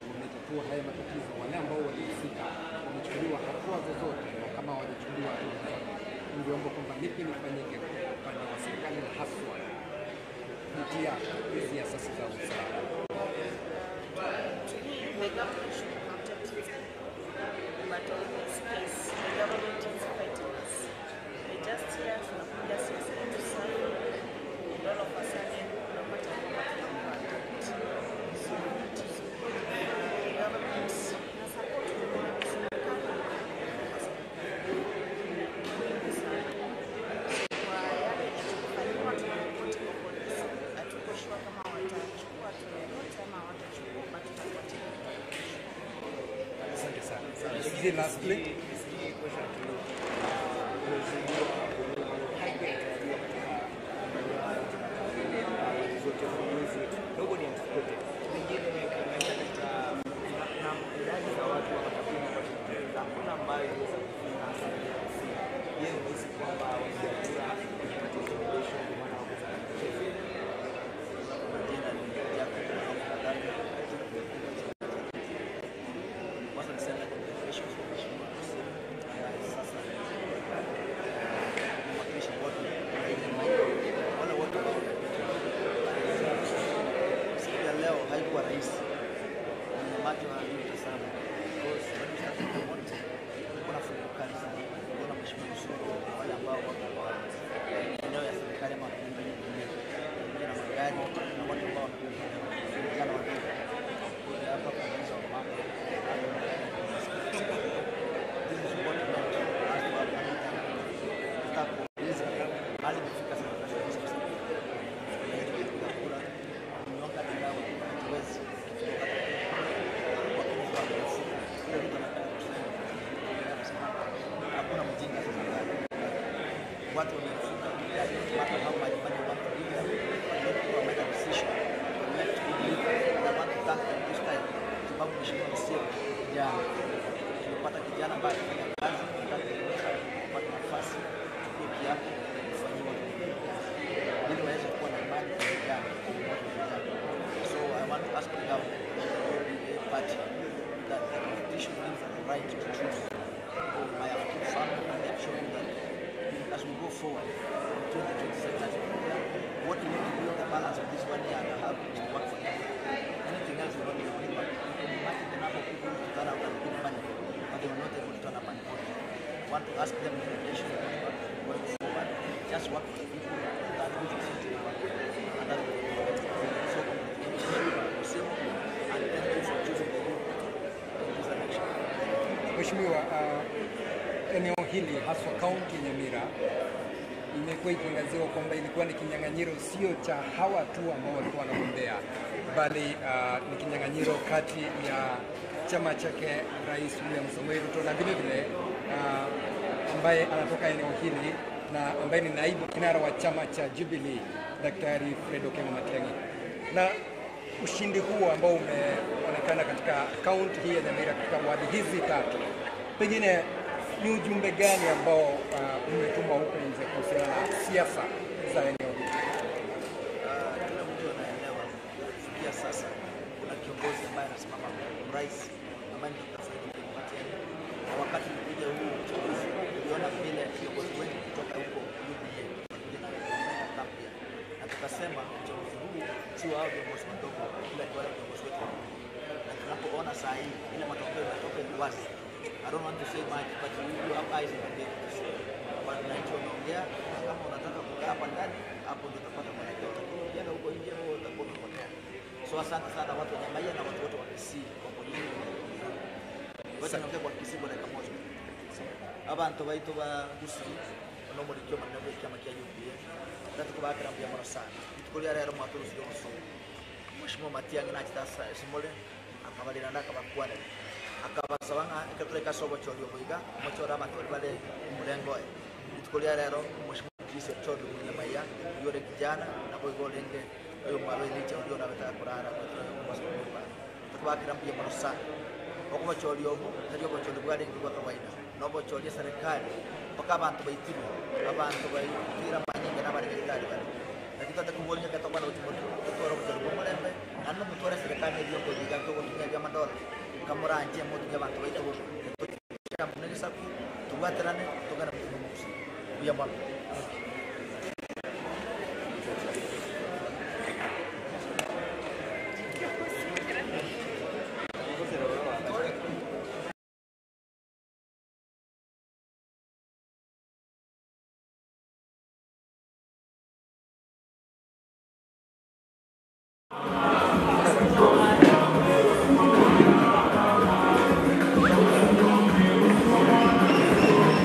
wametatua haya matatizo. Wale ambao walihusika wamechukuliwa hatua zozote, na kama hawajachukuliwa hatua zozote, ungeomba kwamba lipi lifanyike kwa upande wa serikali na haswa kupitia hizi asasi za usalama? The government should protect its people, but in this case, the government is fighting us. We just hear tunakuja siasa yetu sana, and all of a sudden unapata kwamba tunakuwa attacked. So it is the government na support kwa serikali wingi sana. Kwa yale yenye tumefanyiwa tunaripoti kwa polisi. matter. Lastly, nobody anticipated. Pengine katika idadi za watu wa makabila hakuna ambayo inaweza kufika asilimia 50. Je, unahisi kwamba wapiga kura wamepata intimidation kwa maana wakuweza kucheza? Kwanza niseme congratulations kwa mheshimiwa Hussein. Sasa mwakilishi wote wale wote ambao siku ya leo haikuwa rahisi. Macho hayuta sana. Because when you start to want kuna fungu kali sana. Kuna mheshimiwa Msuko wale ambao wako kwa eneo ya serikali ama kuna na magari na watu ambao wanapigana wadogo. Kwa hapa kabisa wa mambo. This is what we want as well. Start this hali kufika sana kabisa. Nyoka ndio tuwezi hakuna mjinga watu wamefika watu hao majibani watu bila wameka decision na watu tangu this time sababu mheshimiwa Msio jana tumepata kijana ambaye anafanya kazi kupata nafasi yake kufanywa ili waweze kuwa na imani kwa vijana. So I want to ask the government party that the constitution gives them the right to choose. I have two sons and they have shown me that as we go forward in 2027, what we need to do the balance of this 1 year and a half is to work for them. Anything else will not be able to work. You can imagine the number of people who turn out and give money, but they will not able to turn up and vote. I want to ask them in relation to going forward, just work for the people that we can see to work. And that's what we want. So, and thank you for choosing the youth in this election. Mheshimiwa, eneo hili haswa kaunti ya Nyamira imekuwa ikiangaziwa kwamba ilikuwa ni kinyang'anyiro sio cha hawa tu ambao walikuwa wanagombea, bali ni kinyang'anyiro kati ya chama chake Rais William Samoei Ruto na vile vile ambaye anatoka eneo hili na ambaye ni naibu kinara wa chama cha Jubilee, Daktari Fred Okengo Matiang'i. Na ushindi huo ambao umeonekana katika kaunti hii ya Nyamira katika wadi hizi tatu, pengine ni ujumbe gani ambao umetuma huko nje kuhusiana na siasa za eneo hili? Kila mtu anaelewa kufikia sasa kuna kiongozi ambaye anasimama rais ambaye ni Dr. Fred Okengo Matiang'i. Na wakati mkuja huu uchaguzi tuliona vile viongozi wengi kutoka huko UDA na kampia, na tukasema uchaguzi huu si wao viongozi wadogo, ila ni wale viongozi wetu. Na tunapoona saa hii ile matokeo yanatoka ni wazi. I don't want to say much, but you have eyes in the game to see. But tunachoongea kama unataka kukaa hapa ndani, hapo ndio utapata mwelekeo. Ukienda huko nje wewe utakuwa umepotea. So asante sana watu wa Nyamira na watu wote wa Kisii kwa kujua. Wote naongea kwa Kisii kwa dakika moja. Abantu baitu ba Gusii no muri cyo manabo cyama cya UPA. Ndatuko bakira mbya mara sana. Tukuri rero mwatu rusyo muso. Mheshimiwa Matiang'i na kitasa simole akabalira ndakabakwana. Akabasabanga ikatuleka sobo cholyo boiga mochora amatori bale mulengo itukolia rero mheshimiwa Chris Chodo Munyamaya yore kijana na boigo lenge ayo maro ni cholyo na beta kurara kwa sababu tukabakira mbia maro sana okuba cholyo bo tajyo bo cholyo bwale ngwa kawaida nobo cholyo serikali mpaka abantu baitini abantu baitira manyinga na bale kitali bale lakini tutakubonya katoka na utimoni tutoro cholyo mulembe nanno mutore serikali ndio ko diga to kutumia vya madola kamuranje motu y'abantu baita bo chamunene saku tubaterane tugana musi biyamba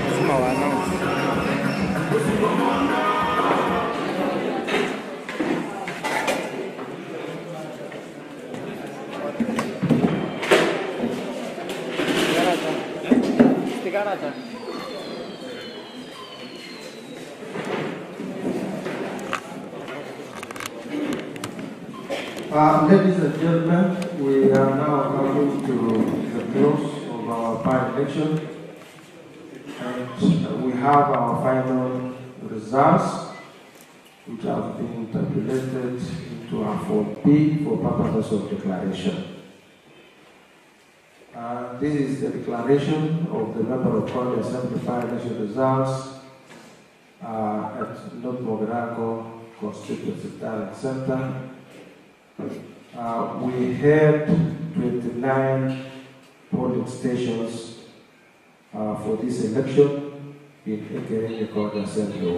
Lazima wa announce. Ladies and gentlemen, we are now coming to the close of our by-election, and we have our final results, which have been tabulated into our Form B for purposes of declaration. This is the declaration of the member of County Assembly by-election results at North Mogirago Constituency Talent Center. We had 29 polling stations for this election in Ekerenye County Assembly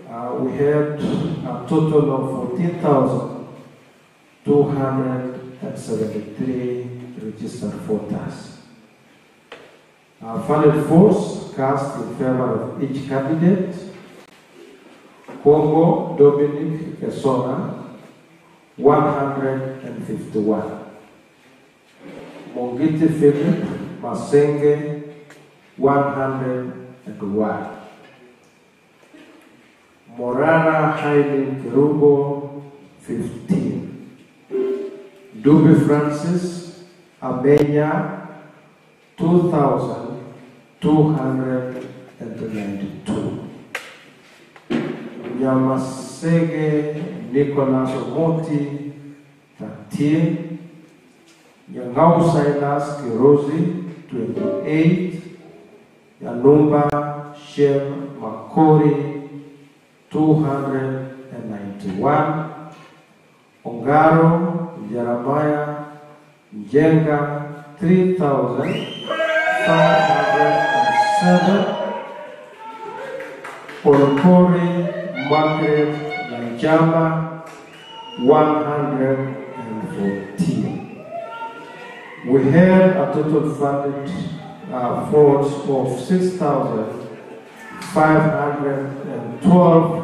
1. We had a total of 14,273 registered voters. Valid votes cast in favor of each candidate: Congo Dominic Kesona, 151. Mongiti Philip Masenge, 101. Morana Hailin Kirubo, 15. Dubi Francis Amenya, 2,292. Nyamasege Nicholas Omoti, 13. Nyangau Silas Kirozi, 28. Yanumba Shem Makori, 291. Ongaro Jeremiah Njenga, 3,507. Olokori Margaret Nanjama, 114. We had a total valid votes of 6,512,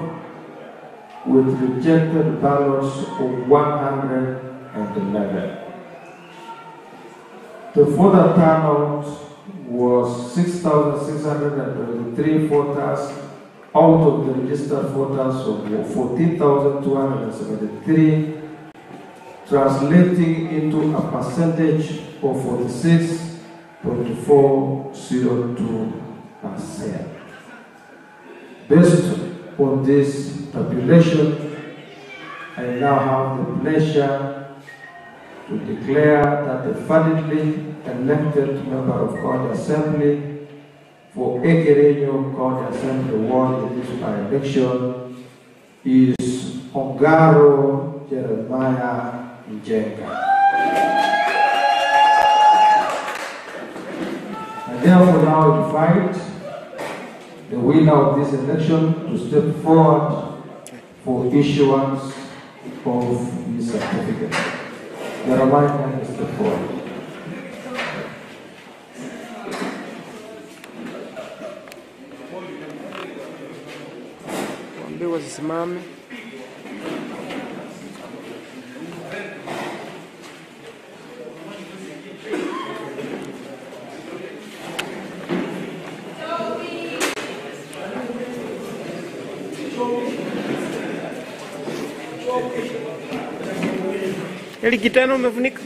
with rejected ballots of 111. The voter turnout was 6,623 voters out of the registered voters of 14,273, translating into a percentage of 46.402%. Based on this tabulation, I now have the pleasure to declare that the validly elected member of County Assembly for Ekerenye County Assembly 1 in this by-election is Ongaro Jeremiah Njenga. I therefore now invite the winner of this election to step forward for issuance of his certificate. Jeremiah can step forward. Wasimame. Ele kitano umefunika.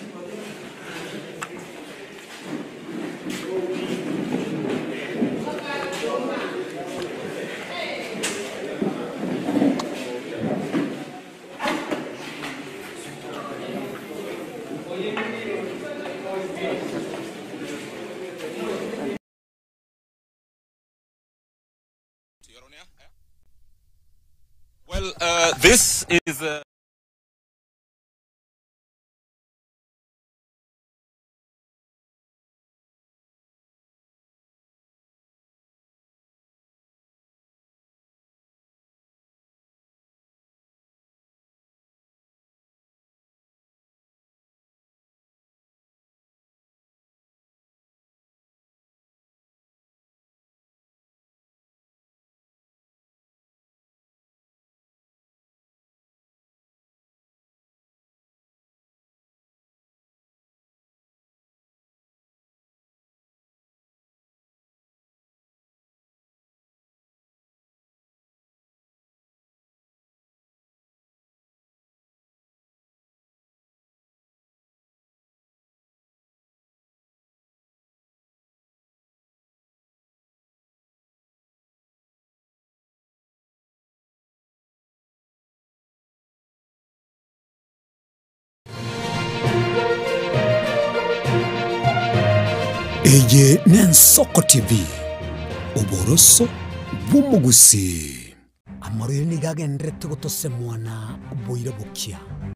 Well, this is Eye Nensoko TV Uboroso Bumugusi Amariri nigagendere tugotose mwana boire bukia